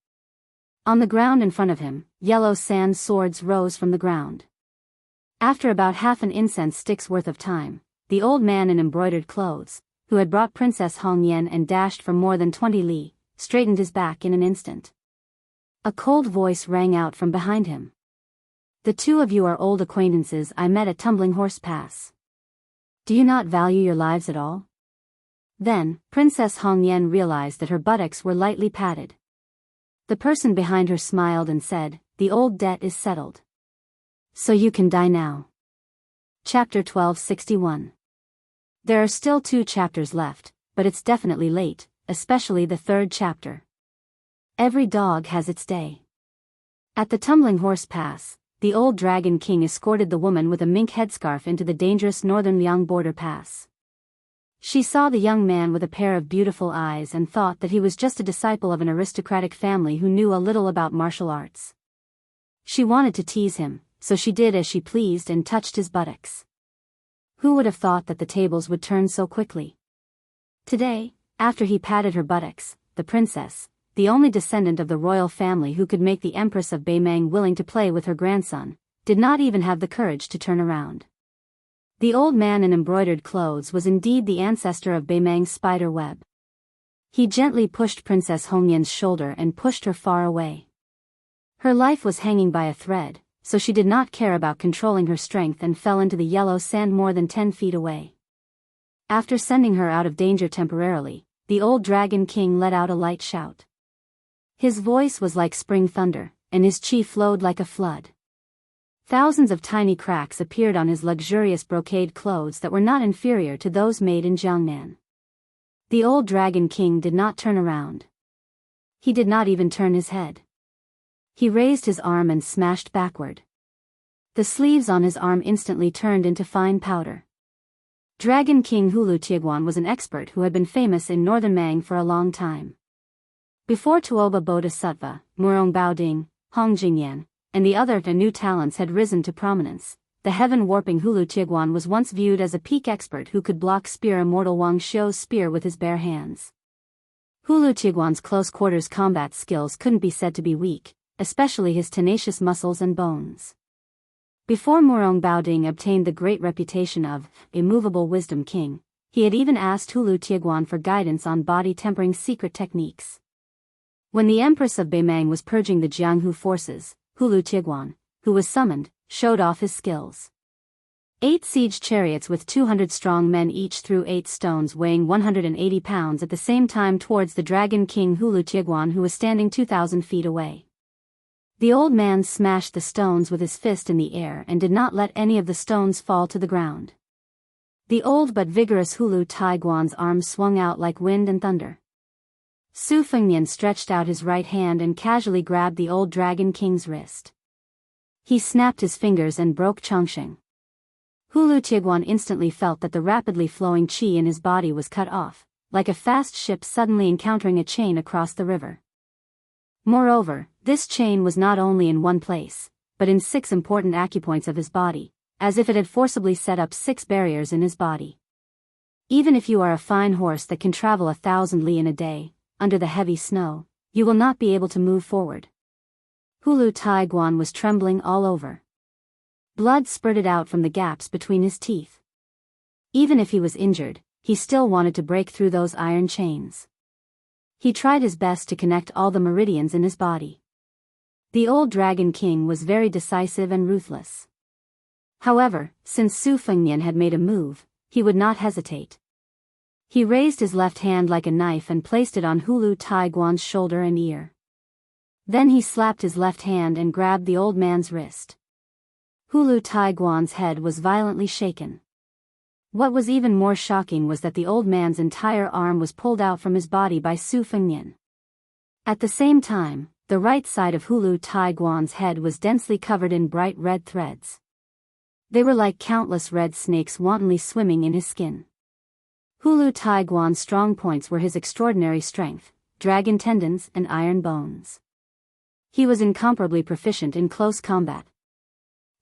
On the ground in front of him, yellow sand swords rose from the ground. After about half an incense stick's worth of time, the old man in embroidered clothes, who had brought Princess Hongyan and dashed for more than 20 li, straightened his back in an instant. A cold voice rang out from behind him. "The two of you are old acquaintances I met at Tumbling Horse Pass. Do you not value your lives at all?" Then, Princess Hongyan realized that her buttocks were lightly padded. The person behind her smiled and said, "The old debt is settled. So you can die now." Chapter 1261. There are still 2 chapters left, but it's definitely late, especially the 3rd chapter. Every dog has its day. At the Tumbling Horse Pass, the old Dragon King escorted the woman with a mink headscarf into the dangerous northern Liang border pass. She saw the young man with a pair of beautiful eyes and thought that he was just a disciple of an aristocratic family who knew a little about martial arts. She wanted to tease him, so she did as she pleased and touched his buttocks. Who would have thought that the tables would turn so quickly? Today, after he patted her buttocks, the princess, the only descendant of the royal family who could make the Empress of Beimang willing to play with her grandson, did not even have the courage to turn around. The old man in embroidered clothes was indeed the ancestor of Beimang's spider web. He gently pushed Princess Hongyan's shoulder and pushed her far away. Her life was hanging by a thread, so she did not care about controlling her strength and fell into the yellow sand more than 10 feet away. After sending her out of danger temporarily, the old Dragon King let out a light shout. His voice was like spring thunder, and his chi flowed like a flood. Thousands of tiny cracks appeared on his luxurious brocade clothes that were not inferior to those made in Jiangnan. The old Dragon King did not turn around. He did not even turn his head. He raised his arm and smashed backward. The sleeves on his arm instantly turned into fine powder. Dragon King Hulu Tieguan was an expert who had been famous in northern Mang for a long time. Before Tuoba Bodhisattva, Murong Baoding, Hong Jingyan, and the other new talents had risen to prominence, the heaven-warping Hulu Tieguan was once viewed as a peak expert who could block spear immortal Wang Xiu's spear with his bare hands. Hulu Tieguan's close-quarters combat skills couldn't be said to be weak, especially his tenacious muscles and bones. Before Murong Baoding obtained the great reputation of immovable wisdom king, he had even asked Hulu Tieguan for guidance on body-tempering secret techniques. When the Empress of Beimang was purging the Jianghu forces, Hulu Tieguan, who was summoned, showed off his skills. 8 siege chariots with 200 strong men each threw 8 stones weighing 180 pounds at the same time towards the Dragon King Hulu Tieguan, who was standing 2,000 feet away. The old man smashed the stones with his fist in the air and did not let any of the stones fall to the ground. The old but vigorous Hulu Tieguan's arms swung out like wind and thunder. Su Fengnian stretched out his right hand and casually grabbed the old Dragon King's wrist. He snapped his fingers and broke Chongsheng. Hulu Tieguan instantly felt that the rapidly flowing qi in his body was cut off, like a fast ship suddenly encountering a chain across the river. Moreover, this chain was not only in one place, but in 6 important acupoints of his body, as if it had forcibly set up 6 barriers in his body. Even if you are a fine horse that can travel 1,000 li in a day, under the heavy snow, you will not be able to move forward. Hulu Tieguan was trembling all over. Blood spurted out from the gaps between his teeth. Even if he was injured, he still wanted to break through those iron chains. He tried his best to connect all the meridians in his body. The old Dragon King was very decisive and ruthless. However, since Su Fengnian had made a move, he would not hesitate. He raised his left hand like a knife and placed it on Hulu Tieguan's shoulder and ear. Then he slapped his left hand and grabbed the old man's wrist. Hulu Tieguan's head was violently shaken. What was even more shocking was that the old man's entire arm was pulled out from his body by Su Fengnian. At the same time, the right side of Hulu Tieguan's head was densely covered in bright red threads. They were like countless red snakes wantonly swimming in his skin. Hulu Tieguan's strong points were his extraordinary strength, dragon tendons and iron bones. He was incomparably proficient in close combat.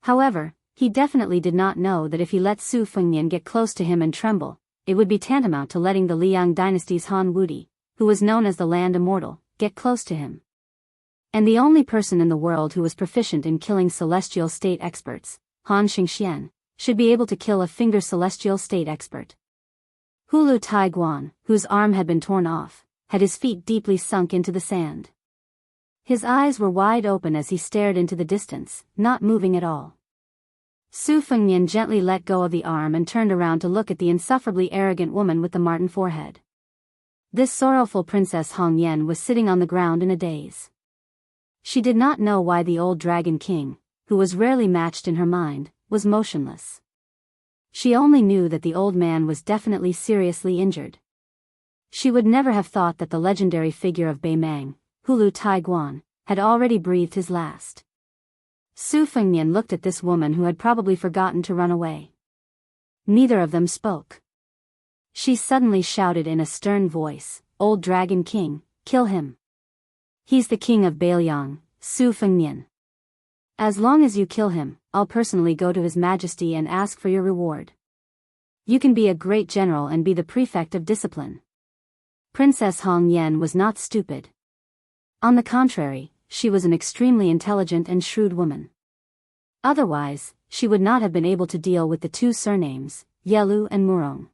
However, he definitely did not know that if he let Su Fengnian get close to him and tremble, it would be tantamount to letting the Liang dynasty's Han Wudi, who was known as the Land Immortal, get close to him. And the only person in the world who was proficient in killing celestial state experts, Han Xingxian, should be able to kill a finger celestial state expert. Hulu Tieguan, whose arm had been torn off, had his feet deeply sunk into the sand. His eyes were wide open as he stared into the distance, not moving at all. Su Fengnian gently let go of the arm and turned around to look at the insufferably arrogant woman with the marten forehead. This sorrowful Princess Hong Yen was sitting on the ground in a daze. She did not know why the old Dragon King, who was rarely matched in her mind, was motionless. She only knew that the old man was definitely seriously injured. She would never have thought that the legendary figure of Beimang, Hulu Tieguan, had already breathed his last. Su Fengnian looked at this woman who had probably forgotten to run away. Neither of them spoke. She suddenly shouted in a stern voice, "Old Dragon King, kill him. He's the king of Bailiang, Su Fengnian. As long as you kill him, I'll personally go to His Majesty and ask for your reward. You can be a great general and be the prefect of discipline." Princess Hong Yen was not stupid. On the contrary, she was an extremely intelligent and shrewd woman. Otherwise, she would not have been able to deal with the 2 surnames, Yelu and Murong.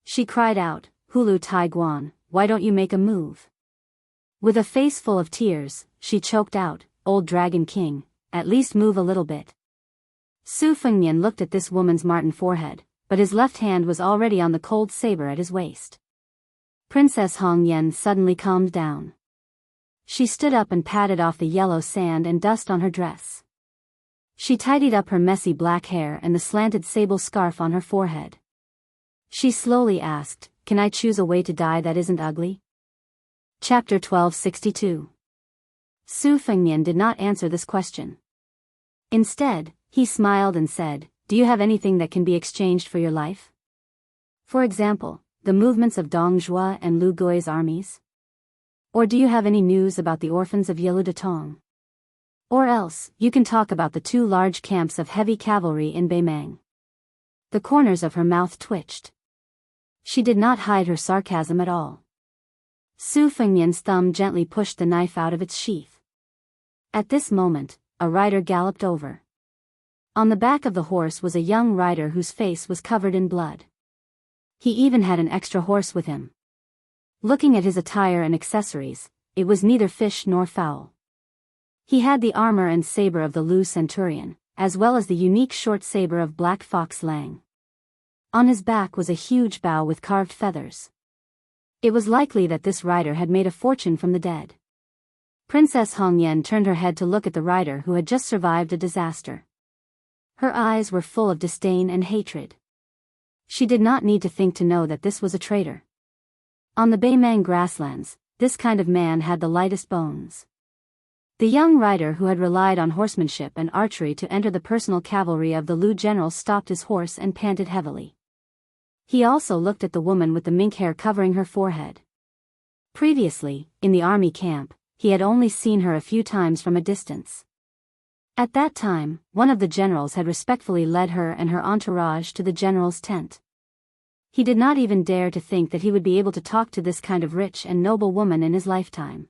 She cried out, "Hulu Tieguan, why don't you make a move?" With a face full of tears, she choked out, "Old Dragon King, at least move a little bit." Su Fengnian looked at this woman's marten forehead, but his left hand was already on the cold saber at his waist. Princess Hong Yen suddenly calmed down. She stood up and patted off the yellow sand and dust on her dress. She tidied up her messy black hair and the slanted sable scarf on her forehead. She slowly asked, "Can I choose a way to die that isn't ugly?" Chapter 1262. Su Fengnian did not answer this question. Instead, he smiled and said, "Do you have anything that can be exchanged for your life? For example, the movements of Dong Zhuo and Lu Gui's armies? Or do you have any news about the orphans of Yeludetong? Or else, you can talk about the 2 large camps of heavy cavalry in Beimang." The corners of her mouth twitched. She did not hide her sarcasm at all. Su Fengnian's thumb gently pushed the knife out of its sheath. At this moment, a rider galloped over. On the back of the horse was a young rider whose face was covered in blood. He even had an extra horse with him. Looking at his attire and accessories, it was neither fish nor fowl. He had the armor and saber of the Lu Centurion, as well as the unique short saber of Black Fox Lang. On his back was a huge bow with carved feathers. It was likely that this rider had made a fortune from the dead. Princess Hong Yen turned her head to look at the rider who had just survived a disaster. Her eyes were full of disdain and hatred. She did not need to think to know that this was a traitor. On the Beimang grasslands, this kind of man had the lightest bones. The young rider who had relied on horsemanship and archery to enter the personal cavalry of the Lu general stopped his horse and panted heavily. He also looked at the woman with the mink hair covering her forehead. Previously, in the army camp, he had only seen her a few times from a distance. At that time, one of the generals had respectfully led her and her entourage to the general's tent. He did not even dare to think that he would be able to talk to this kind of rich and noble woman in his lifetime.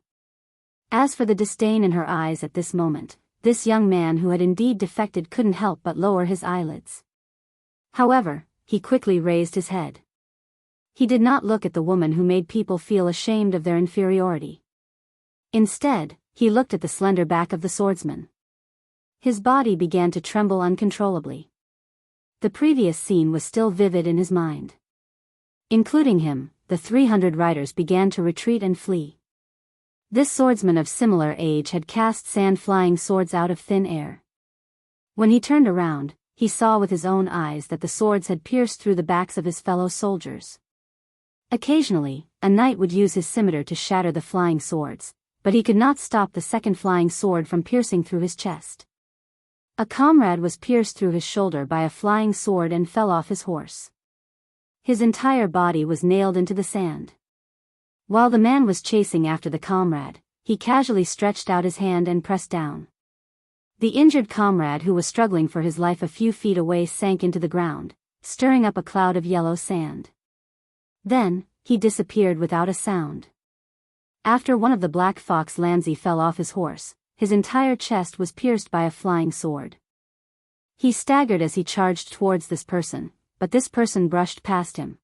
As for the disdain in her eyes at this moment, this young man who had indeed defected couldn't help but lower his eyelids. However, he quickly raised his head. He did not look at the woman who made people feel ashamed of their inferiority. Instead, he looked at the slender back of the swordsman. His body began to tremble uncontrollably. The previous scene was still vivid in his mind. Including him, the 300 riders began to retreat and flee. This swordsman of similar age had cast sand-flying swords out of thin air. When he turned around, he saw with his own eyes that the swords had pierced through the backs of his fellow soldiers. Occasionally, a knight would use his scimitar to shatter the flying swords, but he could not stop the second flying sword from piercing through his chest. A comrade was pierced through his shoulder by a flying sword and fell off his horse. His entire body was nailed into the sand. While the man was chasing after the comrade, he casually stretched out his hand and pressed down. The injured comrade who was struggling for his life a few feet away sank into the ground, stirring up a cloud of yellow sand. Then, he disappeared without a sound. After one of the Black Fox Lanzi fell off his horse, his entire chest was pierced by a flying sword. He staggered as he charged towards this person, but this person brushed past him.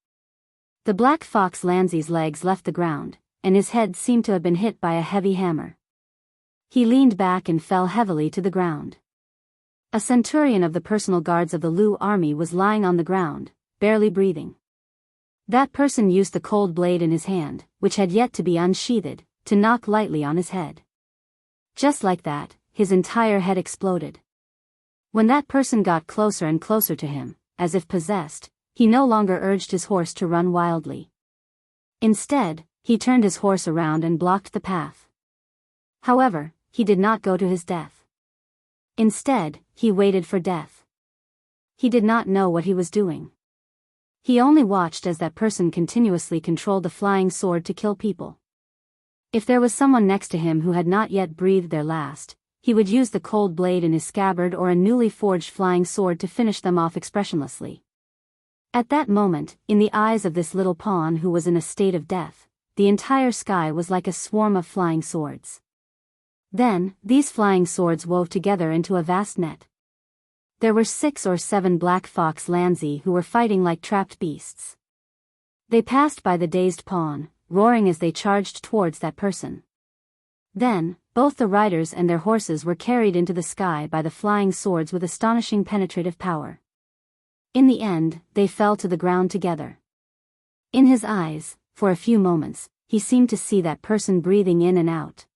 The Black Fox Lanzi's legs left the ground, and his head seemed to have been hit by a heavy hammer. He leaned back and fell heavily to the ground. A centurion of the personal guards of the Lu army was lying on the ground, barely breathing. That person used the cold blade in his hand, which had yet to be unsheathed, to knock lightly on his head. Just like that, his entire head exploded. When that person got closer and closer to him, as if possessed, he no longer urged his horse to run wildly. Instead, he turned his horse around and blocked the path. However, he did not go to his death. Instead, he waited for death. He did not know what he was doing. He only watched as that person continuously controlled the flying sword to kill people. If there was someone next to him who had not yet breathed their last, he would use the cold blade in his scabbard or a newly forged flying sword to finish them off expressionlessly. At that moment, in the eyes of this little pawn who was in a state of death, the entire sky was like a swarm of flying swords. Then, these flying swords wove together into a vast net. There were 6 or 7 Black Fox Lanzi who were fighting like trapped beasts. They passed by the dazed pawn, roaring as they charged towards that person. Then, both the riders and their horses were carried into the sky by the flying swords with astonishing penetrative power. In the end, they fell to the ground together. In his eyes, for a few moments, he seemed to see that person breathing in and out.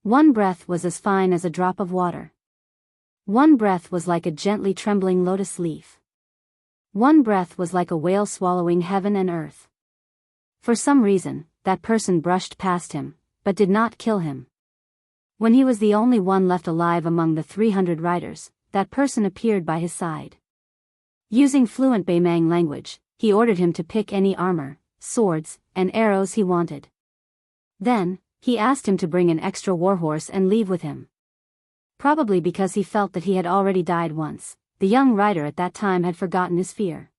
One breath was as fine as a drop of water. One breath was like a gently trembling lotus leaf. One breath was like a whale swallowing heaven and earth. For some reason, that person brushed past him, but did not kill him. When he was the only one left alive among the 300 riders, that person appeared by his side. Using fluent Baimang language, he ordered him to pick any armor, swords, and arrows he wanted. Then, he asked him to bring an extra warhorse and leave with him. Probably because he felt that he had already died once, the young rider at that time had forgotten his fear.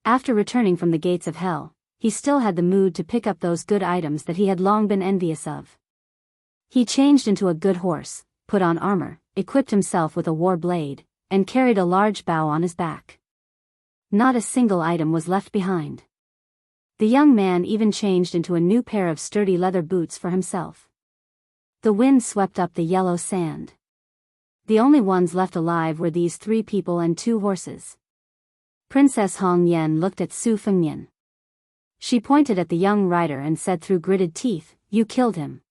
After returning from the gates of hell, he still had the mood to pick up those good items that he had long been envious of. He changed into a good horse, put on armor, equipped himself with a war blade, and carried a large bow on his back. Not a single item was left behind. The young man even changed into a new pair of sturdy leather boots for himself. The wind swept up the yellow sand. The only ones left alive were these 3 people and 2 horses. Princess Hong Yen looked at Su Fengnian. She pointed at the young rider and said through gritted teeth, "You killed him."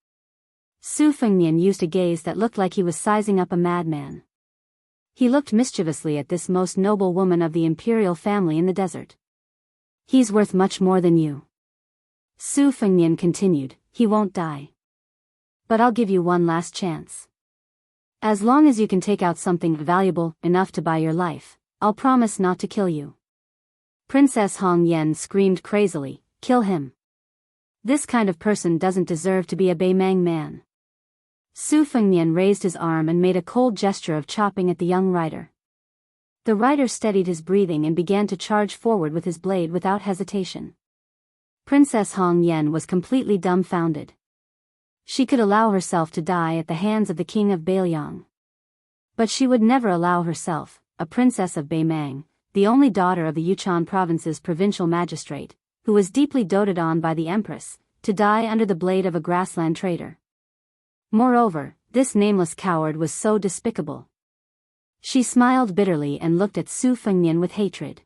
Su Fengnian used a gaze that looked like he was sizing up a madman. He looked mischievously at this most noble woman of the imperial family in the desert. "He's worth much more than you." Su Fengnian continued, "He won't die. But I'll give you one last chance. As long as you can take out something valuable enough to buy your life, I'll promise not to kill you." Princess Hong Yen screamed crazily, "Kill him. This kind of person doesn't deserve to be a Baimang man." Su Fengnian raised his arm and made a cold gesture of chopping at the young rider. The rider steadied his breathing and began to charge forward with his blade without hesitation. Princess Hong Yen was completely dumbfounded. She could allow herself to die at the hands of the king of Bailiang. But she would never allow herself, a princess of Baimang, the only daughter of the Yushan province's provincial magistrate, who was deeply doted on by the empress, to die under the blade of a grassland trader. Moreover, this nameless coward was so despicable. She smiled bitterly and looked at Su Fengnian with hatred.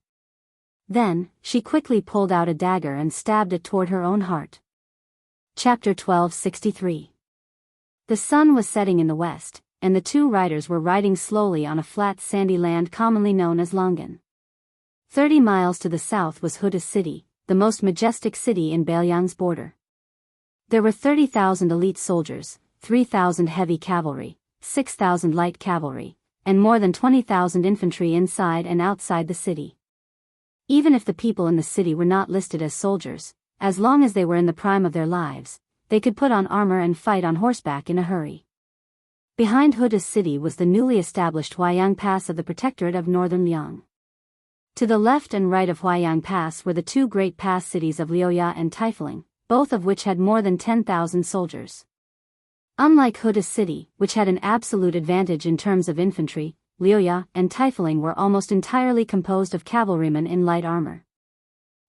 Then, she quickly pulled out a dagger and stabbed it toward her own heart. Chapter 1263. The sun was setting in the west, and the 2 riders were riding slowly on a flat sandy land commonly known as Longan. 30 miles to the south was Huda City, the most majestic city in Bailiang's border. There were 30,000 elite soldiers, 3,000 heavy cavalry, 6,000 light cavalry, and more than 20,000 infantry inside and outside the city. Even if the people in the city were not listed as soldiers, as long as they were in the prime of their lives, they could put on armor and fight on horseback in a hurry. Behind Huda's city was the newly established Huaiyang Pass of the Protectorate of Northern Liang. To the left and right of Huaiyang Pass were the 2 great pass cities of Liuya and Taifeling, both of which had more than 10,000 soldiers. Unlike Huda City, which had an absolute advantage in terms of infantry, Liuya and Taifeling were almost entirely composed of cavalrymen in light armor.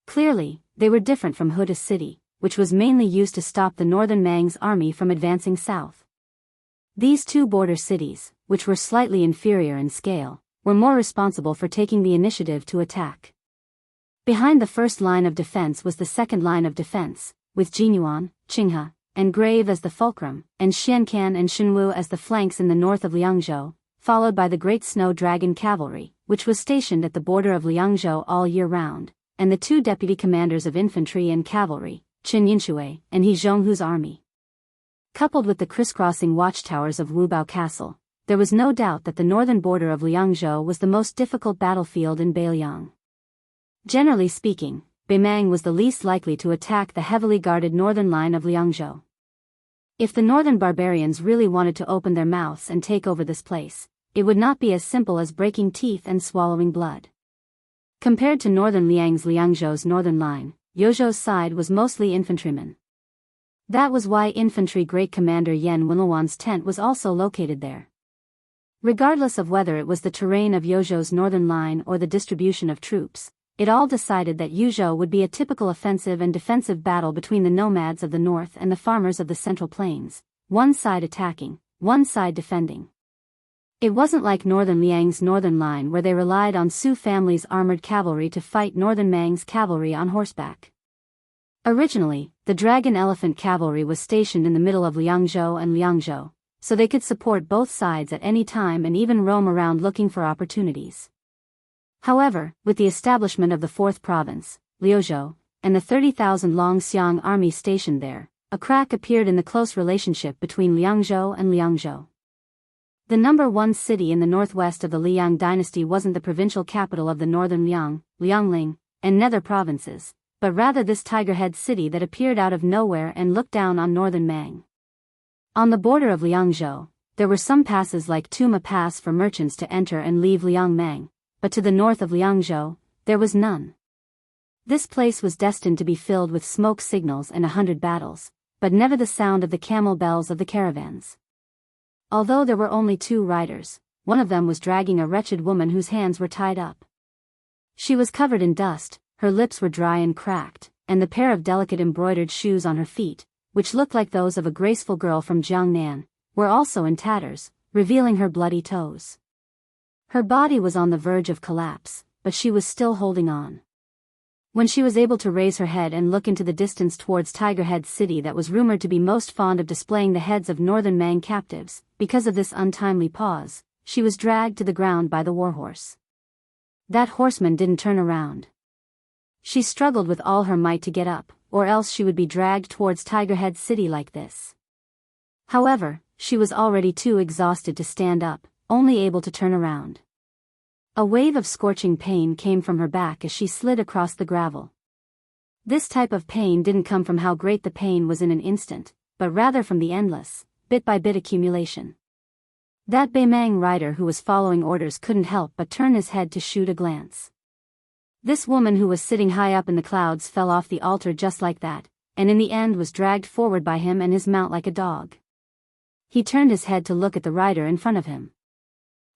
Clearly, they were different from Huda City, which was mainly used to stop the northern Mang's army from advancing south. These 2 border cities, which were slightly inferior in scale, were more responsible for taking the initiative to attack. Behind the first line of defense was the second line of defense, with Jinyuan, Qinghe, and Grave as the fulcrum, and Xiancan and Xinwu as the flanks in the north of Liangzhou, followed by the Great Snow Dragon Cavalry, which was stationed at the border of Liangzhou all year round, and the 2 deputy commanders of infantry and cavalry, Qin Yinshui and He Zhonghu's army. Coupled with the crisscrossing watchtowers of Wubao Castle, there was no doubt that the northern border of Liangzhou was the most difficult battlefield in Bailiang. Generally speaking, Baimang was the least likely to attack the heavily guarded northern line of Liangzhou. If the northern barbarians really wanted to open their mouths and take over this place, it would not be as simple as breaking teeth and swallowing blood. Compared to northern Liangzhou's northern line, Yozhou's side was mostly infantrymen. That was why infantry great commander Yan Wenluan's tent was also located there. Regardless of whether it was the terrain of Yozhou's northern line or the distribution of troops, it all decided that Yuzhou would be a typical offensive and defensive battle between the nomads of the north and the farmers of the central plains, one side attacking, one side defending. It wasn't like northern Liang's northern line where they relied on Su family's armored cavalry to fight northern Mang's cavalry on horseback. Originally, the dragon elephant cavalry was stationed in the middle of Liangzhou and Liangzhou, so they could support both sides at any time and even roam around looking for opportunities. However, with the establishment of the 4th province, Liuzhou, and the 30,000 Longxiang army stationed there, a crack appeared in the close relationship between Liangzhou and Liangzhou. The number 1 city in the northwest of the Liang dynasty wasn't the provincial capital of the northern Liang, Liangling, and Nether provinces, but rather this tiger-head city that appeared out of nowhere and looked down on northern Mang. On the border of Liangzhou, there were some passes like Tuma Pass for merchants to enter and leave Liangmang, but to the north of Liangzhou, there was none. This place was destined to be filled with smoke signals and 100 battles, but never the sound of the camel bells of the caravans. Although there were only 2 riders, one of them was dragging a wretched woman whose hands were tied up. She was covered in dust, her lips were dry and cracked, and the pair of delicate embroidered shoes on her feet, which looked like those of a graceful girl from Jiangnan, were also in tatters, revealing her bloody toes. Her body was on the verge of collapse, but she was still holding on. When she was able to raise her head and look into the distance towards Tigerhead City that was rumored to be most fond of displaying the heads of northern Mang captives, because of this untimely pause, she was dragged to the ground by the warhorse. That horseman didn't turn around. She struggled with all her might to get up, or else she would be dragged towards Tigerhead City like this. However, she was already too exhausted to stand up, only able to turn around. A wave of scorching pain came from her back as she slid across the gravel. This type of pain didn't come from how great the pain was in an instant, but rather from the endless, bit-by-bit accumulation. That Beimang rider who was following orders couldn't help but turn his head to shoot a glance. This woman who was sitting high up in the clouds fell off the altar just like that, and in the end was dragged forward by him and his mount like a dog. He turned his head to look at the rider in front of him.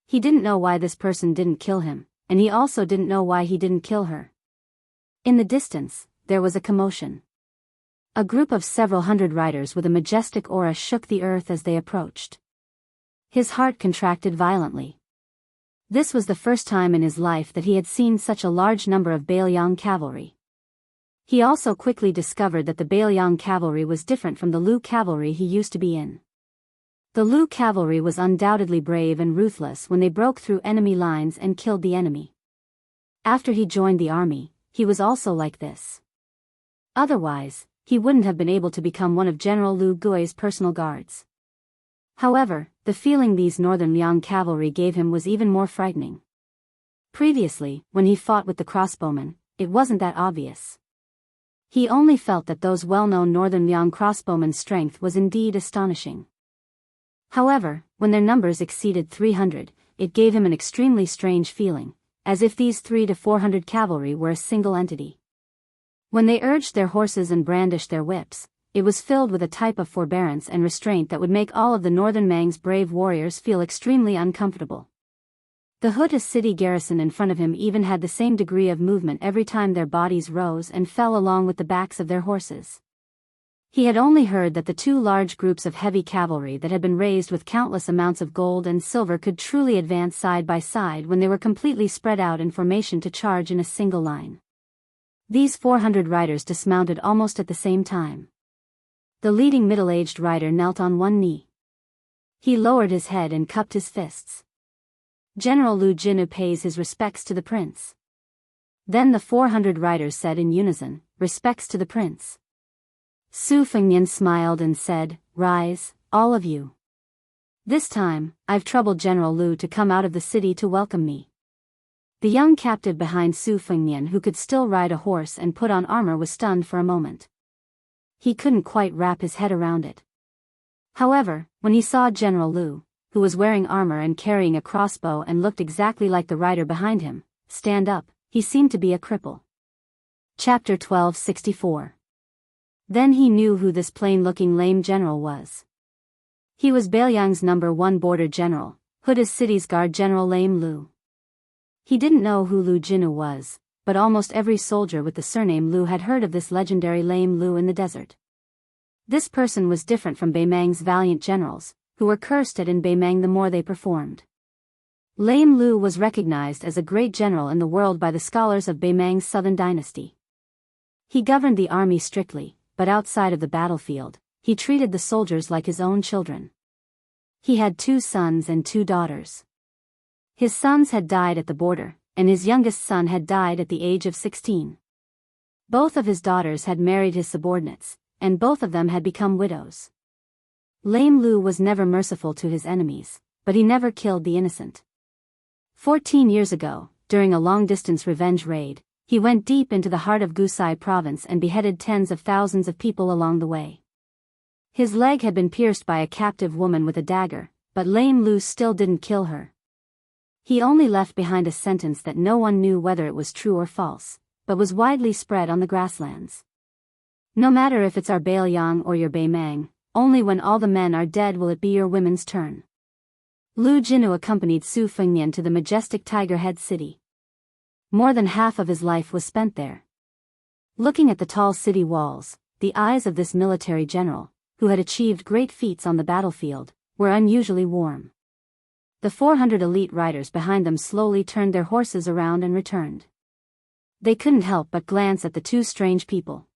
He didn't know why this person didn't kill him, and he also didn't know why he didn't kill her. In the distance, there was a commotion. A group of several hundred riders with a majestic aura shook the earth as they approached. His heart contracted violently. This was the first time in his life that he had seen such a large number of Bailiang cavalry. He also quickly discovered that the Bailiang cavalry was different from the Lu cavalry he used to be in. The Lu cavalry was undoubtedly brave and ruthless when they broke through enemy lines and killed the enemy. After he joined the army, he was also like this. Otherwise, he wouldn't have been able to become one of General Lu Gui's personal guards. However, the feeling these northern Liang cavalry gave him was even more frightening. Previously, when he fought with the crossbowmen, it wasn't that obvious. He only felt that those well-known northern Liang crossbowmen's strength was indeed astonishing. However, when their numbers exceeded 300, it gave him an extremely strange feeling, as if these 300 to 400 cavalry were a single entity. When they urged their horses and brandished their whips, it was filled with a type of forbearance and restraint that would make all of the northern Mang's brave warriors feel extremely uncomfortable. The Huta city garrison in front of him even had the same degree of movement every time their bodies rose and fell along with the backs of their horses. He had only heard that the 2 large groups of heavy cavalry that had been raised with countless amounts of gold and silver could truly advance side by side when they were completely spread out in formation to charge in a single line. These 400 riders dismounted almost at the same time. The leading middle-aged rider knelt on one knee. He lowered his head and cupped his fists. General Lu Jinu pays his respects to the prince. Then the 400 riders said in unison, "Respects to the prince." Su Fengnian smiled and said, "Rise, all of you. This time, I've troubled General Lu to come out of the city to welcome me." The young captive behind Su Fengnian who could still ride a horse and put on armor was stunned for a moment. He couldn't quite wrap his head around it. However, when he saw General Lu, who was wearing armor and carrying a crossbow and looked exactly like the rider behind him, stand up, he seemed to be a cripple. Chapter 1264. Then he knew who this plain-looking lame general was. He was Bailiang's number 1 border general, Huda City's guard general Lame Lu. He didn't know who Lu Jinu was, but almost every soldier with the surname Lu had heard of this legendary Lame Lu in the desert. This person was different from Beimang's valiant generals, who were cursed at in Beimang the more they performed. Lame Lu was recognized as a great general in the world by the scholars of Beimang's southern dynasty. He governed the army strictly, but outside of the battlefield, he treated the soldiers like his own children. He had 2 sons and 2 daughters. His sons had died at the border, and his youngest son had died at the age of 16. Both of his daughters had married his subordinates, and both of them had become widows. Lame Lu was never merciful to his enemies, but he never killed the innocent. 14 years ago, during a long-distance revenge raid, he went deep into the heart of Gusai province and beheaded tens of thousands of people along the way. His leg had been pierced by a captive woman with a dagger, but Lame Lu still didn't kill her. He only left behind a sentence that no one knew whether it was true or false, but was widely spread on the grasslands. No matter if it's our Bailiang or your Baimang, only when all the men are dead will it be your women's turn. Lu Jinu accompanied Su Fengnian to the majestic Tiger Head city. More than half of his life was spent there. Looking at the tall city walls, the eyes of this military general, who had achieved great feats on the battlefield, were unusually warm. The 400 elite riders behind them slowly turned their horses around and returned. They couldn't help but glance at the 2 strange people.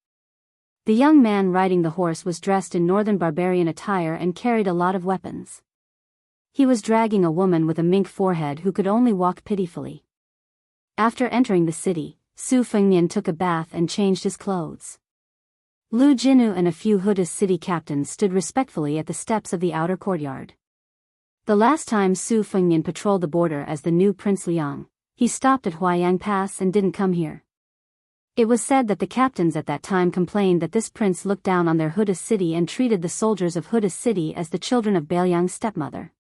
The young man riding the horse was dressed in northern barbarian attire and carried a lot of weapons. He was dragging a woman with a mink forehead who could only walk pitifully. After entering the city, Su Fengnian took a bath and changed his clothes. Lu Jinu and a few Huda's city captains stood respectfully at the steps of the outer courtyard. The last time Su Fengnian patrolled the border as the new Prince Liang, he stopped at Huayang Pass and didn't come here. It was said that the captains at that time complained that this prince looked down on their Huda city and treated the soldiers of Huda city as the children of Bailiang's stepmother.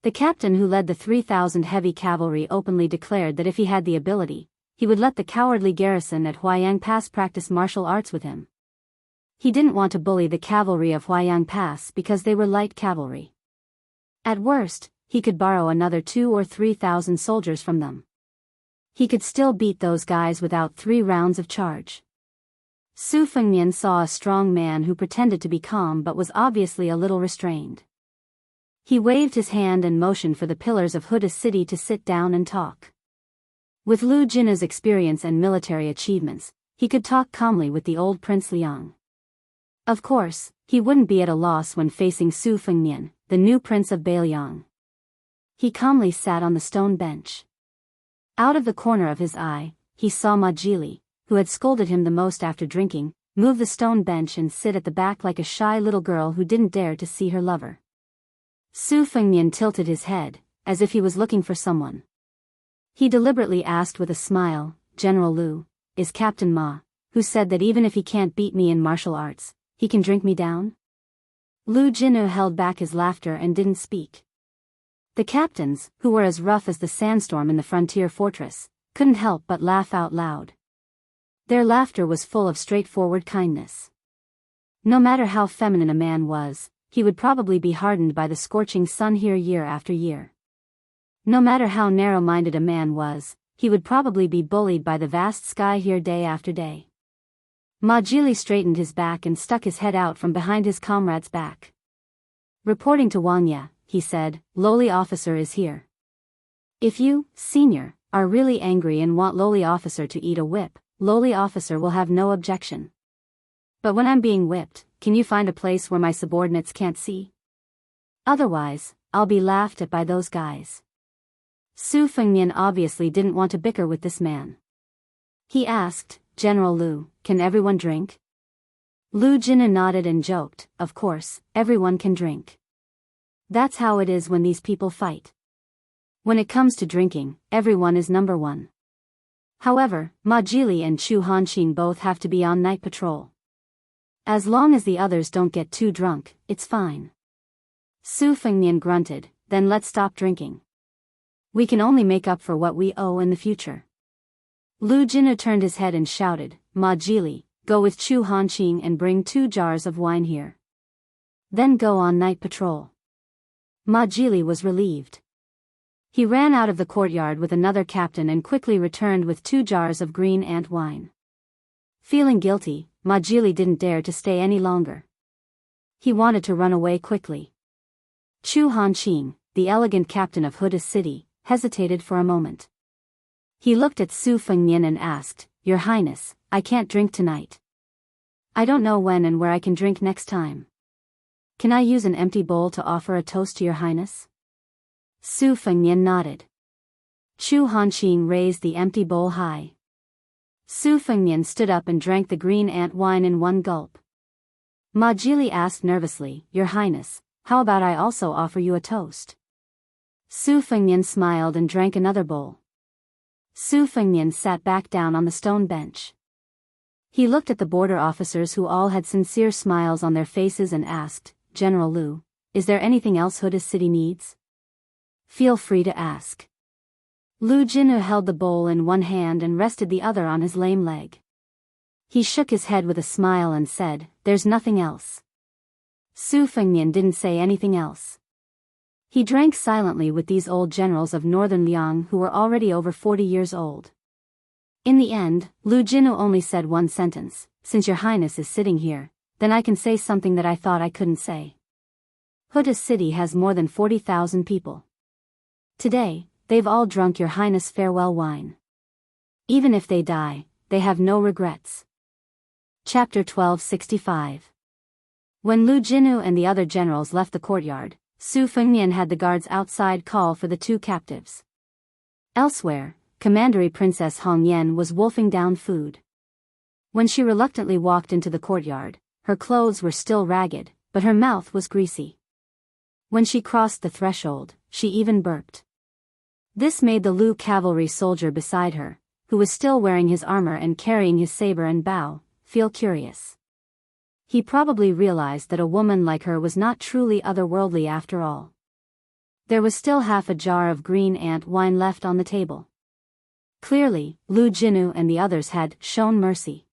The captain who led the 3,000 heavy cavalry openly declared that if he had the ability, he would let the cowardly garrison at Huayang Pass practice martial arts with him. He didn't want to bully the cavalry of Huayang Pass because they were light cavalry. At worst, he could borrow another 2,000 or 3,000 soldiers from them. He could still beat those guys without 3 rounds of charge. Su Fengnian saw a strong man who pretended to be calm but was obviously a little restrained. He waved his hand and motioned for the pillars of Huda city to sit down and talk. With Lu Jinu's experience and military achievements, he could talk calmly with the old Prince Liang. Of course, he wouldn't be at a loss when facing Su Fengnian, the new prince of Bailiang. He calmly sat on the stone bench. Out of the corner of his eye, he saw Ma Jili, who had scolded him the most after drinking, move the stone bench and sit at the back like a shy little girl who didn't dare to see her lover. Su Fengnian tilted his head, as if he was looking for someone. He deliberately asked with a smile, "General Lu, is Captain Ma, who said that even if he can't beat me in martial arts, he can drink me down?" Lu Jinu held back his laughter and didn't speak. The captains, who were as rough as the sandstorm in the frontier fortress, couldn't help but laugh out loud. Their laughter was full of straightforward kindness. No matter how feminine a man was, he would probably be hardened by the scorching sun here year after year. No matter how narrow-minded a man was, he would probably be bullied by the vast sky here day after day. Ma Jili straightened his back and stuck his head out from behind his comrade's back. "Reporting to Wang Ye," he said, "Lowly Officer is here. If you, Senior, are really angry and want Lowly Officer to eat a whip, Lowly Officer will have no objection. But when I'm being whipped, can you find a place where my subordinates can't see? Otherwise, I'll be laughed at by those guys." Su Fengnian obviously didn't want to bicker with this man. He asked, "General Lu, can everyone drink?" Lu Jinu nodded and joked, "Of course, everyone can drink. That's how it is when these people fight. When it comes to drinking, everyone is number one. However, Ma Jili and Chu Hanqing both have to be on night patrol. As long as the others don't get too drunk, it's fine." Su Fengnian grunted, "Then let's stop drinking. We can only make up for what we owe in the future." Lu Jinu turned his head and shouted, "Ma Jili, go with Chu Hanqing and bring 2 jars of wine here. Then go on night patrol." Ma Jili was relieved. He ran out of the courtyard with another captain and quickly returned with 2 jars of green ant wine. Feeling guilty, Ma Jili didn't dare to stay any longer. He wanted to run away quickly. Chu Hanqing, the elegant captain of Huda city, hesitated for a moment. He looked at Su Fengnian and asked, "Your Highness, I can't drink tonight. I don't know when and where I can drink next time. Can I use an empty bowl to offer a toast to your highness? Su Fengnian nodded. Chu Hanqing raised the empty bowl high. Su Fengnian stood up and drank the green ant wine in one gulp. Ma Jili asked nervously, Your Highness, how about I also offer you a toast? Su Fengnian smiled and drank another bowl. Su Fengnian sat back down on the stone bench. He looked at the border officers who all had sincere smiles on their faces and asked, General Lu, is there anything else Huda's city needs? Feel free to ask. Lu Jinu held the bowl in one hand and rested the other on his lame leg. He shook his head with a smile and said, There's nothing else. Su Fengnian didn't say anything else. He drank silently with these old generals of northern Liang who were already over 40 years old. In the end, Lu Jinu only said one sentence, Since your highness is sitting here, then I can say something that I thought I couldn't say. Huda's city has more than 40,000 people. Today, they've all drunk your highness' farewell wine. Even if they die, they have no regrets. Chapter 1265. When Lu Jinu and the other generals left the courtyard, Su Fengnian had the guards outside call for the two captives. Elsewhere, Commandery Princess Hong Yan was wolfing down food. When she reluctantly walked into the courtyard, her clothes were still ragged, but her mouth was greasy. When she crossed the threshold, she even burped. This made the Lu cavalry soldier beside her, who was still wearing his armor and carrying his saber and bow, feel curious. He probably realized that a woman like her was not truly otherworldly after all. There was still half a jar of green ant wine left on the table. Clearly, Lu Jinu and the others had shown mercy.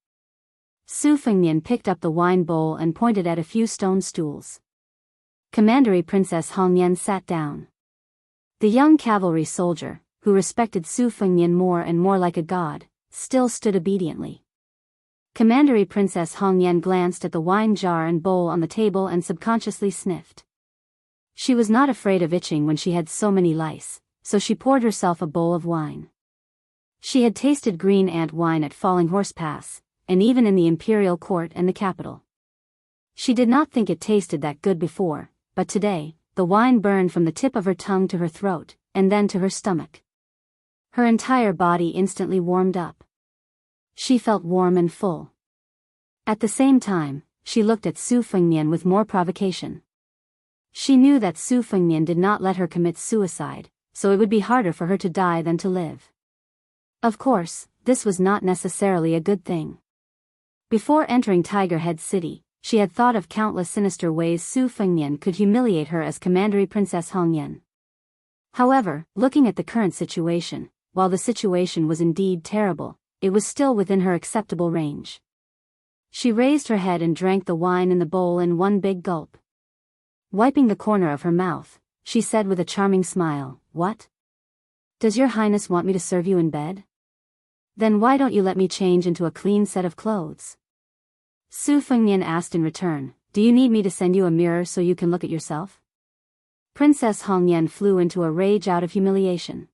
Su Fengnian picked up the wine bowl and pointed at a few stone stools. Commandery Princess Hong Yan sat down. The young cavalry soldier, who respected Su Fengnian more and more like a god, still stood obediently. Commandery Princess Hong Yan glanced at the wine jar and bowl on the table and subconsciously sniffed. She was not afraid of itching when she had so many lice, so she poured herself a bowl of wine. She had tasted green ant wine at Falling Horse Pass, and even in the imperial court and the capital. She did not think it tasted that good before, but today, the wine burned from the tip of her tongue to her throat, and then to her stomach. Her entire body instantly warmed up. She felt warm and full. At the same time, she looked at Su Fengnian with more provocation. She knew that Su Fengnian did not let her commit suicide, so it would be harder for her to die than to live. Of course, this was not necessarily a good thing. Before entering Tiger Head City, she had thought of countless sinister ways Su Fengnian could humiliate her as Commandery Princess Hong Yan. However, looking at the current situation, while the situation was indeed terrible, it was still within her acceptable range. She raised her head and drank the wine in the bowl in one big gulp. Wiping the corner of her mouth, she said with a charming smile, What? Does your highness want me to serve you in bed? Then why don't you let me change into a clean set of clothes? Su Fengnian asked in return, Do you need me to send you a mirror so you can look at yourself? Princess Hong Yan flew into a rage out of humiliation.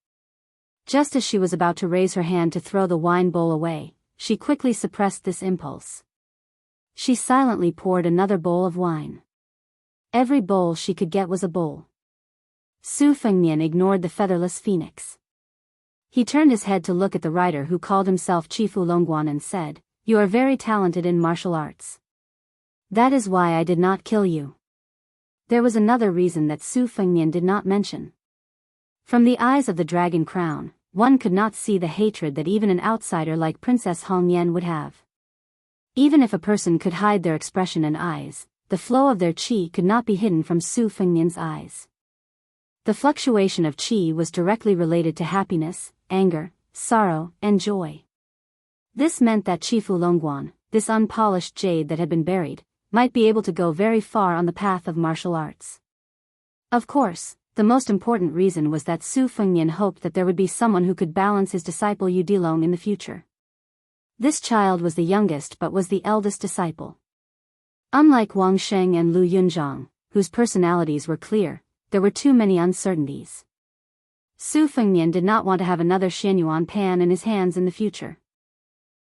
Just as she was about to raise her hand to throw the wine bowl away, she quickly suppressed this impulse. She silently poured another bowl of wine. Every bowl she could get was a bowl. Su Fengnian ignored the featherless phoenix. He turned his head to look at the rider who called himself Chifu Longguan and said, You are very talented in martial arts. That is why I did not kill you. There was another reason that Su Fengnian did not mention. From the eyes of the dragon crown, one could not see the hatred that even an outsider like Princess Hong Yan would have. Even if a person could hide their expression and eyes, the flow of their qi could not be hidden from Su Fengnian's eyes. The fluctuation of qi was directly related to happiness, anger, sorrow, and joy. This meant that Chifu Longguan, this unpolished jade that had been buried, might be able to go very far on the path of martial arts. Of course, the most important reason was that Su Fengnian hoped that there would be someone who could balance his disciple Yu Dilong in the future. This child was the youngest but was the eldest disciple. Unlike Wang Sheng and Lu Yunzhang, whose personalities were clear, there were too many uncertainties. Su Fengnian did not want to have another Xianyuan Pan in his hands in the future.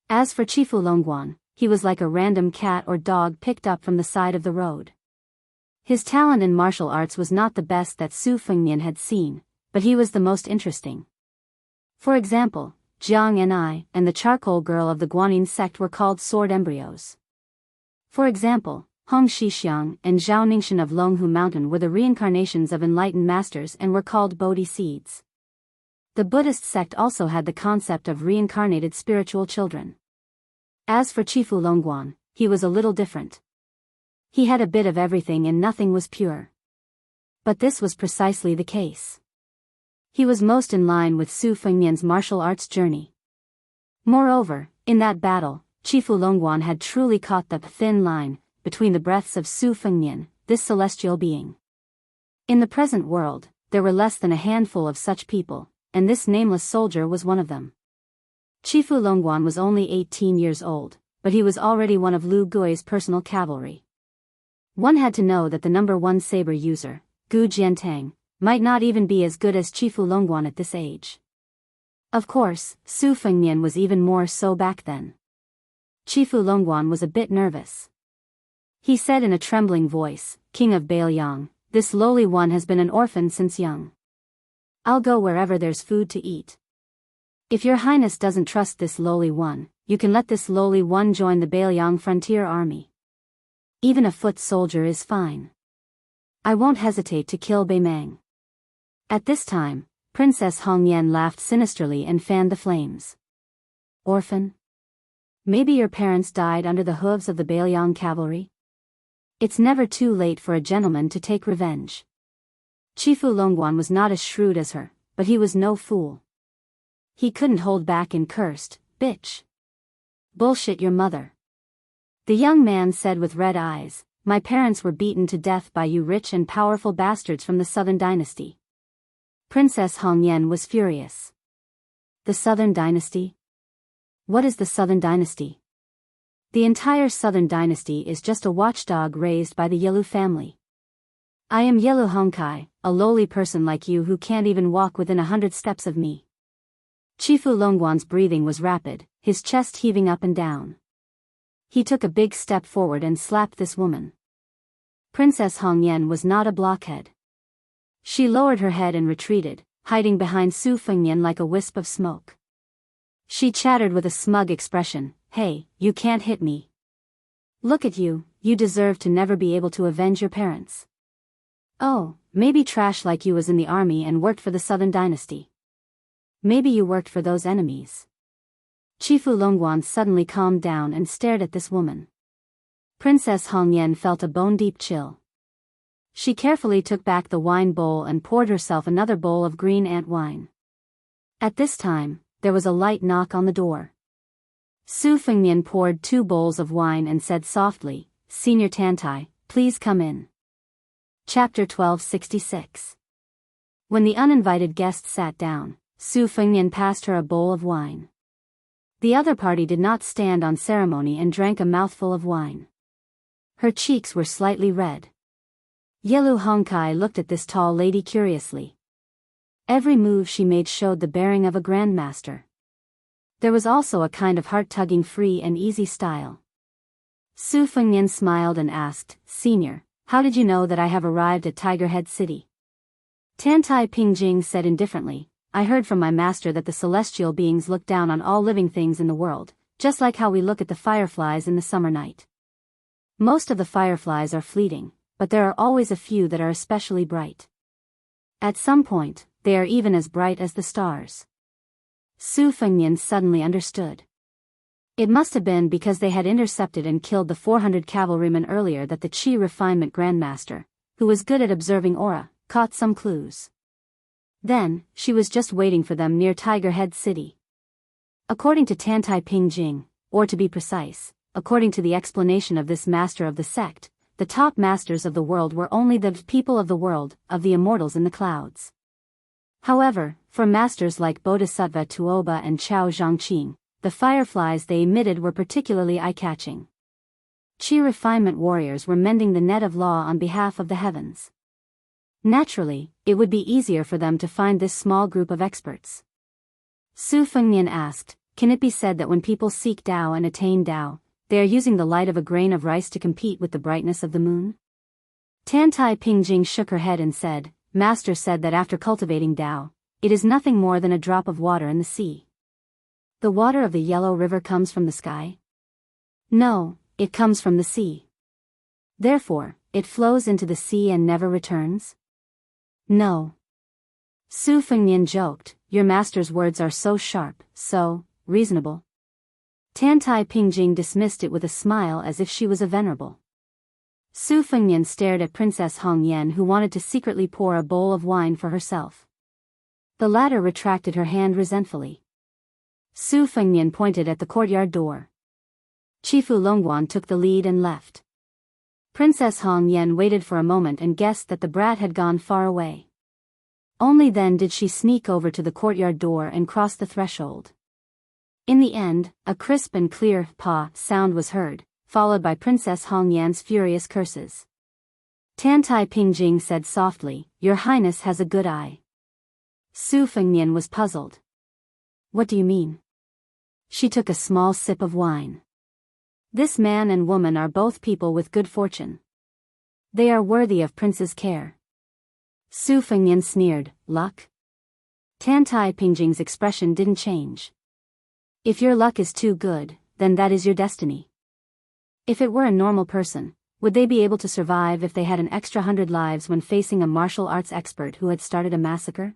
As for Chifu Longguan, he was like a random cat or dog picked up from the side of the road. His talent in martial arts was not the best that Su Fengnian had seen, but he was the most interesting. For example, Jiang and I and the charcoal girl of the Guanyin sect were called sword embryos. For example, Hong Shixiang and Zhao Ningxian of Longhu Mountain were the reincarnations of enlightened masters and were called Bodhi seeds. The Buddhist sect also had the concept of reincarnated spiritual children. As for Chifu Longguan, he was a little different. He had a bit of everything and nothing was pure. But this was precisely the case. He was most in line with Su Fengnian's martial arts journey. Moreover, in that battle, Chifu Longguan had truly caught the thin line between the breaths of Su Fengnian, this celestial being. In the present world, there were less than a handful of such people, and this nameless soldier was one of them. Chifu Longguan was only 18 years old, but he was already one of Lu Gui's personal cavalry. One had to know that the number one saber user, Gu Jiantang, might not even be as good as Chifu Longguan at this age. Of course, Su Fengnian was even more so back then. Chifu Longguan was a bit nervous. He said in a trembling voice, "King of Bailiang, this lowly one has been an orphan since young. I'll go wherever there's food to eat. If your highness doesn't trust this lowly one, you can let this lowly one join the Bailiang frontier army. Even a foot soldier is fine. I won't hesitate to kill Beimang." At this time, Princess Hong Yan laughed sinisterly and fanned the flames. "Orphan? Maybe your parents died under the hooves of the Bailiang cavalry? It's never too late for a gentleman to take revenge." Chifu Longguan was not as shrewd as her, but he was no fool. He couldn't hold back and cursed, "Bitch. Bullshit your mother." The young man said with red eyes, "My parents were beaten to death by you rich and powerful bastards from the Southern Dynasty." Princess Hong Yan was furious. The Southern Dynasty? What is the Southern Dynasty? The entire Southern Dynasty is just a watchdog raised by the Yelu family. I am Yelu Hongkai, a lowly person like you who can't even walk within 100 steps of me. Chifu Longguan's breathing was rapid, his chest heaving up and down. He took a big step forward and slapped this woman. Princess Hong Yan was not a blockhead. She lowered her head and retreated, hiding behind Su Fengnian like a wisp of smoke. She chattered with a smug expression, "Hey, you can't hit me. Look at you, you deserve to never be able to avenge your parents. Oh, maybe trash like you was in the army and worked for the Southern Dynasty. Maybe you worked for those enemies." Chifu Longguan suddenly calmed down and stared at this woman. Princess Hong Yan felt a bone-deep chill. She carefully took back the wine bowl and poured herself another bowl of green ant wine. At this time, there was a light knock on the door. Su Fengnian poured 2 bowls of wine and said softly, "Senior Tantai, please come in." Chapter 1266. When the uninvited guest sat down, Su Fengnian passed her a bowl of wine. The other party did not stand on ceremony and drank a mouthful of wine. Her cheeks were slightly red. Yelu Hongkai looked at this tall lady curiously. Every move she made showed the bearing of a grandmaster. There was also a kind of heart-tugging free and easy style. Su Fengnian smiled and asked, "Senior, how did you know that I have arrived at Tigerhead City?" Tantai Pingjing said indifferently, "I heard from my master that the celestial beings look down on all living things in the world, just like how we look at the fireflies in the summer night. Most of the fireflies are fleeting, but there are always a few that are especially bright. At some point, they are even as bright as the stars." Su Fengnian suddenly understood. It must have been because they had intercepted and killed the 400 cavalrymen earlier that the Qi Refinement Grandmaster, who was good at observing aura, caught some clues. Then, she was just waiting for them near Tigerhead City. According to Tantai Pingjing, or to be precise, according to the explanation of this master of the sect, the top masters of the world were only the people of the world, of the immortals in the clouds. However, for masters like Bodhisattva Tuoba and Chao Zhangqing, the fireflies they emitted were particularly eye-catching. Qi refinement warriors were mending the net of law on behalf of the heavens. Naturally, it would be easier for them to find this small group of experts. Su Fengnian asked, can it be said that when people seek Tao and attain Tao, they are using the light of a grain of rice to compete with the brightness of the moon? Tantai Pingjing shook her head and said, Master said that after cultivating Tao, it is nothing more than a drop of water in the sea. The water of the Yellow River comes from the sky? No, it comes from the sea. Therefore, it flows into the sea and never returns? No. Su Fengnian joked, your master's words are so sharp, so reasonable. Tantai Pingjing dismissed it with a smile as if she was a venerable. Su Fengnian stared at Princess Hong Yen, who wanted to secretly pour a bowl of wine for herself. The latter retracted her hand resentfully. Su Fengnian pointed at the courtyard door. Chifu Longguan took the lead and left. Princess Hong Yen waited for a moment and guessed that the brat had gone far away. Only then did she sneak over to the courtyard door and cross the threshold. In the end, a crisp and clear "pa" sound was heard, followed by Princess Hong Yan's furious curses. Tantai Pingjing said softly, Your Highness has a good eye. Su Fengnian was puzzled. What do you mean? She took a small sip of wine. This man and woman are both people with good fortune. They are worthy of Prince's care. Su Fengnian sneered, luck? Tantai Pingjing's expression didn't change. If your luck is too good, then that is your destiny. If it were a normal person, would they be able to survive if they had an extra 100 lives when facing a martial arts expert who had started a massacre?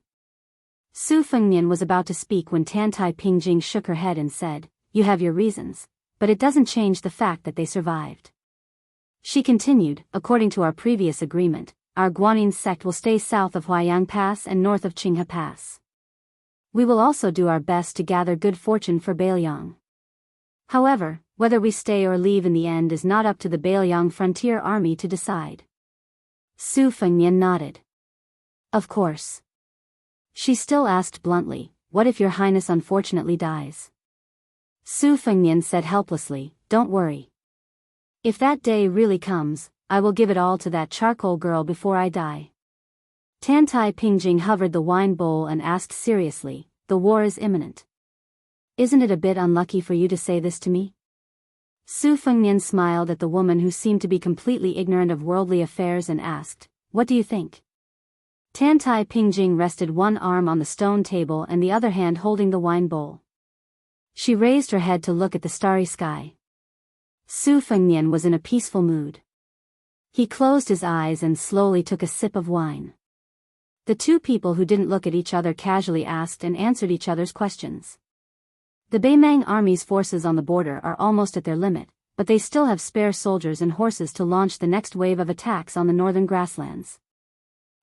Su Fengnian was about to speak when Tantai Pingjing shook her head and said, You have your reasons, but it doesn't change the fact that they survived. She continued, According to our previous agreement, our Guanyin sect will stay south of Huaiyang Pass and north of Qinghe Pass. We will also do our best to gather good fortune for Bailiang. However, whether we stay or leave in the end is not up to the Bailiang frontier army to decide. Su Fengnian nodded. Of course. She still asked bluntly, What if your highness unfortunately dies? Su Fengnian said helplessly, Don't worry. If that day really comes, I will give it all to that charcoal girl before I die. Tantai Pingjing hovered the wine bowl and asked seriously, The war is imminent. Isn't it a bit unlucky for you to say this to me? Su Fengnian smiled at the woman who seemed to be completely ignorant of worldly affairs and asked, What do you think? Tantai Pingjing rested one arm on the stone table and the other hand holding the wine bowl. She raised her head to look at the starry sky. Su Fengnian was in a peaceful mood. He closed his eyes and slowly took a sip of wine. The two people who didn't look at each other casually asked and answered each other's questions. The Beimang army's forces on the border are almost at their limit, but they still have spare soldiers and horses to launch the next wave of attacks on the northern grasslands.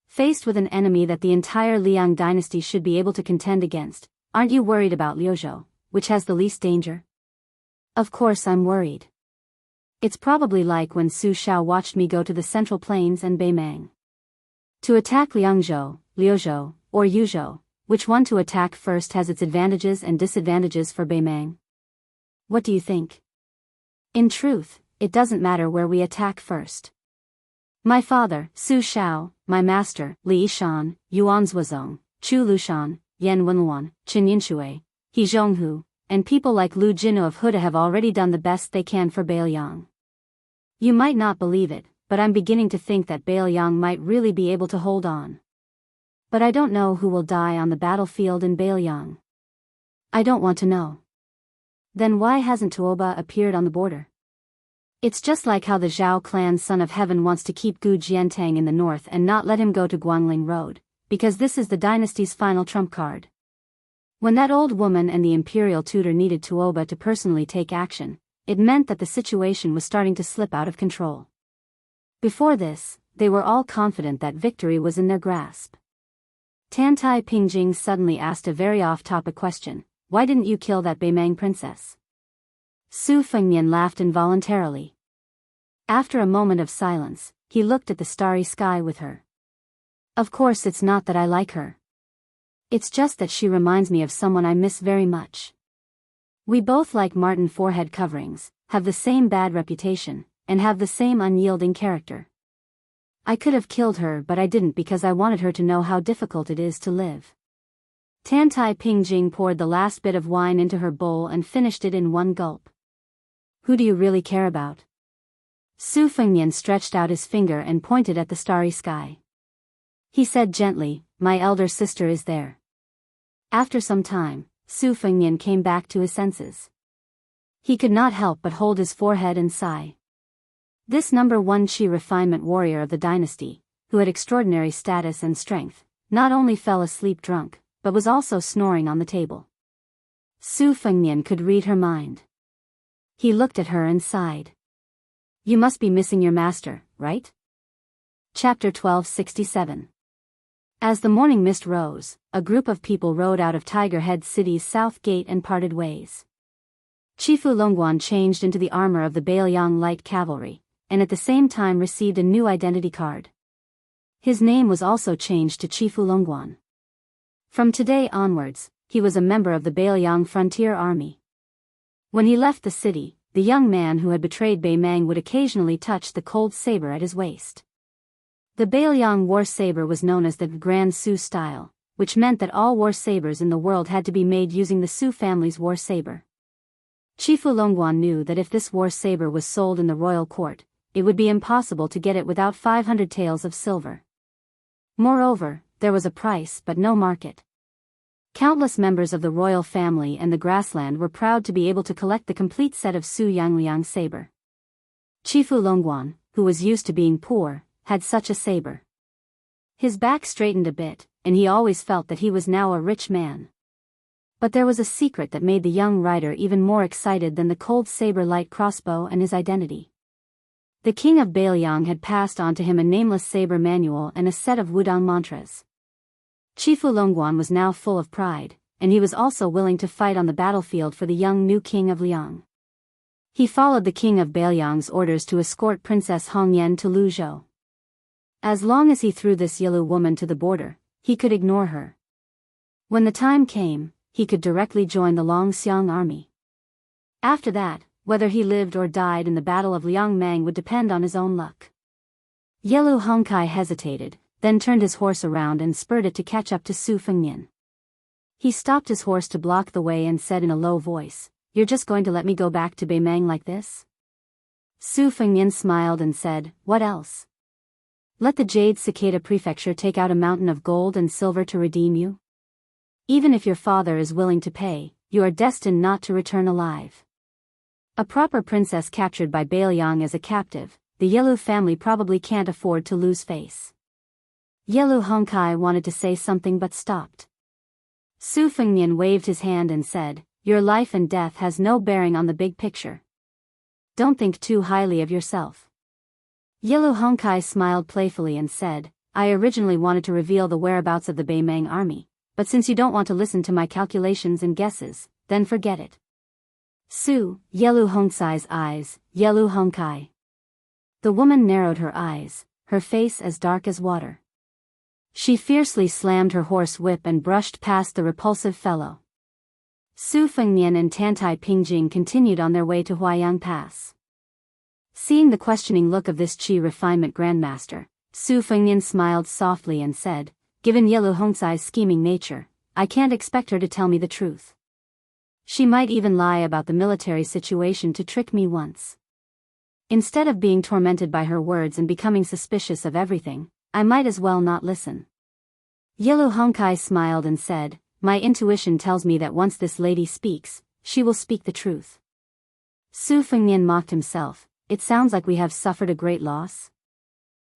Faced with an enemy that the entire Liang dynasty should be able to contend against, aren't you worried about Liuzhou, which has the least danger? Of course I'm worried. It's probably like when Su Xiao watched me go to the Central Plains and Beimang. To attack Liangzhou, Liuzhou, or Yuzhou, which one to attack first has its advantages and disadvantages for Beimang? What do you think? In truth, it doesn't matter where we attack first. My father, Su Xiao, my master, Li Yishan, Yuan Zuozong, Chu Lushan, Yan Wenluan, Chen Yinshui, He Zhonghu, and people like Lu Jinu of Huda have already done the best they can for Bailiang. You might not believe it, but I'm beginning to think that Bailiang might really be able to hold on. But I don't know who will die on the battlefield in Bailiang. I don't want to know. Then why hasn't Tuoba appeared on the border? It's just like how the Zhao clan's son of heaven wants to keep Gu Jiantang in the north and not let him go to Guangling Road, because this is the dynasty's final trump card. When that old woman and the imperial tutor needed Tuoba to personally take action, it meant that the situation was starting to slip out of control. Before this, they were all confident that victory was in their grasp. Tantai Pingjing suddenly asked a very off-topic question, Why didn't you kill that Beimang princess? Su Fengnian laughed involuntarily. After a moment of silence, he looked at the starry sky with her. Of course it's not that I like her. It's just that she reminds me of someone I miss very much. We both like Martin forehead coverings, have the same bad reputation, and have the same unyielding character. I could have killed her but I didn't because I wanted her to know how difficult it is to live. Tantai Pingjing poured the last bit of wine into her bowl and finished it in one gulp. Who do you really care about? Su Fengnian stretched out his finger and pointed at the starry sky. He said gently, my elder sister is there. After some time, Su Fengnian came back to his senses. He could not help but hold his forehead and sigh. This number 1 Qi refinement warrior of the dynasty, who had extraordinary status and strength, not only fell asleep drunk, but was also snoring on the table. Su Fengnian could read her mind. He looked at her and sighed. You must be missing your master, right? Chapter 1267. As the morning mist rose, a group of people rode out of Tiger Head City's south gate and parted ways. Chifu Longguan changed into the armor of the Bailiang Light Cavalry, and at the same time received a new identity card. His name was also changed to Chifu Longguan. From today onwards, he was a member of the Bailiang Frontier Army. When he left the city, the young man who had betrayed Bei Meng would occasionally touch the cold saber at his waist. The Bailiang war saber was known as the Grand Su style, which meant that all war sabers in the world had to be made using the Su family's war saber. Chifu Longguan knew that if this war saber was sold in the royal court, it would be impossible to get it without 500 taels of silver. Moreover, there was a price but no market. Countless members of the royal family and the grassland were proud to be able to collect the complete set of Su Yangliang saber. Chifu Longguan, who was used to being poor, had such a saber. His back straightened a bit, and he always felt that he was now a rich man. But there was a secret that made the young rider even more excited than the cold saber light crossbow and his identity. The king of Bailiang had passed on to him a nameless saber manual and a set of Wudang mantras. Chifu Longguan was now full of pride, and he was also willing to fight on the battlefield for the young new king of Liang. He followed the king of Bailiang's orders to escort Princess Hongyan to Luzhou. As long as he threw this Yilu woman to the border, he could ignore her. When the time came, he could directly join the Longxiang army. After that, whether he lived or died in the Battle of Liangmang would depend on his own luck. Yilu Hongkai hesitated, then turned his horse around and spurred it to catch up to Su Fengnian. He stopped his horse to block the way and said in a low voice, "You're just going to let me go back to Bei Meng like this?" Su Fengnian smiled and said, "What else? Let the Jade Cicada Prefecture take out a mountain of gold and silver to redeem you? Even if your father is willing to pay, you are destined not to return alive." A proper princess captured by Bailiang as a captive, the Yilu family probably can't afford to lose face. Yilu Hongkai wanted to say something but stopped. Su Fengnian waved his hand and said, "Your life and death has no bearing on the big picture. Don't think too highly of yourself." Yilu Hongkai smiled playfully and said, "I originally wanted to reveal the whereabouts of the Bei Meng army, but since you don't want to listen to my calculations and guesses, then forget it." Su, Yilu Hongkai's eyes, Yilu Hongkai. The woman narrowed her eyes, her face as dark as water. She fiercely slammed her horse whip and brushed past the repulsive fellow. Su Fengnian and Tantai Pingjing continued on their way to Huayang Pass. Seeing the questioning look of this Qi refinement grandmaster, Su Fengnian smiled softly and said, "Given Yilu Hongkai's scheming nature, I can't expect her to tell me the truth. She might even lie about the military situation to trick me once. Instead of being tormented by her words and becoming suspicious of everything, I might as well not listen." Yilu Hongkai smiled and said, "My intuition tells me that once this lady speaks, she will speak the truth." Su Fengnian mocked himself, "It sounds like we have suffered a great loss."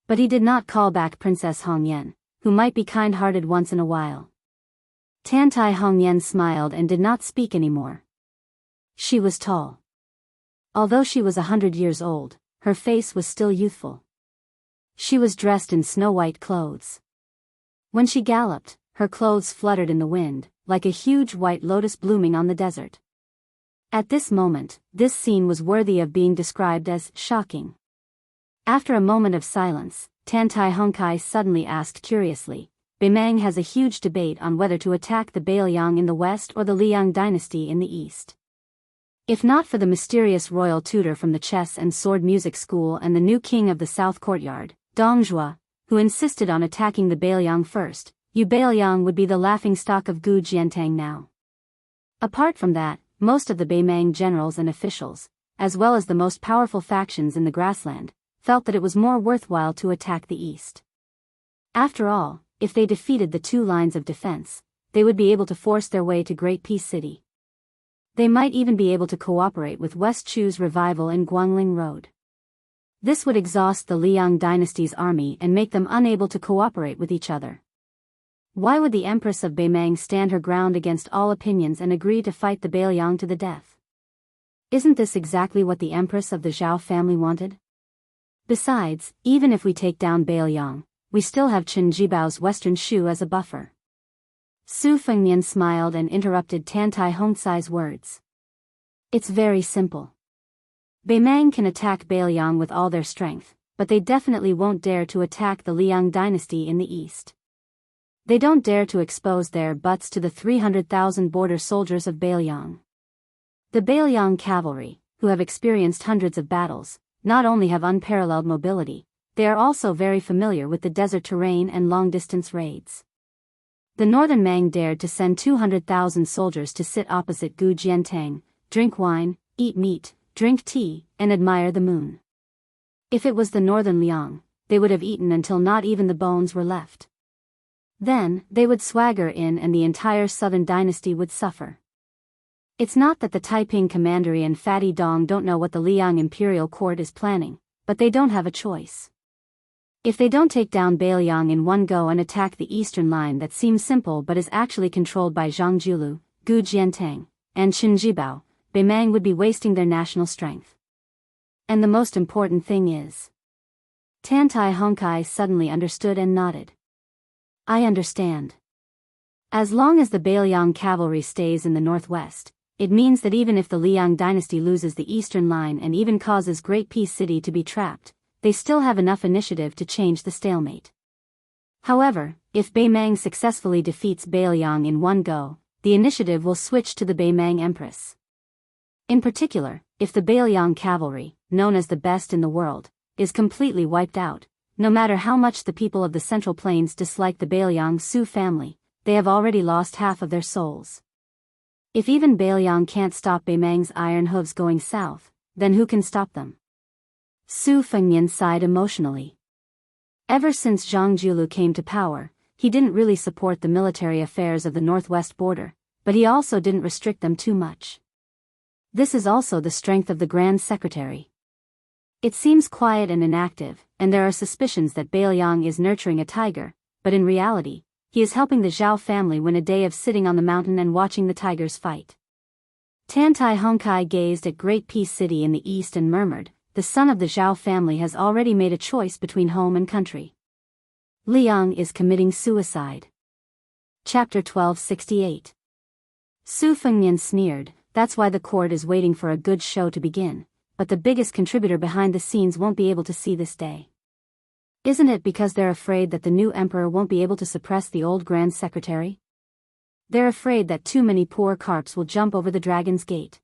But he did not call back Princess Hongyan, who might be kind-hearted once in a while. Tantai Hongyan smiled and did not speak anymore. She was tall. Although she was 100 years old, her face was still youthful. She was dressed in snow-white clothes. When she galloped, her clothes fluttered in the wind, like a huge white lotus blooming on the desert. At this moment, this scene was worthy of being described as shocking. After a moment of silence, Tantai Hongkai suddenly asked curiously, "Bei Meng has a huge debate on whether to attack the Bailiang in the west or the Liang dynasty in the east. If not for the mysterious royal tutor from the chess and sword music school and the new king of the south courtyard, Dongjua, who insisted on attacking the Bailiang first, Yu Bailiang would be the laughingstock of Gu Jiantang now. Apart from that, most of the Beimang generals and officials, as well as the most powerful factions in the grassland, felt that it was more worthwhile to attack the east. After all, if they defeated the two lines of defense, they would be able to force their way to Great Peace City. They might even be able to cooperate with West Chu's revival in Guangling Road. This would exhaust the Liang dynasty's army and make them unable to cooperate with each other. Why would the Empress of Beimang stand her ground against all opinions and agree to fight the Bailiang to the death? Isn't this exactly what the Empress of the Zhao family wanted? Besides, even if we take down Bailiang, we still have Chen Jibao's western Shu as a buffer. Su Fengnian smiled and interrupted Tantai Hongcai's words. It's very simple. Beimang can attack Bailiang with all their strength, but they definitely won't dare to attack the Liang dynasty in the east. They don't dare to expose their butts to the 300,000 border soldiers of Bailiang. The Bailiang cavalry, who have experienced hundreds of battles, not only have unparalleled mobility, they are also very familiar with the desert terrain and long-distance raids. The northern Mang dared to send 200,000 soldiers to sit opposite Gu Jiantang, drink wine, eat meat, drink tea, and admire the moon. If it was the northern Liang, they would have eaten until not even the bones were left. Then, they would swagger in and the entire southern dynasty would suffer. It's not that the Taiping Commandery and Fatty Dong don't know what the Liang imperial court is planning, but they don't have a choice. If they don't take down Bailiang in one go and attack the eastern line that seems simple but is actually controlled by Zhang Julu, Gu Jiantang, and Chen Jibao, Beimang would be wasting their national strength. And the most important thing is... Tantai Hongcai suddenly understood and nodded. I understand. As long as the Bailiang cavalry stays in the northwest, it means that even if the Liang dynasty loses the eastern line and even causes Great Peace City to be trapped, they still have enough initiative to change the stalemate. However, if Beimang successfully defeats Bailiang in one go, the initiative will switch to the Beimang Empress. In particular, if the Bailiang cavalry, known as the best in the world, is completely wiped out, no matter how much the people of the Central Plains dislike the Bailiang Su family, they have already lost half of their souls. If even Bailiang can't stop Beimang's iron hooves going south, then who can stop them? Su Fengnian sighed emotionally. Ever since Zhang Julu came to power, he didn't really support the military affairs of the northwest border, but he also didn't restrict them too much. This is also the strength of the Grand Secretary. It seems quiet and inactive, and there are suspicions that Bailiang is nurturing a tiger, but in reality, he is helping the Zhao family win a day of sitting on the mountain and watching the tigers fight. Tantai Hongcai gazed at Great Peace City in the east and murmured, the son of the Zhao family has already made a choice between home and country. Liang is committing suicide. Chapter 1268. Su Fengnian sneered, that's why the court is waiting for a good show to begin, but the biggest contributor behind the scenes won't be able to see this day. Isn't it because they're afraid that the new emperor won't be able to suppress the old Grand Secretary? They're afraid that too many poor carps will jump over the dragon's gate.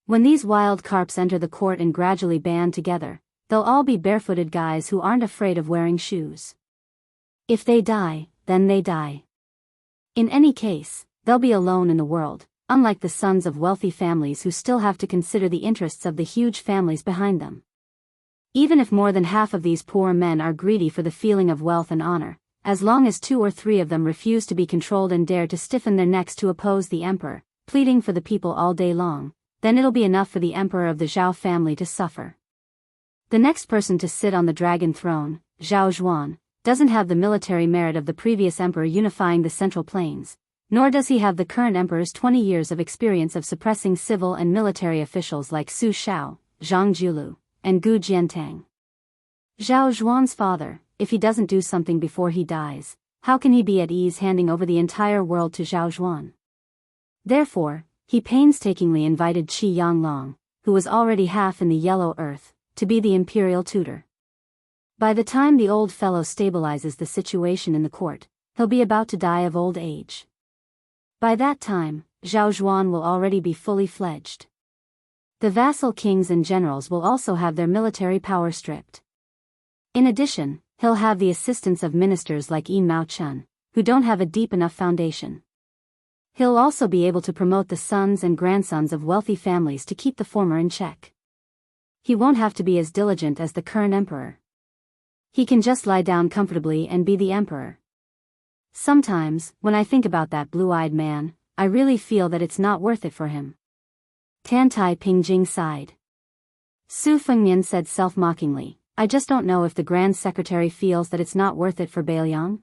When these wild carps enter the court and gradually band together, they'll all be barefooted guys who aren't afraid of wearing shoes. If they die, then they die. In any case, they'll be alone in the world, unlike the sons of wealthy families who still have to consider the interests of the huge families behind them. Even if more than half of these poor men are greedy for the feeling of wealth and honor, as long as 2 or 3 of them refuse to be controlled and dare to stiffen their necks to oppose the emperor, pleading for the people all day long, then it'll be enough for the emperor of the Zhao family to suffer. The next person to sit on the dragon throne, Zhao Zhuan, doesn't have the military merit of the previous emperor unifying the Central Plains, nor does he have the current emperor's 20 years of experience of suppressing civil and military officials like Su Shao, Zhang Julu, and Gu Jiantang. Zhao Zhuan's father, if he doesn't do something before he dies, how can he be at ease handing over the entire world to Zhao Zhuan? Therefore, he painstakingly invited Qi Yanglong, who was already half in the yellow earth, to be the imperial tutor. By the time the old fellow stabilizes the situation in the court, he'll be about to die of old age. By that time, Zhao Zhuan will already be fully fledged. The vassal kings and generals will also have their military power stripped. In addition, he'll have the assistance of ministers like Yi Mao Chun, who don't have a deep enough foundation. He'll also be able to promote the sons and grandsons of wealthy families to keep the former in check. He won't have to be as diligent as the current emperor. He can just lie down comfortably and be the emperor. Sometimes, when I think about that blue-eyed man, I really feel that it's not worth it for him. Tan Tai Pingjing sighed. Su Fengnian said self-mockingly, I just don't know if the Grand Secretary feels that it's not worth it for Beiliang.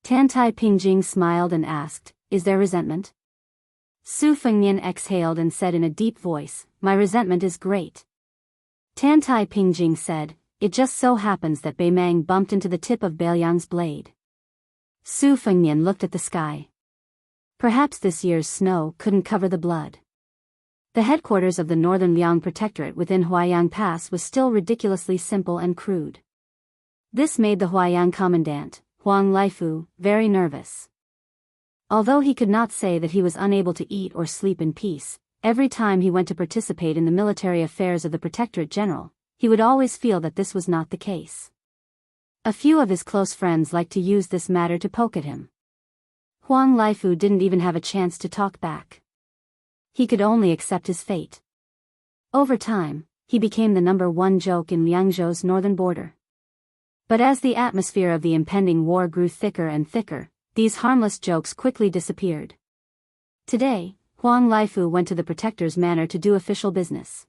Tan Tai Pingjing smiled and asked, is there resentment? Su Fengnian exhaled and said in a deep voice, my resentment is great. Tan Tai Pingjing said, it just so happens that Bei Mang bumped into the tip of Beiliang's blade. Su Fengnian looked at the sky. Perhaps this year's snow couldn't cover the blood. The headquarters of the Northern Liang Protectorate within Huaiyang Pass was still ridiculously simple and crude. This made the Huaiyang commandant, Huang Laifu, very nervous. Although he could not say that he was unable to eat or sleep in peace, every time he went to participate in the military affairs of the Protectorate General, he would always feel that this was not the case. A few of his close friends liked to use this matter to poke at him. Huang Laifu didn't even have a chance to talk back. He could only accept his fate. Over time, he became the #1 joke in Liangzhou's northern border. But as the atmosphere of the impending war grew thicker and thicker, these harmless jokes quickly disappeared. Today, Huang Laifu went to the Protector's manor to do official business.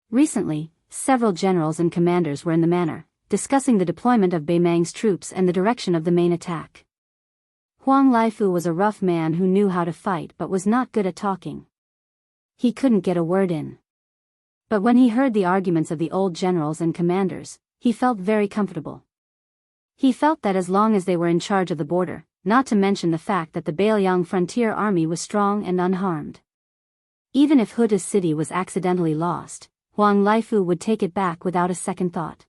Recently, several generals and commanders were in the manor, discussing the deployment of Bei Mang's troops and the direction of the main attack. Huang Laifu was a rough man who knew how to fight but was not good at talking. He couldn't get a word in. But when he heard the arguments of the old generals and commanders, he felt very comfortable. He felt that as long as they were in charge of the border, not to mention the fact that the Beiliang frontier army was strong and unharmed. Even if Huta's city was accidentally lost, Huang Laifu would take it back without a second thought.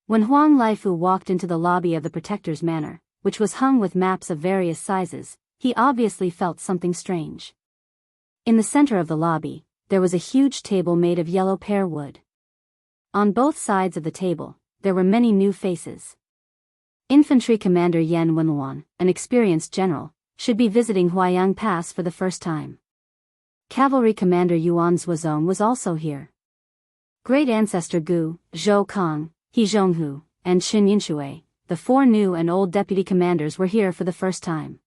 When Huang Laifu walked into the lobby of the Protector's manor, which was hung with maps of various sizes, he obviously felt something strange. In the center of the lobby, there was a huge table made of yellow pear wood. On both sides of the table, there were many new faces. Infantry Commander Yan Wenluan, an experienced general, should be visiting Huaiyang Pass for the first time. Cavalry Commander Yuan Zuozong was also here. Great Ancestor Gu, Zhou Kong, He Zhonghu, and Qin Yinshui, the 4 new and old deputy commanders were here for the first time.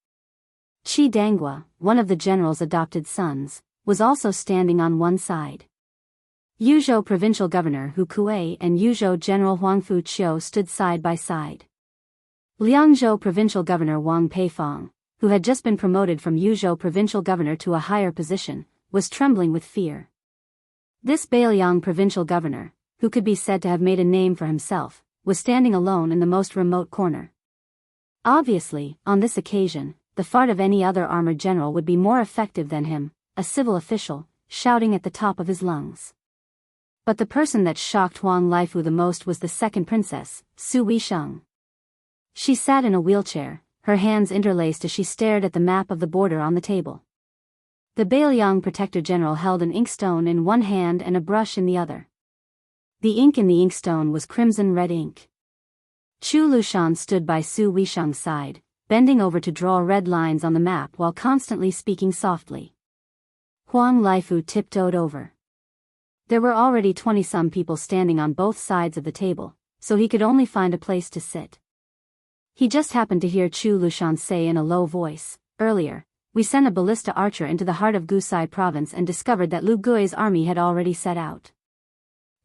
Qi Danghua, one of the general's adopted sons, was also standing on one side. Yuzhou Provincial Governor Hu Kuei and Yuzhou General Huang Fuqiu stood side by side. Liangzhou Provincial Governor Wang Peifong, who had just been promoted from Yuzhou Provincial Governor to a higher position, was trembling with fear. This Beiliang Provincial Governor, who could be said to have made a name for himself, was standing alone in the most remote corner. Obviously, on this occasion, the fart of any other armored general would be more effective than him, a civil official, shouting at the top of his lungs. But the person that shocked Huang Laifu the most was the second princess, Su Weisheng. She sat in a wheelchair, her hands interlaced as she stared at the map of the border on the table. The Beiliang Protector General held an inkstone in one hand and a brush in the other. The ink in the inkstone was crimson-red ink. Chu Lushan stood by Su Weisheng's side, bending over to draw red lines on the map while constantly speaking softly. Huang Laifu tiptoed over. There were already 20-some people standing on both sides of the table, so he could only find a place to sit. He just happened to hear Chu Lushan say in a low voice, earlier, we sent a ballista archer into the heart of Gusai province and discovered that Lu Gui's army had already set out.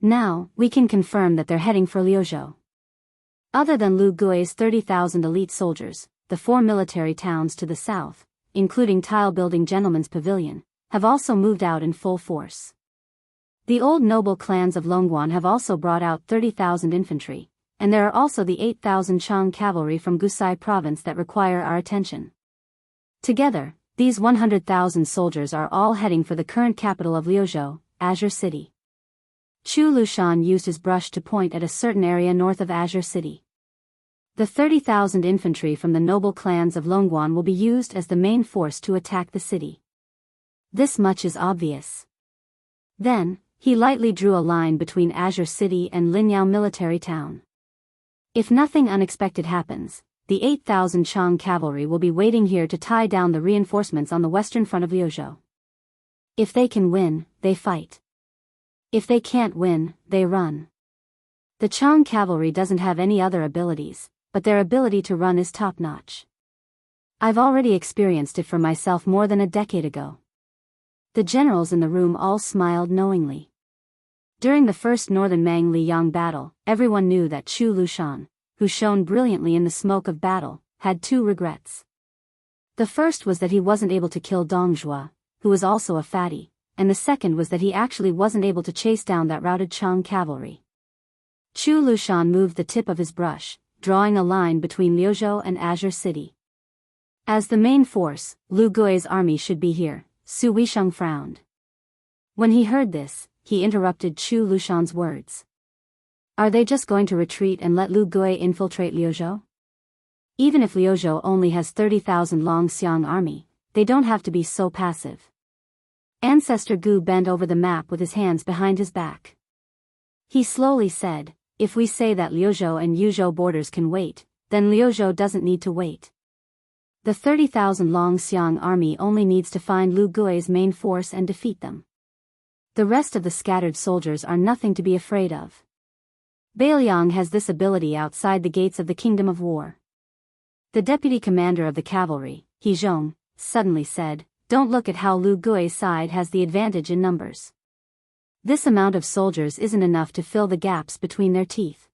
Now, we can confirm that they're heading for Liuzhou. Other than Lu Gui's 30,000 elite soldiers, the 4 military towns to the south, including tile-building Gentleman's Pavilion, have also moved out in full force. The old noble clans of Longguan have also brought out 30,000 infantry, and there are also the 8,000 Chang cavalry from Gusai province that require our attention. Together, these 100,000 soldiers are all heading for the current capital of Liuzhou, Azure City. Chu Lushan used his brush to point at a certain area north of Azure City. The 30,000 infantry from the noble clans of Longguan will be used as the main force to attack the city. This much is obvious. Then, he lightly drew a line between Azure City and Linyao military town. If nothing unexpected happens, the 8,000 Chang cavalry will be waiting here to tie down the reinforcements on the western front of Liuzhou. If they can win, they fight. If they can't win, they run. The Chang cavalry doesn't have any other abilities, but their ability to run is top-notch. I've already experienced it for myself more than a decade ago. The generals in the room all smiled knowingly. During the first Northern Mang-Liang battle, everyone knew that Chu Lushan, who shone brilliantly in the smoke of battle, had two regrets. The first was that he wasn't able to kill Dong Zhuo, who was also a fatty, and the second was that he actually wasn't able to chase down that routed Chang cavalry. Chu Lushan moved the tip of his brush, drawing a line between Liuzhou and Azure City. As the main force, Lu Gui's army should be here. Su Weisheng frowned. When he heard this, he interrupted Chu Lushan's words. Are they just going to retreat and let Lu Gui infiltrate Liuzhou? Even if Liuzhou only has 30,000 Long Xiang army, they don't have to be so passive. Ancestor Gu bent over the map with his hands behind his back. He slowly said, if we say that Liuzhou and Yuzhou borders can wait, then Liuzhou doesn't need to wait. The 30,000 Long Xiang army only needs to find Lu Gui's main force and defeat them. The rest of the scattered soldiers are nothing to be afraid of. Beiliang has this ability outside the gates of the Kingdom of War. The deputy commander of the cavalry, He Zhong, suddenly said, don't look at how Lu Gui's side has the advantage in numbers. This amount of soldiers isn't enough to fill the gaps between their teeth.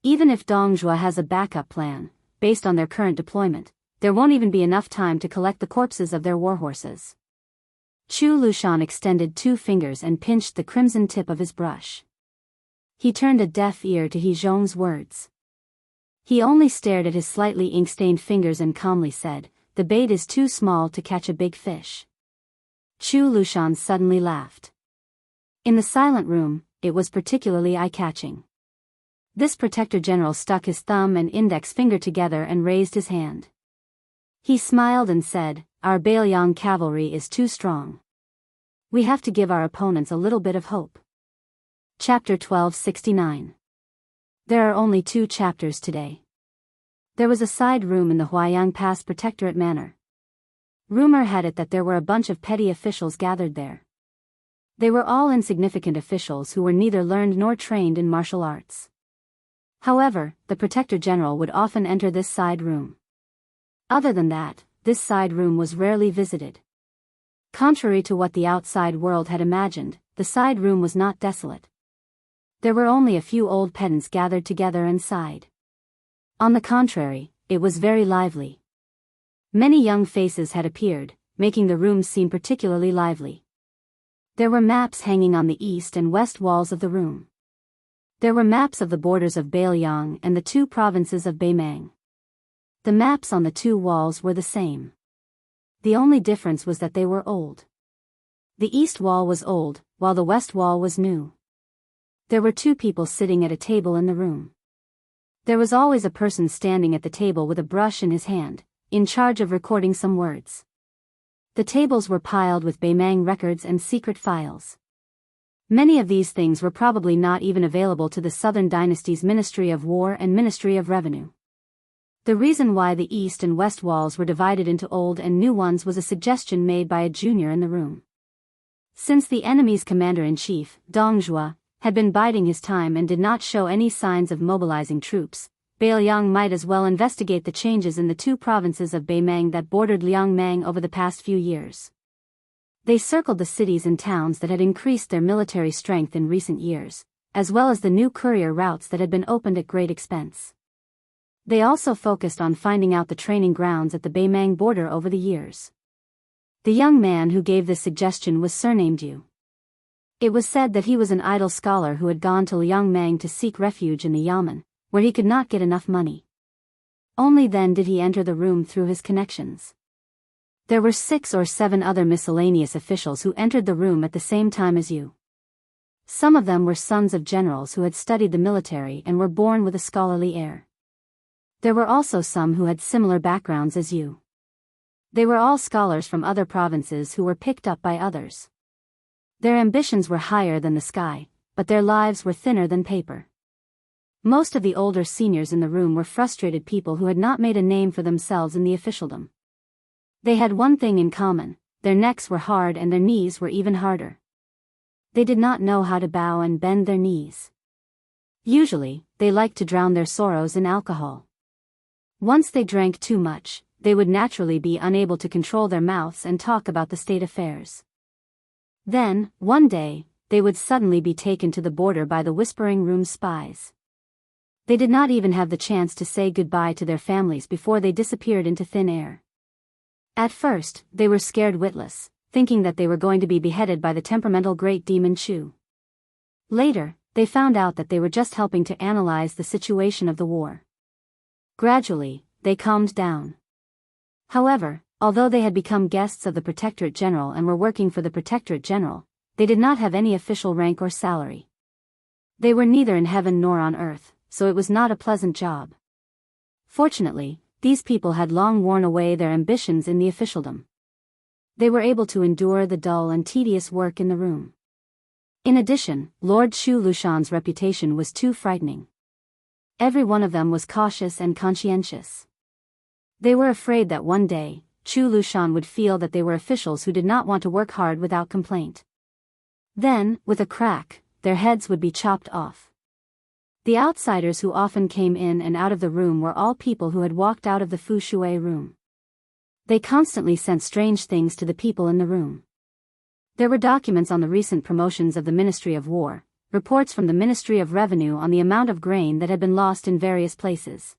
Even if Dong Zhuo has a backup plan, based on their current deployment, there won't even be enough time to collect the corpses of their warhorses. Chu Lushan extended 2 fingers and pinched the crimson tip of his brush. He turned a deaf ear to He Zhong's words. He only stared at his slightly ink-stained fingers and calmly said, the bait is too small to catch a big fish. Chu Lushan suddenly laughed. In the silent room, it was particularly eye-catching. This protector general stuck his thumb and index finger together and raised his hand. He smiled and said, our Beiliang cavalry is too strong. We have to give our opponents a little bit of hope. Chapter 1269. There are only 2 chapters today. There was a side room in the Huayang Pass Protectorate Manor. Rumor had it that there were a bunch of petty officials gathered there. They were all insignificant officials who were neither learned nor trained in martial arts. However, the Protector General would often enter this side room. Other than that, this side room was rarely visited. Contrary to what the outside world had imagined, the side room was not desolate. There were only a few old pedants gathered together inside. On the contrary, it was very lively. Many young faces had appeared, making the room seem particularly lively. There were maps hanging on the east and west walls of the room. There were maps of the borders of Beiliang and the 2 provinces of Beimang. The maps on the 2 walls were the same. The only difference was that they were old. The east wall was old, while the west wall was new. There were 2 people sitting at a table in the room. There was always a person standing at the table with a brush in his hand, in charge of recording some words. The tables were piled with Beimang records and secret files. Many of these things were probably not even available to the Southern Dynasty's Ministry of War and Ministry of Revenue. The reason why the east and west walls were divided into old and new ones was a suggestion made by a junior in the room. Since the enemy's commander-in-chief, Dong Zhuo, had been biding his time and did not show any signs of mobilizing troops, Beiliang might as well investigate the changes in the 2 provinces of Beimang that bordered Liangmang over the past few years. They circled the cities and towns that had increased their military strength in recent years, as well as the new courier routes that had been opened at great expense. They also focused on finding out the training grounds at the Beimang border over the years. The young man who gave this suggestion was surnamed Yu. It was said that he was an idle scholar who had gone to Liangmang to seek refuge in the Yamen, where he could not get enough money. Only then did he enter the room through his connections. There were 6 or 7 other miscellaneous officials who entered the room at the same time as Yu. Some of them were sons of generals who had studied the military and were born with a scholarly air. There were also some who had similar backgrounds as Yu. They were all scholars from other provinces who were picked up by others. Their ambitions were higher than the sky, but their lives were thinner than paper. Most of the older seniors in the room were frustrated people who had not made a name for themselves in the officialdom. They had one thing in common: their necks were hard and their knees were even harder. They did not know how to bow and bend their knees. Usually, they liked to drown their sorrows in alcohol. Once they drank too much, they would naturally be unable to control their mouths and talk about the state affairs. Then, one day, they would suddenly be taken to the border by the Whispering Room spies. They did not even have the chance to say goodbye to their families before they disappeared into thin air. At first, they were scared witless, thinking that they were going to be beheaded by the temperamental Great Demon Chu. Later, they found out that they were just helping to analyze the situation of the war. Gradually, they calmed down. However, although they had become guests of the Protectorate General and were working for the Protectorate General, they did not have any official rank or salary. They were neither in heaven nor on earth, so it was not a pleasant job. Fortunately, these people had long worn away their ambitions in the officialdom. They were able to endure the dull and tedious work in the room. In addition, Lord Chu Lushan's reputation was too frightening. Every one of them was cautious and conscientious. They were afraid that one day, Chu Lushan would feel that they were officials who did not want to work hard without complaint. Then, with a crack, their heads would be chopped off. The outsiders who often came in and out of the room were all people who had walked out of the Fu Shui room. They constantly sent strange things to the people in the room. There were documents on the recent promotions of the Ministry of War, reports from the Ministry of Revenue on the amount of grain that had been lost in various places.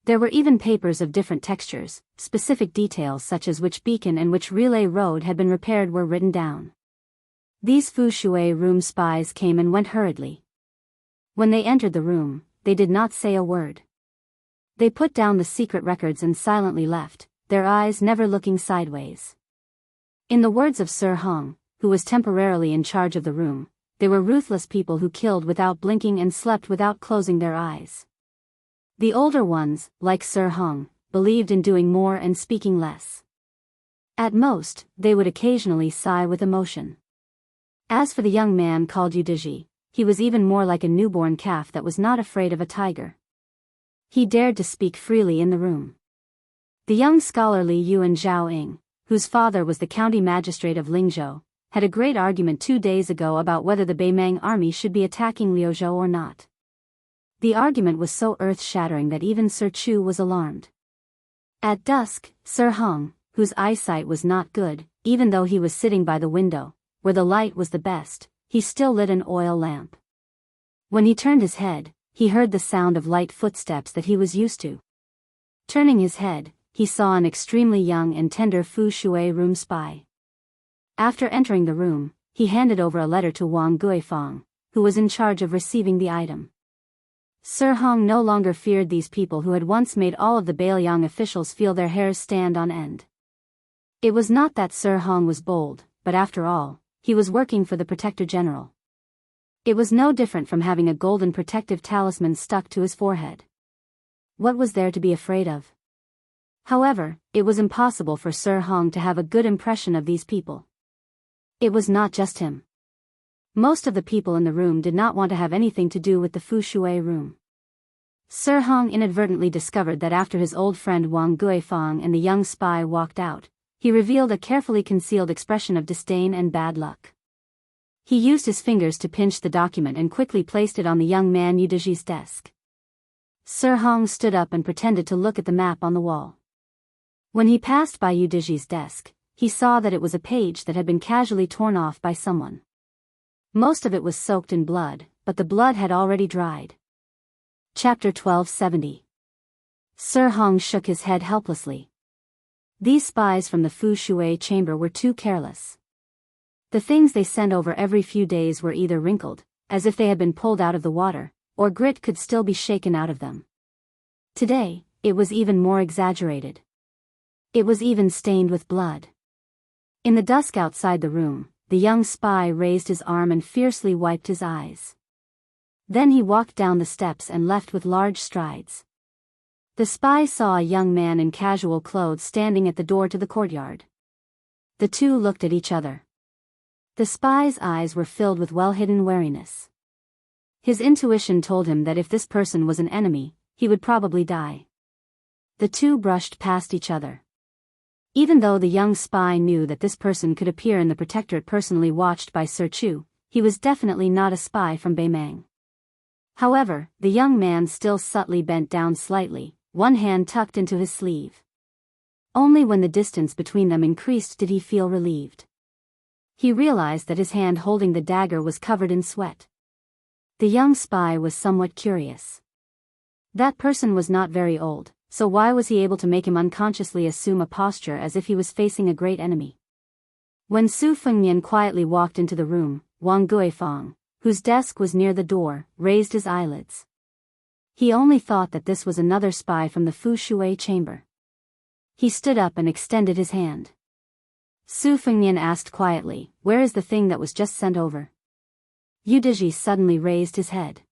There were even papers of different textures, specific details such as which beacon and which relay road had been repaired were written down. These Fu Shui room spies came and went hurriedly. When they entered the room, they did not say a word. They put down the secret records and silently left, their eyes never looking sideways. In the words of Sir Hong, who was temporarily in charge of the room, they were ruthless people who killed without blinking and slept without closing their eyes. The older ones, like Sir Hong, believed in doing more and speaking less. At most, they would occasionally sigh with emotion. As for the young man called Udiji, he was even more like a newborn calf that was not afraid of a tiger. He dared to speak freely in the room. The young scholar Li Yuan Zhaoying, whose father was the county magistrate of Lingzhou, had a great argument 2 days ago about whether the Beimang army should be attacking Liuzhou or not. The argument was so earth-shattering that even Sir Chu was alarmed. At dusk, Sir Hong, whose eyesight was not good, even though he was sitting by the window, where the light was the best, he still lit an oil lamp. When he turned his head, he heard the sound of light footsteps that he was used to. Turning his head, he saw an extremely young and tender Fu Shui room spy. After entering the room, he handed over a letter to Wang Guifang, who was in charge of receiving the item. Sir Hong no longer feared these people who had once made all of the Bailiang officials feel their hairs stand on end. It was not that Sir Hong was bold, but after all, he was working for the Protector General. It was no different from having a golden protective talisman stuck to his forehead. What was there to be afraid of? However, it was impossible for Sir Hong to have a good impression of these people. It was not just him. Most of the people in the room did not want to have anything to do with the Fu Shui room. Sir Hong inadvertently discovered that after his old friend Wang Guifang and the young spy walked out, he revealed a carefully concealed expression of disdain and bad luck. He used his fingers to pinch the document and quickly placed it on the young man Yudiji's desk. Sir Hong stood up and pretended to look at the map on the wall. When he passed by Yudiji's desk, he saw that it was a page that had been casually torn off by someone. Most of it was soaked in blood, but the blood had already dried. Chapter 1270. Sir Hong shook his head helplessly. These spies from the Fu Shui chamber were too careless. The things they sent over every few days were either wrinkled, as if they had been pulled out of the water, or grit could still be shaken out of them. Today, it was even more exaggerated. It was even stained with blood. In the dusk outside the room, the young spy raised his arm and fiercely wiped his eyes. Then he walked down the steps and left with large strides. The spy saw a young man in casual clothes standing at the door to the courtyard. The two looked at each other. The spy's eyes were filled with well-hidden wariness. His intuition told him that if this person was an enemy, he would probably die. The two brushed past each other. Even though the young spy knew that this person could appear in the protectorate personally watched by Sir Chu, he was definitely not a spy from Beimang. However, the young man still subtly bent down slightly, one hand tucked into his sleeve. Only when the distance between them increased did he feel relieved. He realized that his hand holding the dagger was covered in sweat. The young spy was somewhat curious. That person was not very old, so why was he able to make him unconsciously assume a posture as if he was facing a great enemy? When Su Fengnian quietly walked into the room, Wang Guifang, whose desk was near the door, raised his eyelids. He only thought that this was another spy from the Fu Shui chamber. He stood up and extended his hand. Su Fengnian asked quietly, "Where is the thing that was just sent over?" Yu Diji suddenly raised his head.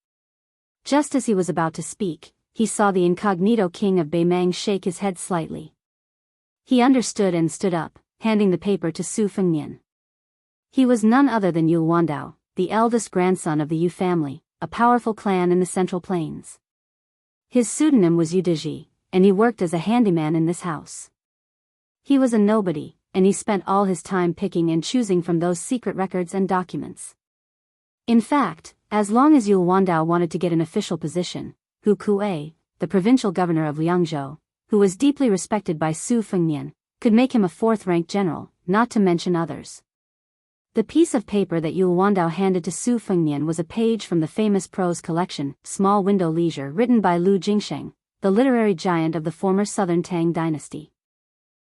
Just as he was about to speak, he saw the incognito king of Beimang shake his head slightly. He understood and stood up, handing the paper to Su Fengnian. He was none other than Yu Wandao, the eldest grandson of the Yu family, a powerful clan in the Central Plains. His pseudonym was Yu Diji, and he worked as a handyman in this house. He was a nobody, and he spent all his time picking and choosing from those secret records and documents. In fact, as long as Yu Wandao wanted to get an official position, Hu Kuei, the provincial governor of Liangzhou, who was deeply respected by Su Fengnian, could make him a fourth-rank general, not to mention others. The piece of paper that Yu Wandao handed to Su Fengnian was a page from the famous prose collection, Small Window Leisure, written by Lu Jingsheng, the literary giant of the former Southern Tang dynasty.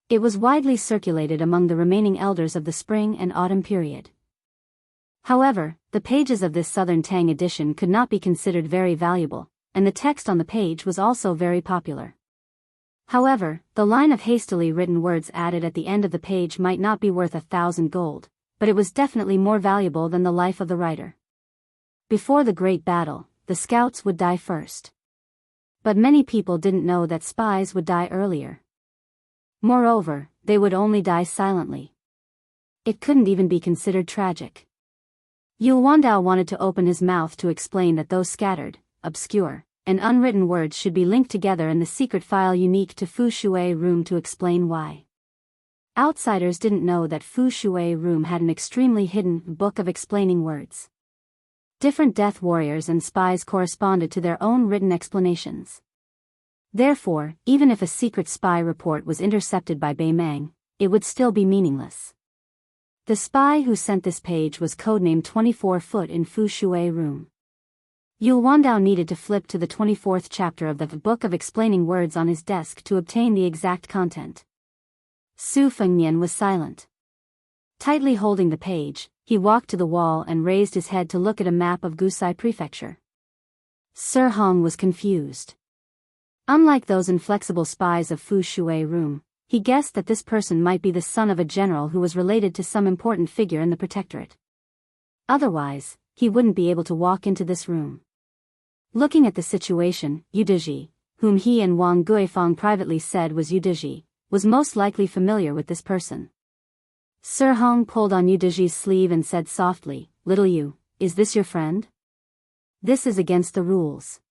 It was widely circulated among the remaining elders of the spring and autumn period. However, the pages of this Southern Tang edition could not be considered very valuable, and the text on the page was also very popular. However, the line of hastily written words added at the end of the page might not be worth 1,000 gold, but it was definitely more valuable than the life of the writer. Before the great battle, the scouts would die first. But many people didn't know that spies would die earlier. Moreover, they would only die silently. It couldn't even be considered tragic. Yu Wandao wanted to open his mouth to explain that those scattered, obscure, and unwritten words should be linked together in the secret file unique to Fu Shui room to explain why. Outsiders didn't know that Fu Shui room had an extremely hidden book of explaining words. Different death warriors and spies corresponded to their own written explanations. Therefore, even if a secret spy report was intercepted by Beimang, it would still be meaningless. The spy who sent this page was codenamed 24-foot in Fu Shui room. Yu Wandao needed to flip to the 24th chapter of the Book of Explaining Words on his desk to obtain the exact content. Su Fengnian was silent. Tightly holding the page, he walked to the wall and raised his head to look at a map of Gusai Prefecture. Sir Hong was confused. Unlike those inflexible spies of Fu Shui room, he guessed that this person might be the son of a general who was related to some important figure in the protectorate. Otherwise, he wouldn't be able to walk into this room. Looking at the situation, Yu Diji, whom he and Wang Guifang privately said was Yu Diji, was most likely familiar with this person. Sir Hong pulled on Yu Diji's sleeve and said softly, "Little Yu, is this your friend? This is against the rules.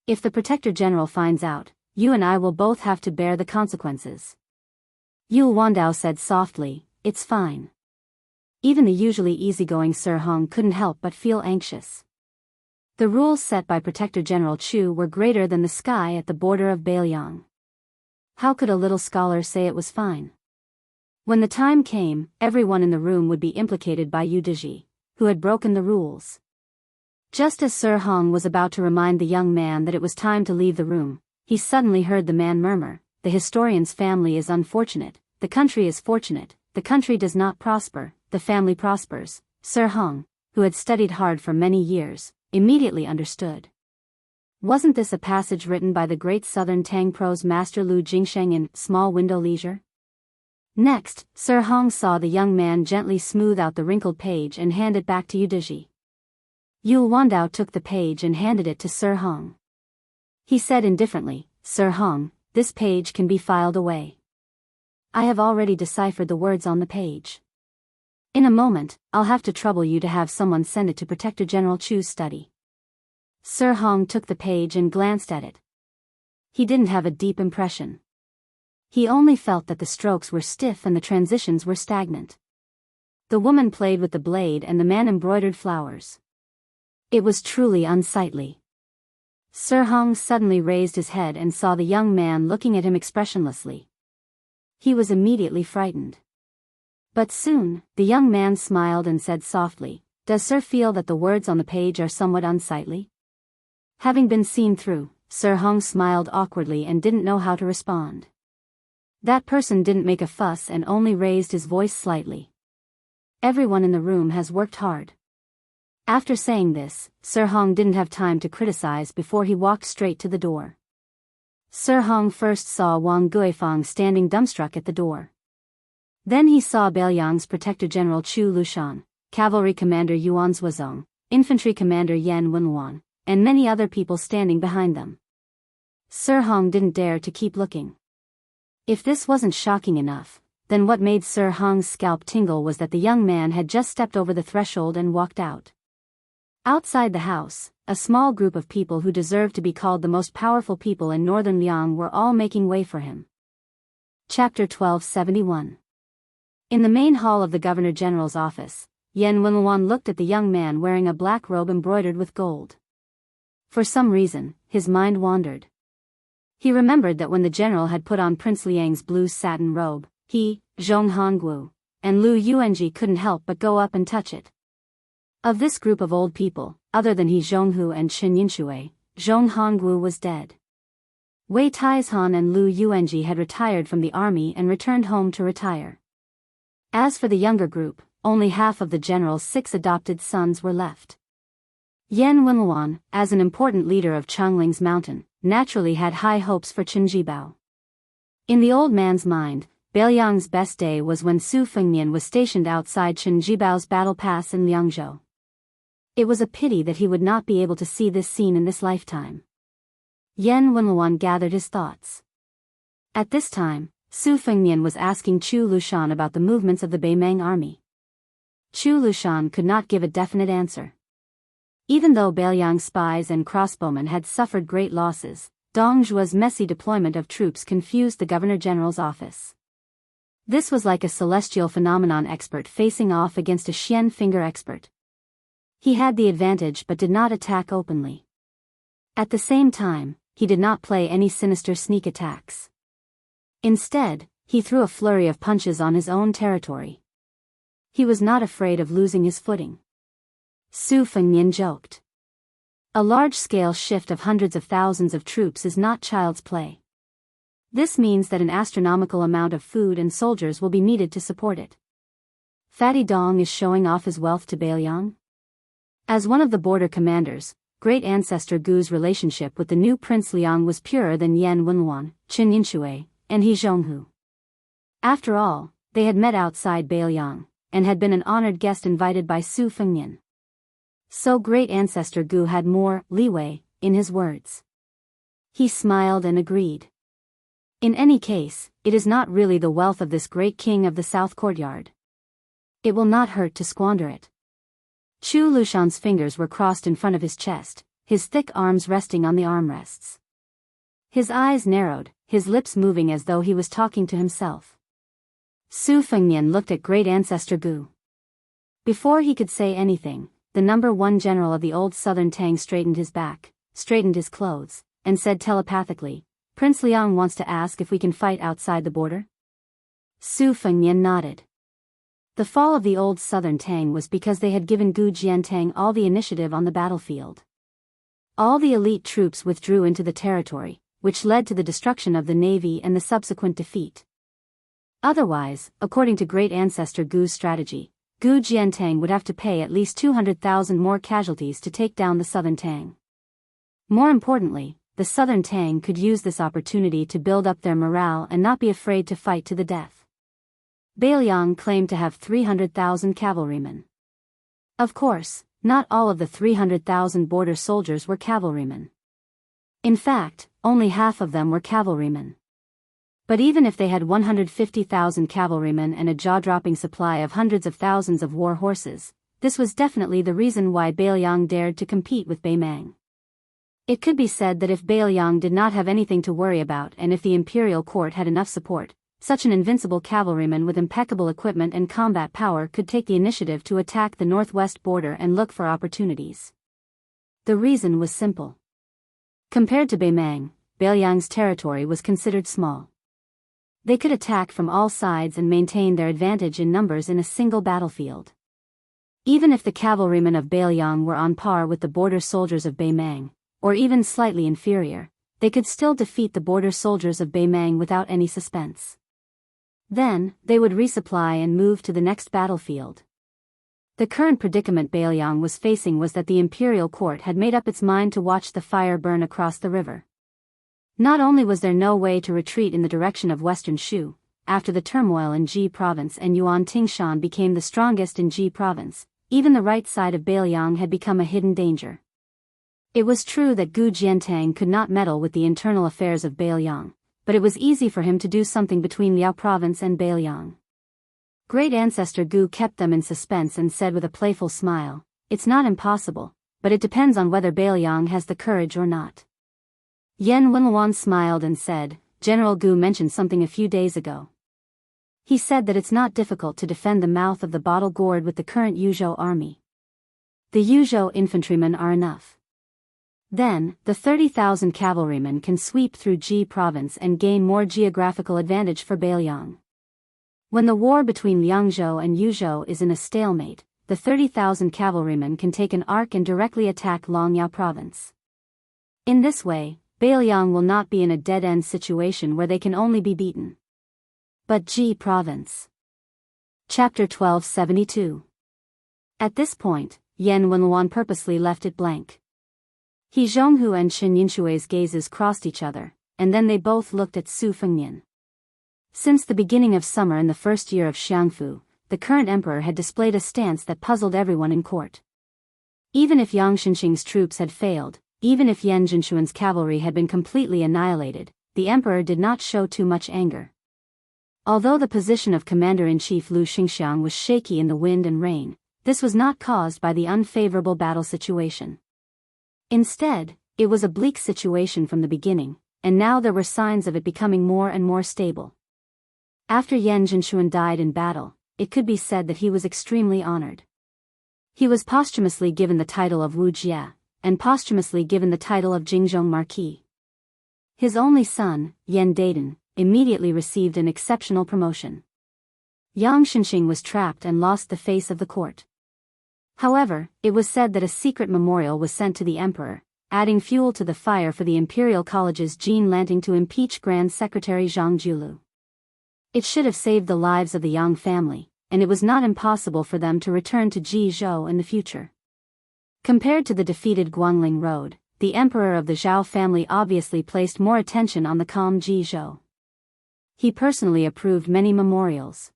If the Protector General finds out, you and I will both have to bear the consequences." Yu Wandao said softly, "It's fine." Even the usually easygoing Sir Hong couldn't help but feel anxious. The rules set by Protector General Chu were greater than the sky at the border of Beiliang. How could a little scholar say it was fine? When the time came, everyone in the room would be implicated by Yu Diji, who had broken the rules. Just as Sir Hong was about to remind the young man that it was time to leave the room, he suddenly heard the man murmur, "The historian's family is unfortunate, the country is fortunate, the country does not prosper, the family prospers." Sir Hong, who had studied hard for many years, immediately understood. Wasn't this a passage written by the great Southern Tang prose master Lu Jingsheng in Small Window Leisure? Next, Sir Hong saw the young man gently smooth out the wrinkled page and hand it back to Yu Diji. Yu Wandao took the page and handed it to Sir Hong. He said indifferently, "Sir Hong, this page can be filed away. I have already deciphered the words on the page. In a moment, I'll have to trouble you to have someone send it to Protector General Chu's study. Sir Hong took the page and glanced at it. He didn't have a deep impression. He only felt that the strokes were stiff and the transitions were stagnant. The woman played with the blade and the man embroidered flowers. It was truly unsightly. Sir Hong suddenly raised his head and saw the young man looking at him expressionlessly. He was immediately frightened. But soon, the young man smiled and said softly, "Does Sir feel that the words on the page are somewhat unsightly?" Having been seen through, Sir Hong smiled awkwardly and didn't know how to respond. That person didn't make a fuss and only raised his voice slightly. Everyone in the room has worked hard. After saying this, Sir Hong didn't have time to criticize before he walked straight to the door. Sir Hong first saw Wang Guifang standing dumbstruck at the door. Then he saw Beiliang's Protector General Chu Lushan, Cavalry Commander Yuan Zuozong, Infantry Commander Yan Wenluan, and many other people standing behind them. Sir Hong didn't dare to keep looking. If this wasn't shocking enough, then what made Sir Hong's scalp tingle was that the young man had just stepped over the threshold and walked out. Outside the house, a small group of people who deserved to be called the most powerful people in northern Liang were all making way for him. Chapter 1271. In the main hall of the Governor General's office, Yan Wenluan looked at the young man wearing a black robe embroidered with gold. For some reason, his mind wandered. He remembered that when the general had put on Prince Liang's blue satin robe, he, Zhong Hongguo, and Lu Yuanji couldn't help but go up and touch it. Of this group of old people, other than he Zhonghu and Chen Yinshui, Zhong Hongguo was dead. Wei Taizhan and Lu Yuanji had retired from the army and returned home to retire. As for the younger group, only half of the general's 6 adopted sons were left. Yan Wenluan, as an important leader of Changling's mountain, naturally had high hopes for Chen Jibao. In the old man's mind, Beiliang's best day was when Su Fengnian was stationed outside Chen Jibao's battle pass in Liangzhou. It was a pity that he would not be able to see this scene in this lifetime. Yan Wenluan gathered his thoughts. At this time, Su Fengnian was asking Chu Lushan about the movements of the Beimang army. Chu Lushan could not give a definite answer. Even though Beiliang's spies and crossbowmen had suffered great losses, Dong Zhuo's messy deployment of troops confused the Governor-General's office. This was like a celestial phenomenon expert facing off against a Xian finger expert. He had the advantage but did not attack openly. At the same time, he did not play any sinister sneak attacks. Instead, he threw a flurry of punches on his own territory. He was not afraid of losing his footing. Su Fengnian joked. A large-scale shift of hundreds of thousands of troops is not child's play. This means that an astronomical amount of food and soldiers will be needed to support it. Fatty Dong is showing off his wealth to Beiliang? As one of the border commanders, great ancestor Gu's relationship with the new Prince Liang was purer than Yan Wenluan, Chen Yinshui, and He Zhonghu. After all, they had met outside Beiliang, and had been an honored guest invited by Su Fengnian. So great ancestor Gu had more leeway in his words. He smiled and agreed. In any case, it is not really the wealth of this great king of the South Courtyard. It will not hurt to squander it. Chu Lushan's fingers were crossed in front of his chest, his thick arms resting on the armrests. His eyes narrowed, his lips moving as though he was talking to himself. Su Fengnian looked at great ancestor Gu. Before he could say anything, the number 1 general of the old southern Tang straightened his back, straightened his clothes, and said telepathically, "Prince Liang wants to ask if we can fight outside the border?" Su Fengnian nodded. The fall of the old southern Tang was because they had given Gu Jiantang all the initiative on the battlefield. All the elite troops withdrew into the territory, which led to the destruction of the navy and the subsequent defeat. Otherwise, according to great ancestor Gu's strategy, Gu Jiantang would have to pay at least 200,000 more casualties to take down the southern Tang. More importantly, the southern Tang could use this opportunity to build up their morale and not be afraid to fight to the death. Beiliang claimed to have 300,000 cavalrymen. Of course, not all of the 300,000 border soldiers were cavalrymen. In fact, only half of them were cavalrymen. But even if they had 150,000 cavalrymen and a jaw-dropping supply of hundreds of thousands of war horses, this was definitely the reason why Beiliang dared to compete with Beimang. It could be said that if Bailiang did not have anything to worry about and if the imperial court had enough support, such an invincible cavalryman with impeccable equipment and combat power could take the initiative to attack the northwest border and look for opportunities. The reason was simple. Compared to Baimang, Bailiang's territory was considered small. They could attack from all sides and maintain their advantage in numbers in a single battlefield. Even if the cavalrymen of Bailiang were on par with the border soldiers of Baimang, or even slightly inferior, they could still defeat the border soldiers of Baimang without any suspense. Then, they would resupply and move to the next battlefield. The current predicament Bailiang was facing was that the imperial court had made up its mind to watch the fire burn across the river. Not only was there no way to retreat in the direction of western Shu, after the turmoil in Ji province and Yuan Tingshan became the strongest in Ji province, even the right side of Bailiang had become a hidden danger. It was true that Gu Jiantang could not meddle with the internal affairs of Bailiang, but it was easy for him to do something between Liao province and Bailiang. Great Ancestor Gu kept them in suspense and said with a playful smile, "It's not impossible, but it depends on whether Bailiang has the courage or not." Yan Wenluan smiled and said, "General Gu mentioned something a few days ago. He said that it's not difficult to defend the mouth of the bottle gourd with the current Yuzhou army. The Yuzhou infantrymen are enough. Then, the 30,000 cavalrymen can sweep through Ji province and gain more geographical advantage for Bailiang. When the war between Liangzhou and Yuzhou is in a stalemate, the 30,000 cavalrymen can take an arc and directly attack Longyao province. In this way, Bailiang will not be in a dead-end situation where they can only be beaten." But Ji province. Chapter 1272. At this point, Yan Wenluan purposely left it blank. He Zhonghu and Shen Yinshui's gazes crossed each other, and then they both looked at Su Fengnian. Since the beginning of summer in the first year of Xiangfu, the current emperor had displayed a stance that puzzled everyone in court. Even if Yang Xinxing's troops had failed, even if Yan Jinshuan's cavalry had been completely annihilated, the emperor did not show too much anger. Although the position of commander-in-chief Lu Xingxiang was shaky in the wind and rain, this was not caused by the unfavorable battle situation. Instead, it was a bleak situation from the beginning, and now there were signs of it becoming more and more stable. After Yan Jinshuan died in battle, it could be said that he was extremely honored. He was posthumously given the title of Wu Jia, and posthumously given the title of Jingzhong Marquis. His only son, Yan Daiden, immediately received an exceptional promotion. Yang Xinxing was trapped and lost the face of the court. However, it was said that a secret memorial was sent to the emperor, adding fuel to the fire for the Imperial College's Jean Lanting to impeach Grand Secretary Zhang Julu. It should have saved the lives of the Yang family, and it was not impossible for them to return to Jizhou in the future. Compared to the defeated Guangling Road, the emperor of the Zhao family obviously placed more attention on the calm Jizhou. He personally approved many memorials.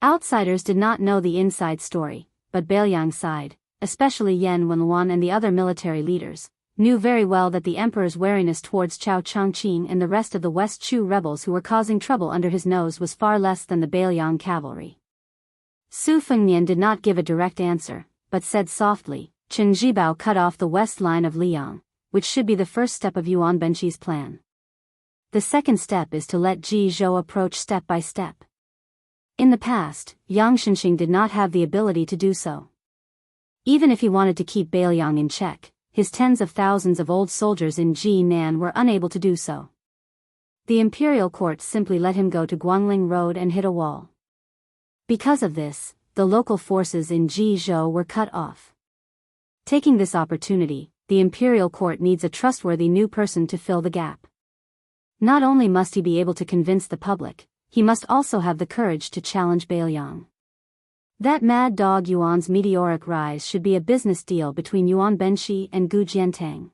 Outsiders did not know the inside story, but Bailiang's side, especially Yan Wenluan and the other military leaders, knew very well that the emperor's wariness towards Chao Changqing and the rest of the West Chu rebels who were causing trouble under his nose was far less than the Bailiang cavalry. Su Fengnian did not give a direct answer, but said softly, "Chen Zhibao cut off the west line of Liang, which should be the first step of Yuan Benqi's plan. The second step is to let Jizhou approach step by step." In the past, Yang Xinxing did not have the ability to do so. Even if he wanted to keep Bailiang in check, his tens of thousands of old soldiers in Jinan were unable to do so. The imperial court simply let him go to Guangling Road and hit a wall. Because of this, the local forces in Jizhou were cut off. Taking this opportunity, the imperial court needs a trustworthy new person to fill the gap. Not only must he be able to convince the public, he must also have the courage to challenge Bailiang. That mad dog Yuan's meteoric rise should be a business deal between Yuan Benqi and Gu Jiantang.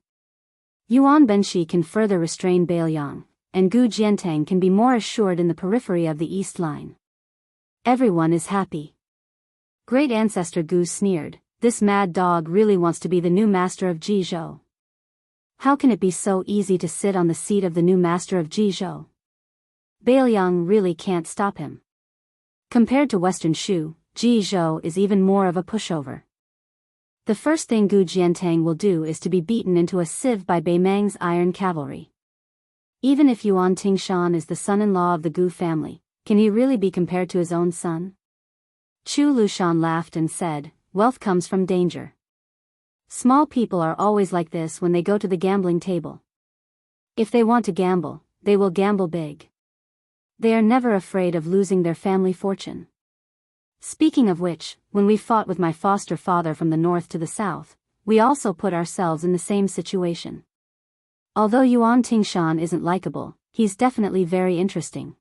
Yuan Benqi can further restrain Bailiang, and Gu Jiantang can be more assured in the periphery of the east line. Everyone is happy. Great Ancestor Gu sneered, "This mad dog really wants to be the new master of Jizhou. How can it be so easy to sit on the seat of the new master of Jizhou? Bailiang really can't stop him." Compared to Western Shu, Jizhou is even more of a pushover. The first thing Gu Jiantang will do is to be beaten into a sieve by Bei Mang's iron cavalry. Even if Yuan Tingshan is the son-in-law of the Gu family, can he really be compared to his own son? Chu Lushan laughed and said, wealth comes from danger. Small people are always like this when they go to the gambling table. If they want to gamble, they will gamble big. They are never afraid of losing their family fortune. Speaking of which, when we fought with my foster father from the north to the south, we also put ourselves in the same situation. Although Yuan Tingshan isn't likable, he's definitely very interesting.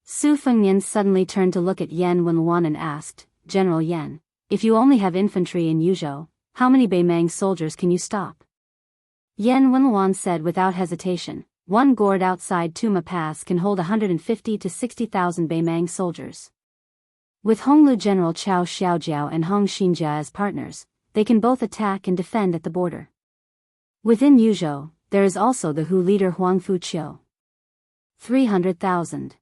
Su Fengnian suddenly turned to look at Yan Wenluan and asked, General Yan, if you only have infantry in Yuzhou, how many Bei Mang soldiers can you stop? Yan Wenluan said without hesitation, one gourd outside Tuma Pass can hold 150 to 60,000 Bei Mang soldiers. With Honglu General Chao Xiaojiao and Hong Xinjia as partners, they can both attack and defend at the border. Within Yuzhou, there is also the Hu leader Huang Fuqiu. 300,000.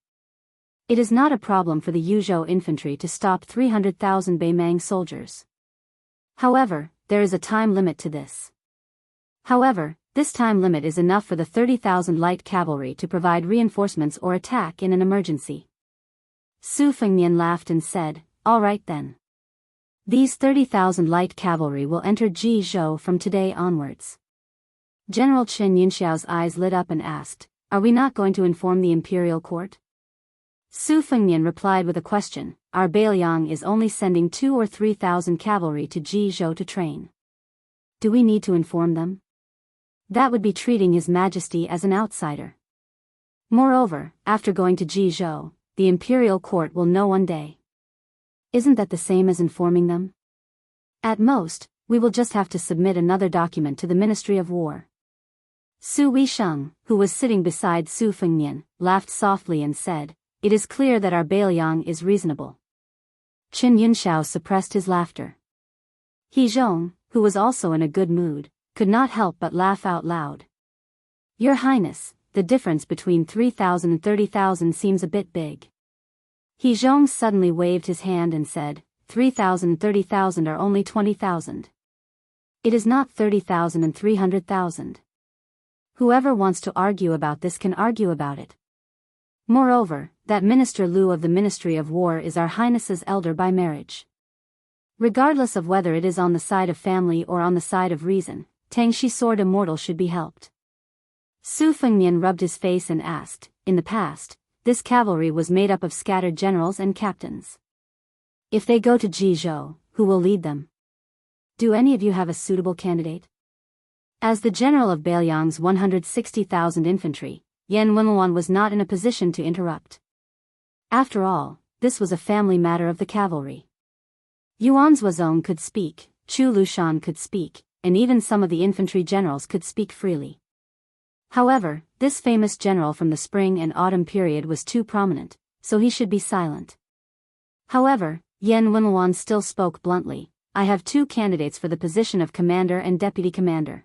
It is not a problem for the Yuzhou infantry to stop 300,000 Bei Mang soldiers. However, there is a time limit to this. However, this time limit is enough for the 30,000 light cavalry to provide reinforcements or attack in an emergency. Su Fengnian laughed and said, all right then. These 30,000 light cavalry will enter Jizhou from today onwards. General Chen Yunxiao's eyes lit up and asked, are we not going to inform the imperial court? Su Fengnian replied with a question, our Beiliang is only sending 2,000 or 3,000 cavalry to Jizhou to train. Do we need to inform them? That would be treating His Majesty as an outsider. Moreover, after going to Jizhou, the imperial court will know one day. Isn't that the same as informing them? At most, we will just have to submit another document to the Ministry of War. Su Weisheng, who was sitting beside Su Fengnian, laughed softly and said, it is clear that our Beiliang is reasonable. Qin Yunxiao suppressed his laughter. He Zhong, who was also in a good mood, could not help but laugh out loud. Your Highness, the difference between 3,000 and 30,000 seems a bit big. He Zhong suddenly waved his hand and said, 3,000 and 30,000 are only 20,000. It is not 30,000 and 300,000. Whoever wants to argue about this can argue about it. Moreover, that Minister Liu of the Ministry of War is our Highness's elder by marriage. Regardless of whether it is on the side of family or on the side of reason, Tang Shi Sword Immortal should be helped. Su Fengnian rubbed his face and asked, in the past, this cavalry was made up of scattered generals and captains. If they go to Jizhou, who will lead them? Do any of you have a suitable candidate? As the general of Beiliang's 160,000 infantry, Yan Wenluan was not in a position to interrupt. After all, this was a family matter of the cavalry. Yuan Zuozong could speak, Chu Lushan could speak, and even some of the infantry generals could speak freely. However, this famous general from the spring and autumn period was too prominent, so he should be silent. However, Yan Wenluan still spoke bluntly, I have two candidates for the position of commander and deputy commander.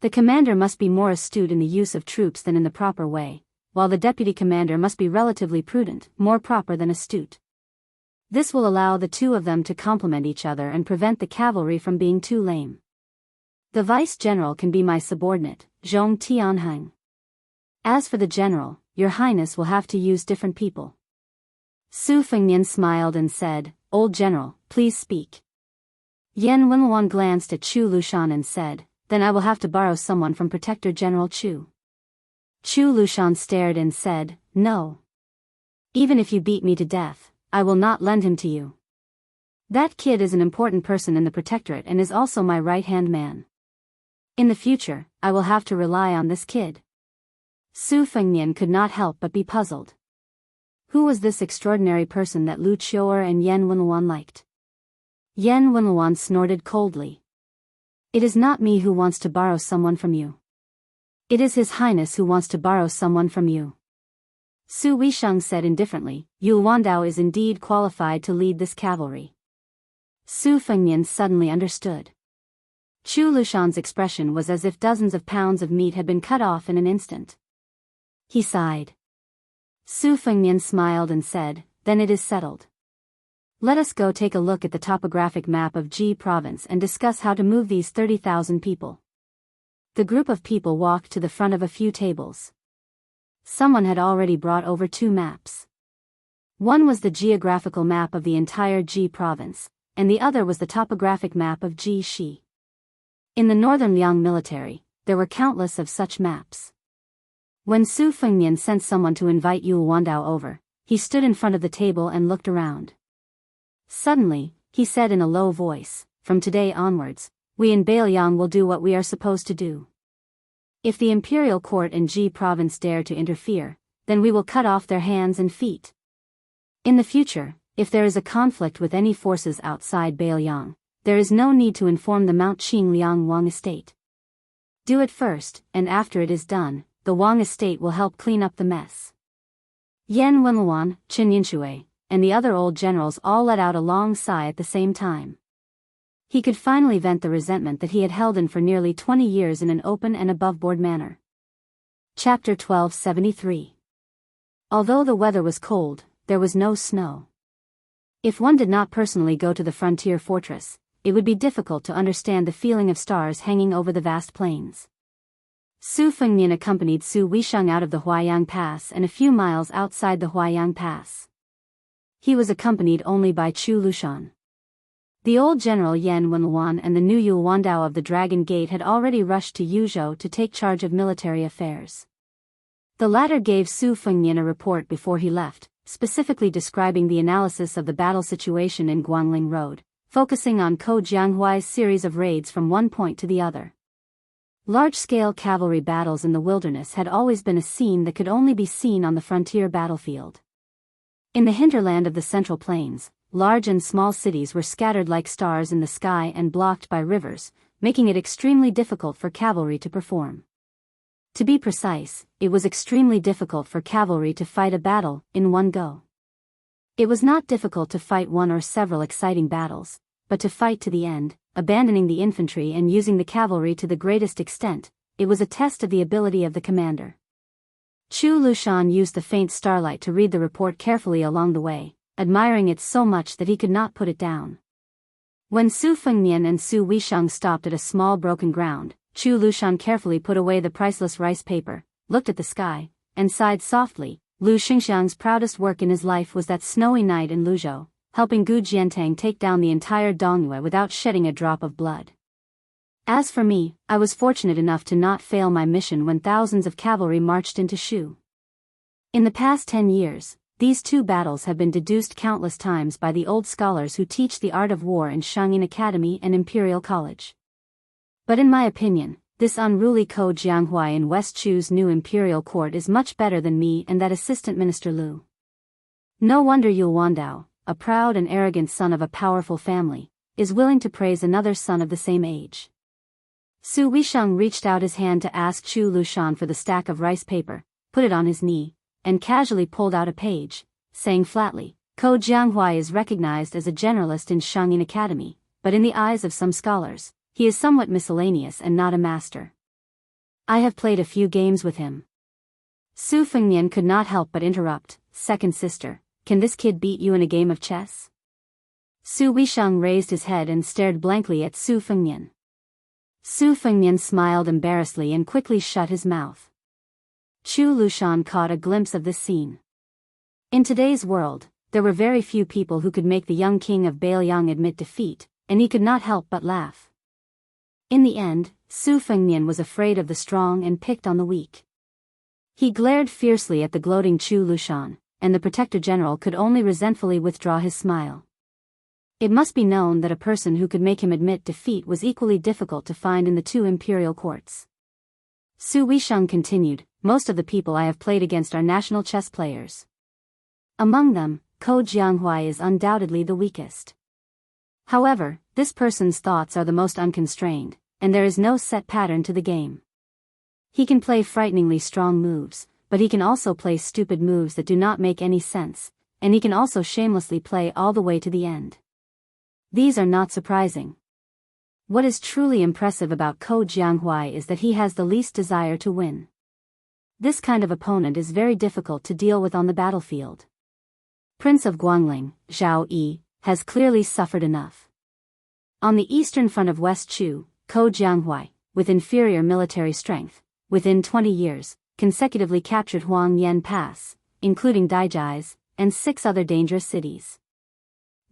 The commander must be more astute in the use of troops than in the proper way, while the deputy commander must be relatively prudent, more proper than astute. This will allow the two of them to complement each other and prevent the cavalry from being too lame. The vice general can be my subordinate, Zhong Tianheng. As for the general, your highness will have to use different people. Su Fengnian smiled and said, Old general, please speak. Yan Wenluan glanced at Chu Lushan and said, then I will have to borrow someone from Protector General Chu. Chu Lushan stared and said, no. Even if you beat me to death, I will not lend him to you. That kid is an important person in the Protectorate and is also my right-hand man. In the future, I will have to rely on this kid. Su Fengnian could not help but be puzzled. Who was this extraordinary person that Lu Qiu'er and Yan Wenluan liked? Yan Wenluan snorted coldly. It is not me who wants to borrow someone from you. It is His Highness who wants to borrow someone from you. Su Weisheng said indifferently, Yu Wandao is indeed qualified to lead this cavalry. Su Fengnian suddenly understood. Chu Lushan's expression was as if dozens of pounds of meat had been cut off in an instant. He sighed. Su Fengnian smiled and said, then it is settled. Let us go take a look at the topographic map of Ji province and discuss how to move these 30,000 people. The group of people walked to the front of a few tables. Someone had already brought over 2 maps. One was the geographical map of the entire Ji province, and the other was the topographic map of Ji Shi. In the northern Liang military, there were countless of such maps. When Su Fengnian sent someone to invite Yul Wandao over, he stood in front of the table and looked around. Suddenly, he said in a low voice, "From today onwards, we in Bailiang will do what we are supposed to do. If the imperial court in Ji province dare to interfere, then we will cut off their hands and feet. In the future, if there is a conflict with any forces outside Bailiang, there is no need to inform the Mount Qing Liang Wang estate. Do it first, and after it is done, the Wang estate will help clean up the mess." Yan Wenluan, Qin Yinshui, and the other old generals all let out a long sigh at the same time. He could finally vent the resentment that he had held in for nearly 20 years in an open and above-board manner. Chapter 1273. Although the weather was cold, there was no snow. If one did not personally go to the frontier fortress, it would be difficult to understand the feeling of stars hanging over the vast plains. Su Fengnian accompanied Su Weisheng out of the Huaiyang Pass and a few miles outside the Huaiyang Pass. He was accompanied only by Chu Lushan. The old general Yan Wenluan and the new Yul Wandao of the Dragon Gate had already rushed to Yuzhou to take charge of military affairs. The latter gave Su Fengnian a report before he left, specifically describing the analysis of the battle situation in Guangling Road, focusing on Ko Jianghuai's series of raids from one point to the other. Large-scale cavalry battles in the wilderness had always been a scene that could only be seen on the frontier battlefield. In the hinterland of the Central Plains, large and small cities were scattered like stars in the sky and blocked by rivers, making it extremely difficult for cavalry to perform. To be precise, it was extremely difficult for cavalry to fight a battle in one go. It was not difficult to fight one or several exciting battles, but to fight to the end, abandoning the infantry and using the cavalry to the greatest extent. It was a test of the ability of the commander. Chu Lushan used the faint starlight to read the report carefully along the way, admiring it so much that he could not put it down. When Su Fengnian and Su Weisheng stopped at a small broken ground, Chu Lushan carefully put away the priceless rice paper, looked at the sky, and sighed softly. Lu Xingxiang's proudest work in his life was that snowy night in Luzhou, helping Gu Jiantang take down the entire Dongyue without shedding a drop of blood. As for me, I was fortunate enough to not fail my mission when thousands of cavalry marched into Shu. In the past 10 years, these 2 battles have been deduced countless times by the old scholars who teach the art of war in Shangyin Academy and Imperial College. But in my opinion, this unruly Ko Jianghuai in West Chu's new imperial court is much better than me and that assistant minister Lu. No wonder Yul Wandao, a proud and arrogant son of a powerful family, is willing to praise another son of the same age. Su Weisheng reached out his hand to ask Chu Lushan for the stack of rice paper, put it on his knee, and casually pulled out a page, saying flatly, "Ko Jianghuai is recognized as a generalist in Shangyin Academy, but in the eyes of some scholars, he is somewhat miscellaneous and not a master. I have played a few games with him." Su Fengnian could not help but interrupt, "Second sister, can this kid beat you in a game of chess?" Su Weisheng raised his head and stared blankly at Su Fengnian. Su Fengnian smiled embarrassedly and quickly shut his mouth. Chu Lushan caught a glimpse of this scene. In today's world, there were very few people who could make the young king of Bailiang admit defeat, and he could not help but laugh. In the end, Su Fengnian was afraid of the strong and picked on the weak. He glared fiercely at the gloating Chu Lushan, and the Protector General could only resentfully withdraw his smile. It must be known that a person who could make him admit defeat was equally difficult to find in the 2 imperial courts. Su Weisheng continued, "Most of the people I have played against are national chess players. Among them, Ko Jianghuai is undoubtedly the weakest. However, this person's thoughts are the most unconstrained, and there is no set pattern to the game. He can play frighteningly strong moves, but he can also play stupid moves that do not make any sense, and he can also shamelessly play all the way to the end. These are not surprising. What is truly impressive about Ko Jianghuai is that he has the least desire to win. This kind of opponent is very difficult to deal with on the battlefield. Prince of Guangling, Zhao Yi, has clearly suffered enough. On the eastern front of West Chu, Ko Jianghuai, with inferior military strength, within 20 years, consecutively captured Huang Yen Pass, including Daijai's, and 6 other dangerous cities.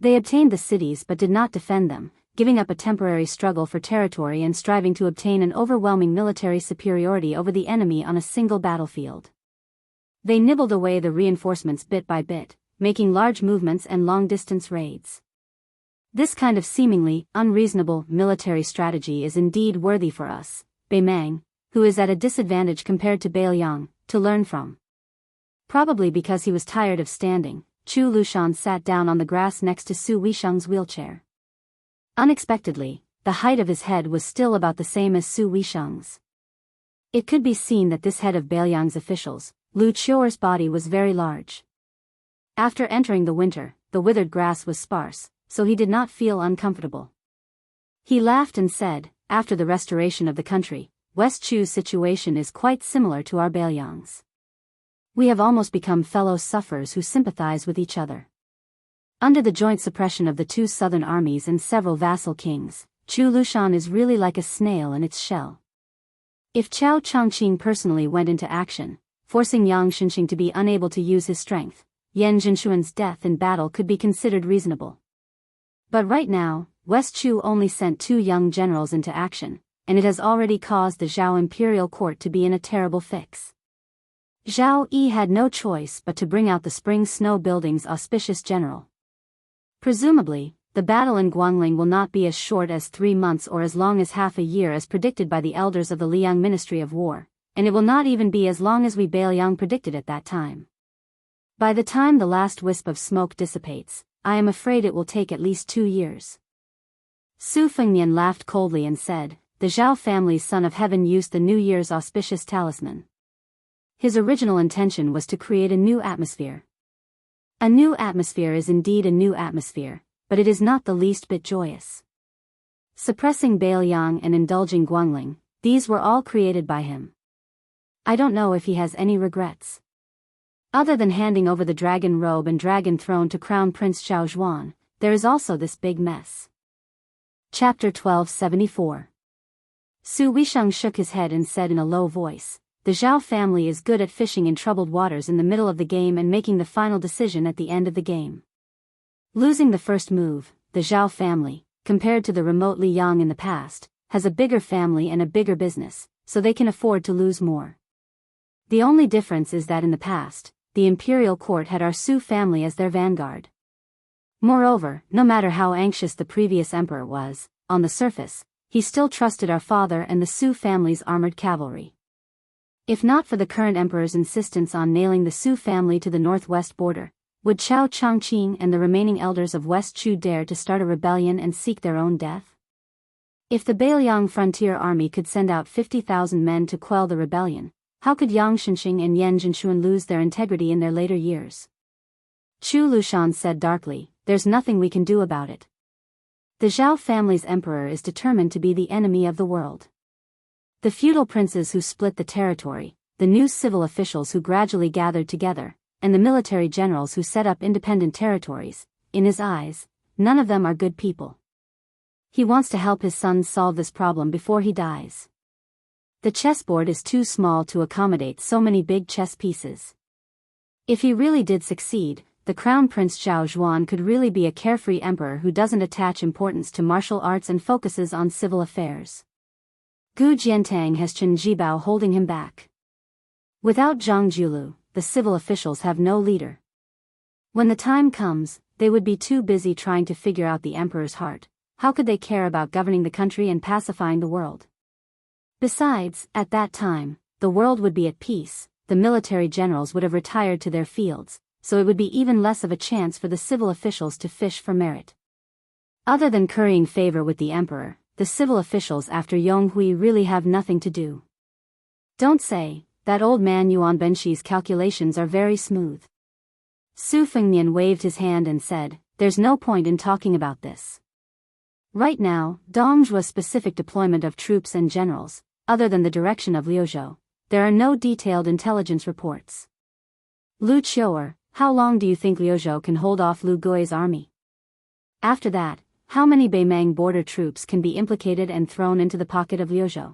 They obtained the cities but did not defend them, giving up a temporary struggle for territory and striving to obtain an overwhelming military superiority over the enemy on a single battlefield. They nibbled away the reinforcements bit by bit, making large movements and long-distance raids. This kind of seemingly unreasonable military strategy is indeed worthy for us, Bei Mang, who is at a disadvantage compared to Bailiang, to learn from. Probably because he was tired of standing, Chu Lushan sat down on the grass next to Su Weisheng's wheelchair. Unexpectedly, the height of his head was still about the same as Su Weisheng's. It could be seen that this head of Bailiang's officials, Lu Qiuer's body was very large. After entering the winter, the withered grass was sparse, so he did not feel uncomfortable. He laughed and said, after the restoration of the country, West Chu's situation is quite similar to our Bailiang's. We have almost become fellow sufferers who sympathize with each other. Under the joint suppression of the 2 southern armies and several vassal kings, Chu Lushan is really like a snail in its shell. If Chao Changqing personally went into action, forcing Yang Shenxing to be unable to use his strength, Yan Zhenshuan's death in battle could be considered reasonable. But right now, West Chu only sent 2 young generals into action, and it has already caused the Zhao imperial court to be in a terrible fix. Zhao Yi had no choice but to bring out the spring snow building's auspicious general. Presumably, the battle in Guangling will not be as short as 3 months or as long as half a year as predicted by the elders of the Liang Ministry of War, and it will not even be as long as Bailiang predicted at that time. By the time the last wisp of smoke dissipates, I am afraid it will take at least 2 years. Su Fengnian laughed coldly and said, the Zhao family's son of heaven used the New Year's auspicious talisman. His original intention was to create a new atmosphere. A new atmosphere is indeed a new atmosphere, but it is not the least bit joyous. Suppressing Bailiang and indulging Guangling, these were all created by him. I don't know if he has any regrets. Other than handing over the dragon robe and dragon throne to Crown Prince Zhao Zhuan, there is also this big mess. Chapter 1274. Su Weisheng shook his head and said in a low voice, the Zhao family is good at fishing in troubled waters in the middle of the game and making the final decision at the end of the game. Losing the first move, the Zhao family, compared to the remote Liang in the past, has a bigger family and a bigger business, so they can afford to lose more. The only difference is that in the past, the imperial court had our Su family as their vanguard. Moreover, no matter how anxious the previous emperor was, on the surface, he still trusted our father and the Su family's armored cavalry. If not for the current emperor's insistence on nailing the Su family to the northwest border, would Chao Changqing and the remaining elders of West Chu dare to start a rebellion and seek their own death? If the Bailiang frontier army could send out 50,000 men to quell the rebellion, how could Yang Shenxing and Yan Zhenshuan lose their integrity in their later years? Chu Lushan said darkly, there's nothing we can do about it. The Zhao family's emperor is determined to be the enemy of the world. The feudal princes who split the territory, the new civil officials who gradually gathered together, and the military generals who set up independent territories, in his eyes, none of them are good people. He wants to help his sons solve this problem before he dies. The chessboard is too small to accommodate so many big chess pieces. If he really did succeed, the Crown Prince Zhao Zhuan could really be a carefree emperor who doesn't attach importance to martial arts and focuses on civil affairs. Gu Jiantang has Chen Jibao holding him back. Without Zhang Julu, the civil officials have no leader. When the time comes, they would be too busy trying to figure out the emperor's heart. How could they care about governing the country and pacifying the world? Besides, at that time, the world would be at peace, the military generals would have retired to their fields, so it would be even less of a chance for the civil officials to fish for merit. Other than currying favor with the emperor, the civil officials after Yonghui really have nothing to do. Don't say, that old man Yuan Benshi's calculations are very smooth. Su Fengnian waved his hand and said, there's no point in talking about this. Right now, Dongzhua's specific deployment of troops and generals, other than the direction of Liuzhou, there are no detailed intelligence reports. Lu Qiuer, how long do you think Liuzhou can hold off Lu Gui's army? After that, how many Beimang border troops can be implicated and thrown into the pocket of Liuzhou?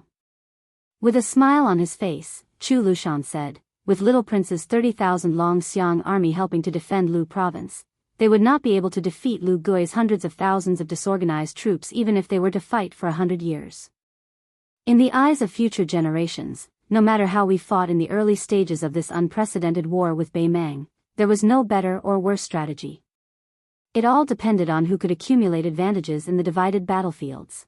With a smile on his face, Chu Lushan said, with Little Prince's 30,000 Long Xiang army helping to defend Lu province, they would not be able to defeat Lu Gui's hundreds of thousands of disorganized troops even if they were to fight for 100 years. In the eyes of future generations, no matter how we fought in the early stages of this unprecedented war with Beimang, there was no better or worse strategy. It all depended on who could accumulate advantages in the divided battlefields.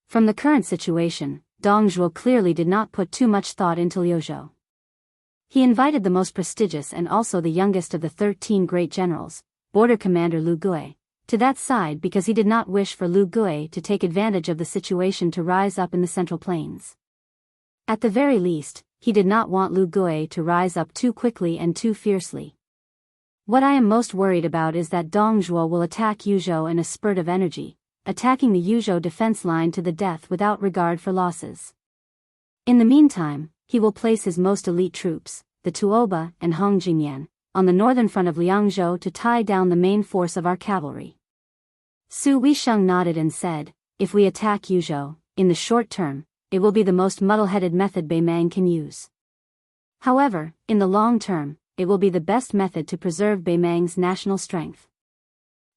From the current situation, Dong Zhuo clearly did not put too much thought into Liuzhou. He invited the most prestigious and also the youngest of the 13 great generals, Border Commander Lu Gui, to that side because he did not wish for Lu Gui to take advantage of the situation to rise up in the Central Plains. At the very least, he did not want Lu Gui to rise up too quickly and too fiercely. What I am most worried about is that Dong Zhuo will attack Yuzhou in a spurt of energy, attacking the Yuzhou defense line to the death without regard for losses. In the meantime, he will place his most elite troops, the Tuoba and Hong Jingyan, on the northern front of Liangzhou to tie down the main force of our cavalry. Su Weisheng nodded and said, if we attack Yuzhou, in the short term, it will be the most muddle-headed method Beimang can use. However, in the long term, it will be the best method to preserve Beimang's national strength.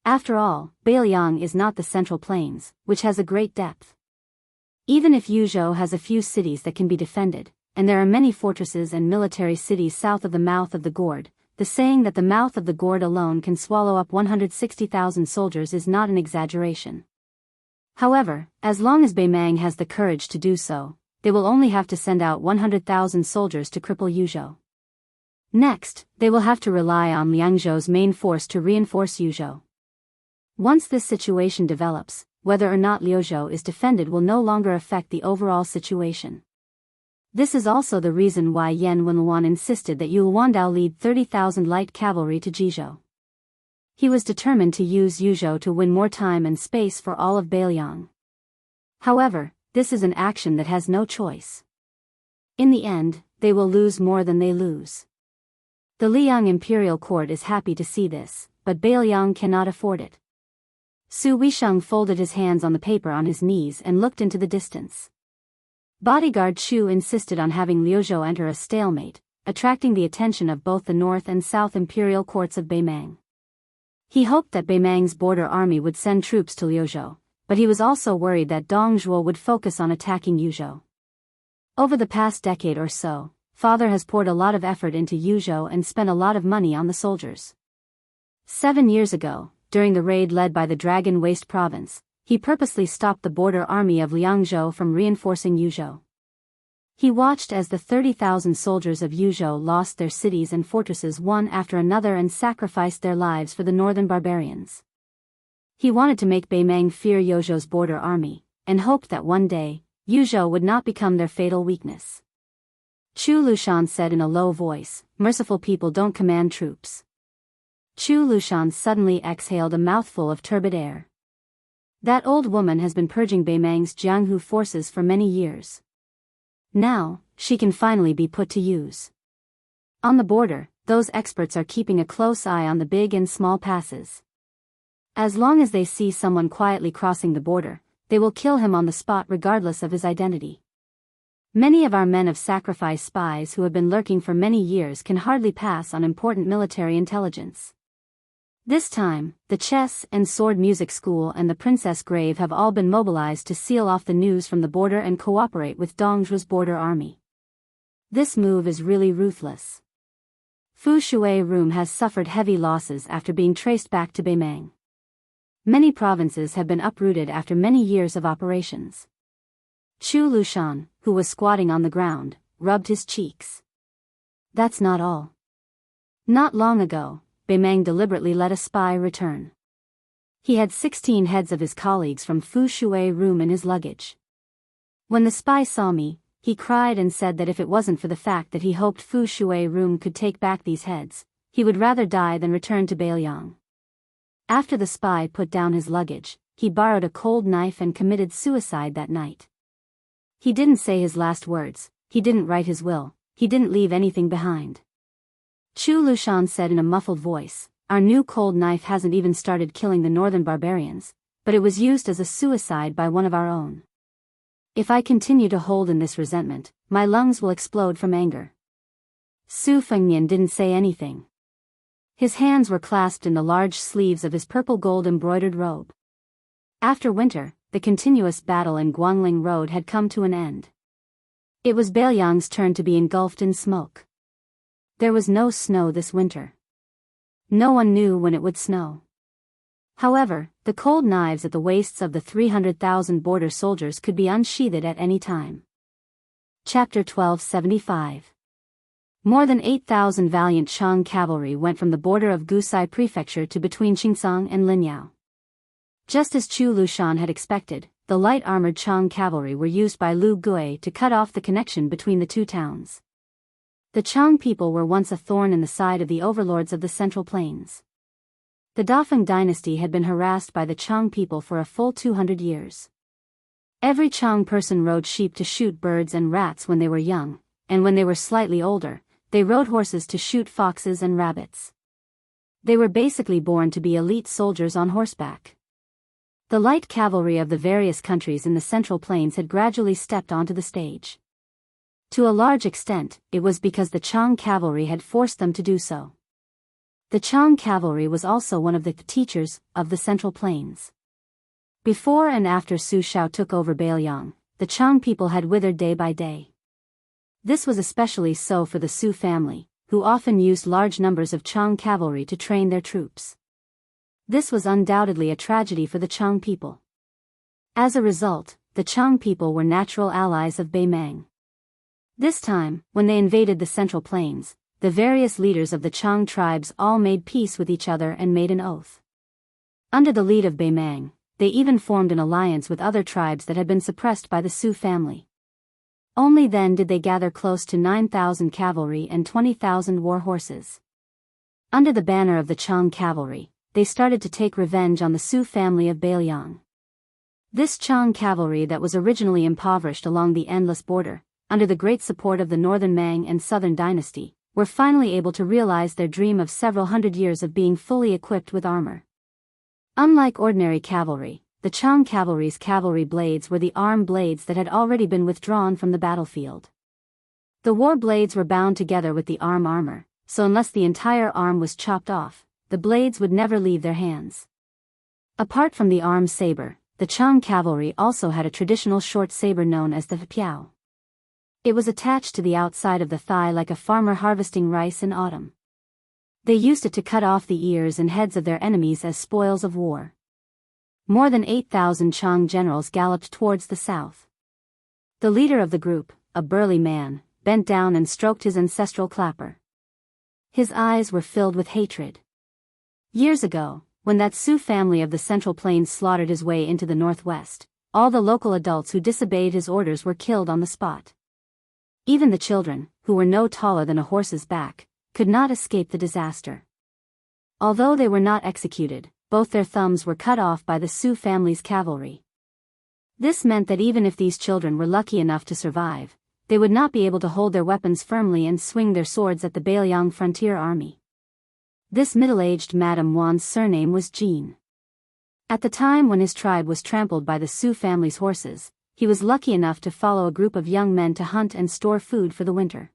After all, Beiliang is not the Central Plains, which has a great depth. Even if Yuzhou has a few cities that can be defended, and there are many fortresses and military cities south of the mouth of the gourd, the saying that the mouth of the gourd alone can swallow up 160,000 soldiers is not an exaggeration. However, as long as Beimang has the courage to do so, they will only have to send out 100,000 soldiers to cripple Yuzhou. Next, they will have to rely on Liangzhou's main force to reinforce Yuzhou. Once this situation develops, whether or not Liuzhou is defended will no longer affect the overall situation. This is also the reason why Yan Wenluan insisted that Yu Wandao lead 30,000 light cavalry to Jizhou. He was determined to use Yuzhou to win more time and space for all of Beiliang. However, this is an action that has no choice. In the end, they will lose more than they lose. The Liang imperial court is happy to see this, but Beiliang cannot afford it. Su Weisheng folded his hands on the paper on his knees and looked into the distance. Bodyguard Chu insisted on having Liuzhou enter a stalemate, attracting the attention of both the North and South imperial courts of Beimang. He hoped that Beimang's border army would send troops to Liuzhou, but he was also worried that Dong Zhuo would focus on attacking Yuzhou. Over the past decade or so, Father has poured a lot of effort into Yuzhou and spent a lot of money on the soldiers. 7 years ago, during the raid led by the Dragon Waste province, he purposely stopped the border army of Liangzhou from reinforcing Yuzhou. He watched as the 30,000 soldiers of Yuzhou lost their cities and fortresses one after another and sacrificed their lives for the northern barbarians. He wanted to make Beimang fear Yuzhou's border army, and hoped that one day, Yuzhou would not become their fatal weakness. Chu Lushan said in a low voice, "Merciful people don't command troops." Chu Lushan suddenly exhaled a mouthful of turbid air. That old woman has been purging Beimang's Jianghu forces for many years. Now, she can finally be put to use. On the border, those experts are keeping a close eye on the big and small passes. As long as they see someone quietly crossing the border, they will kill him on the spot regardless of his identity. Many of our men of sacrifice spies who have been lurking for many years can hardly pass on important military intelligence. This time, the chess and sword music school and the Princess Grave have all been mobilized to seal off the news from the border and cooperate with Dong Zhuo's border army. This move is really ruthless. Fu Shui Room has suffered heavy losses after being traced back to Beimang. Many provinces have been uprooted after many years of operations. Chu Lushan, who was squatting on the ground, rubbed his cheeks. That's not all. Not long ago, Beimang deliberately let a spy return. He had 16 heads of his colleagues from Fu Shui Room in his luggage. When the spy saw me, he cried and said that if it wasn't for the fact that he hoped Fu Shui Room could take back these heads, he would rather die than return to Beiliang. After the spy put down his luggage, he borrowed a cold knife and committed suicide that night. He didn't say his last words, he didn't write his will, he didn't leave anything behind. Chu Lushan said in a muffled voice, our new cold knife hasn't even started killing the northern barbarians, but it was used as a suicide by one of our own. If I continue to hold in this resentment, my lungs will explode from anger." Su Fengnian didn't say anything. His hands were clasped in the large sleeves of his purple gold embroidered robe. After winter, the continuous battle in Guangling Road had come to an end. It was Bailiang's turn to be engulfed in smoke. There was no snow this winter. No one knew when it would snow. However, the cold knives at the waists of the 300,000 border soldiers could be unsheathed at any time. Chapter 1275. More than 8,000 valiant Chang cavalry went from the border of Gusai Prefecture to between Qingzhang and Linyao. Just as Chu Lushan had expected, the light-armored Chang cavalry were used by Lu Gui to cut off the connection between the two towns. The Chang people were once a thorn in the side of the overlords of the Central Plains. The Dafeng dynasty had been harassed by the Chang people for a full 200 years. Every Chang person rode sheep to shoot birds and rats when they were young, and when they were slightly older, they rode horses to shoot foxes and rabbits. They were basically born to be elite soldiers on horseback. The light cavalry of the various countries in the Central Plains had gradually stepped onto the stage. To a large extent, it was because the Chang cavalry had forced them to do so. The Chang cavalry was also one of the teachers of the Central Plains. Before and after Su Shao took over Bailiang, the Chang people had withered day by day. This was especially so for the Su family, who often used large numbers of Chang cavalry to train their troops. This was undoubtedly a tragedy for the Chang people. As a result, the Chang people were natural allies of Baimang. This time, when they invaded the Central Plains, the various leaders of the Chang tribes all made peace with each other and made an oath. Under the lead of Baimang, they even formed an alliance with other tribes that had been suppressed by the Su family. Only then did they gather close to 9,000 cavalry and 20,000 war horses. Under the banner of the Chang cavalry, they started to take revenge on the Su family of Bailiang. This Chang cavalry that was originally impoverished along the endless border, under the great support of the northern Mang and southern dynasty, were finally able to realize their dream of several hundred years of being fully equipped with armor. Unlike ordinary cavalry, the Chang cavalry's cavalry blades were the arm blades that had already been withdrawn from the battlefield. The war blades were bound together with the arm armor, so unless the entire arm was chopped off, the blades would never leave their hands. Apart from the arm saber, the Chang cavalry also had a traditional short saber known as the piao. It was attached to the outside of the thigh like a farmer harvesting rice in autumn. They used it to cut off the ears and heads of their enemies as spoils of war. More than 8,000 Chang generals galloped towards the south. The leader of the group, a burly man, bent down and stroked his ancestral clapper. His eyes were filled with hatred. Years ago, when that Su family of the Central Plains slaughtered his way into the northwest, all the local adults who disobeyed his orders were killed on the spot. Even the children, who were no taller than a horse's back, could not escape the disaster. Although they were not executed, both their thumbs were cut off by the Su family's cavalry. This meant that even if these children were lucky enough to survive, they would not be able to hold their weapons firmly and swing their swords at the Bailiang frontier army. This middle-aged Madame Wan's surname was Jean. At the time when his tribe was trampled by the Su family's horses, he was lucky enough to follow a group of young men to hunt and store food for the winter.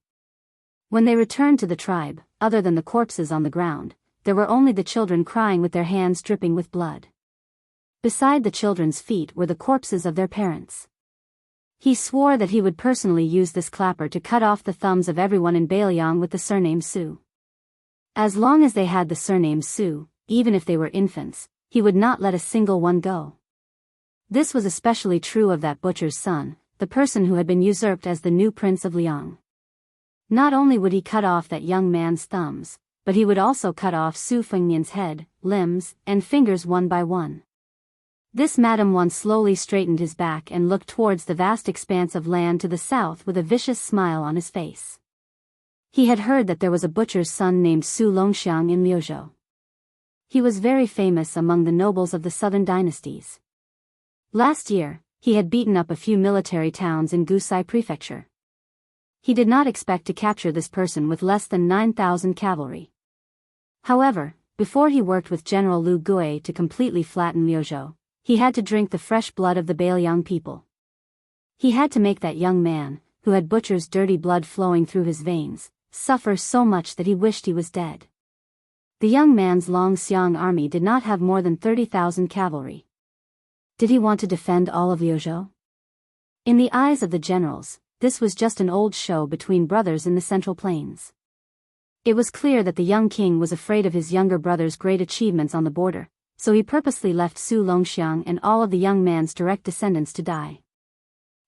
When they returned to the tribe, other than the corpses on the ground, there were only the children crying with their hands dripping with blood. Beside the children's feet were the corpses of their parents. He swore that he would personally use this clapper to cut off the thumbs of everyone in Bailiang with the surname Su. As long as they had the surname Su, even if they were infants, he would not let a single one go. This was especially true of that butcher's son, the person who had been usurped as the new prince of Liang. Not only would he cut off that young man's thumbs, but he would also cut off Su Fengnian's head, limbs, and fingers one by one. This Madame Wan slowly straightened his back and looked towards the vast expanse of land to the south with a vicious smile on his face. He had heard that there was a butcher's son named Su Longxiang in Liuzhou. He was very famous among the nobles of the southern dynasties. Last year, he had beaten up a few military towns in Gusai Prefecture. He did not expect to capture this person with less than 9,000 cavalry. However, before he worked with General Lu Gui to completely flatten Liuzhou, he had to drink the fresh blood of the Bailiang people. He had to make that young man, who had butcher's dirty blood flowing through his veins, suffer so much that he wished he was dead. The young man's Longxiang army did not have more than 30,000 cavalry. Did he want to defend all of Liuzhou? In the eyes of the generals, this was just an old show between brothers in the Central Plains. It was clear that the young king was afraid of his younger brother's great achievements on the border, so he purposely left Su Longxiang and all of the young man's direct descendants to die.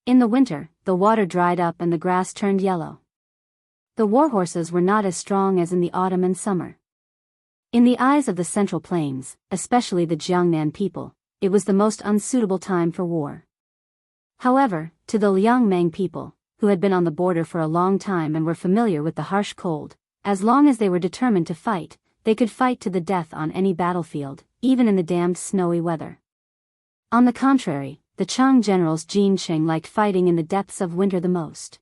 In the winter, the water dried up and the grass turned yellow. The warhorses were not as strong as in the autumn and summer. In the eyes of the Central Plains, especially the Jiangnan people, it was the most unsuitable time for war. However, to the Liangmang people, who had been on the border for a long time and were familiar with the harsh cold, as long as they were determined to fight, they could fight to the death on any battlefield, even in the damned snowy weather. On the contrary, the Chang generals Jin Cheng liked fighting in the depths of winter the most.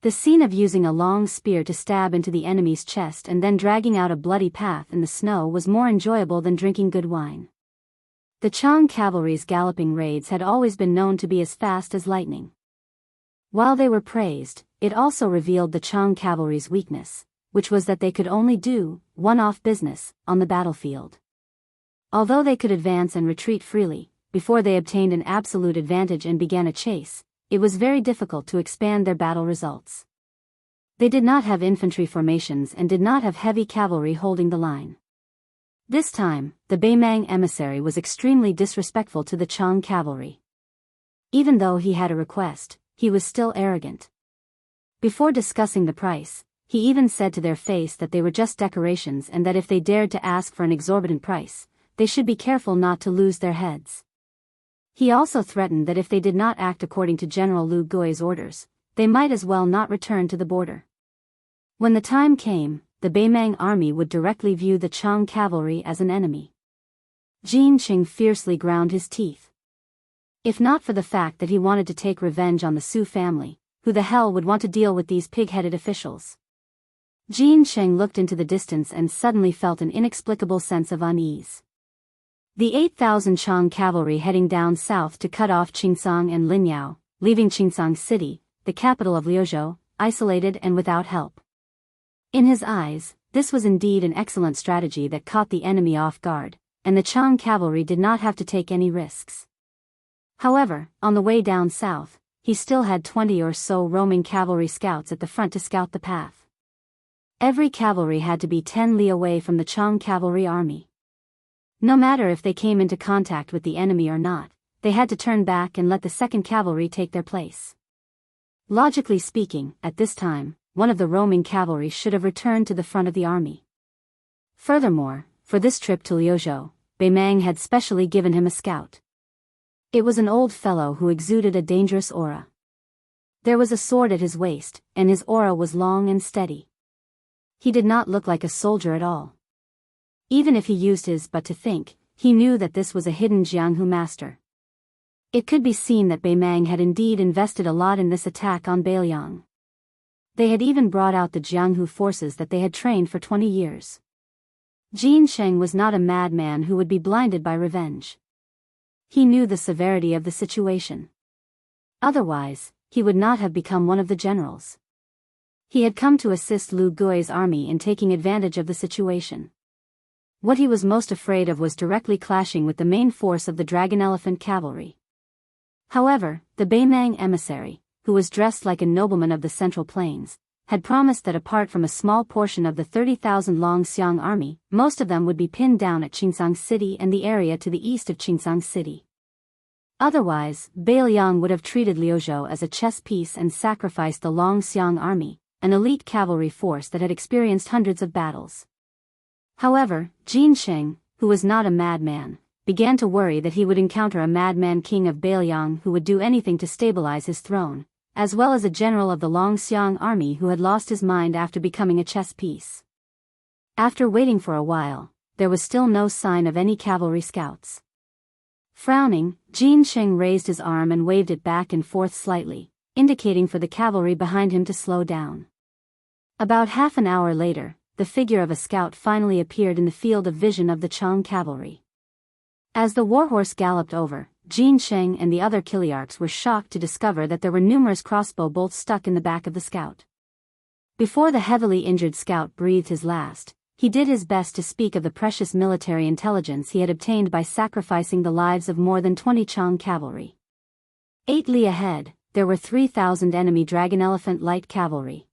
The scene of using a long spear to stab into the enemy's chest and then dragging out a bloody path in the snow was more enjoyable than drinking good wine. The Chang cavalry's galloping raids had always been known to be as fast as lightning. While they were praised, it also revealed the Chang cavalry's weakness, which was that they could only do one-off business on the battlefield. Although they could advance and retreat freely, before they obtained an absolute advantage and began a chase, it was very difficult to expand their battle results. They did not have infantry formations and did not have heavy cavalry holding the line. This time, the Beimang emissary was extremely disrespectful to the Chang cavalry. Even though he had a request, he was still arrogant. Before discussing the price, he even said to their face that they were just decorations and that if they dared to ask for an exorbitant price, they should be careful not to lose their heads. He also threatened that if they did not act according to General Lu Gui's orders, they might as well not return to the border. When the time came, the Beimang army would directly view the Chang cavalry as an enemy. Jin Qing fiercely ground his teeth. If not for the fact that he wanted to take revenge on the Su family, who the hell would want to deal with these pig-headed officials? Jin Sheng looked into the distance and suddenly felt an inexplicable sense of unease. The 8,000 Chang cavalry heading down south to cut off Qingsang and Linyao, leaving Qingsang City, the capital of Liuzhou, isolated and without help. In his eyes, this was indeed an excellent strategy that caught the enemy off guard, and the Chang cavalry did not have to take any risks. However, on the way down south, he still had 20 or so roaming cavalry scouts at the front to scout the path. Every cavalry had to be 10 li away from the Chang cavalry army. No matter if they came into contact with the enemy or not, they had to turn back and let the second cavalry take their place. Logically speaking, at this time, one of the roaming cavalry should have returned to the front of the army. Furthermore, for this trip to Liuzhou, Beimang had specially given him a scout. It was an old fellow who exuded a dangerous aura. There was a sword at his waist, and his aura was long and steady. He did not look like a soldier at all. Even if he used his but to think, he knew that this was a hidden Jianghu master. It could be seen that Beimang had indeed invested a lot in this attack on Bailiang. They had even brought out the Jianghu forces that they had trained for 20 years. Jin Sheng was not a madman who would be blinded by revenge. He knew the severity of the situation. Otherwise, he would not have become one of the generals. He had come to assist Lu Gui's army in taking advantage of the situation. What he was most afraid of was directly clashing with the main force of the Dragon Elephant cavalry. However, the Beimang emissary, who was dressed like a nobleman of the Central Plains, had promised that apart from a small portion of the 30,000 Longxiang army, most of them would be pinned down at Qingsang City and the area to the east of Qingsang City. Otherwise, Bailiang would have treated Liuzhou as a chess piece and sacrificed the Longxiang army, an elite cavalry force that had experienced hundreds of battles. However, Jin Sheng, who was not a madman, began to worry that he would encounter a madman king of Bailiang who would do anything to stabilize his throne, as well as a general of the Longxiang army who had lost his mind after becoming a chess piece. After waiting for a while, there was still no sign of any cavalry scouts. Frowning, Jin Sheng raised his arm and waved it back and forth slightly, indicating for the cavalry behind him to slow down. About half an hour later, the figure of a scout finally appeared in the field of vision of the Chang cavalry. As the warhorse galloped over, Jin Sheng and the other Kiliarchs were shocked to discover that there were numerous crossbow bolts stuck in the back of the scout. Before the heavily injured scout breathed his last, he did his best to speak of the precious military intelligence he had obtained by sacrificing the lives of more than 20 Chang cavalry. 8 li ahead, there were 3,000 enemy dragon elephant light cavalry.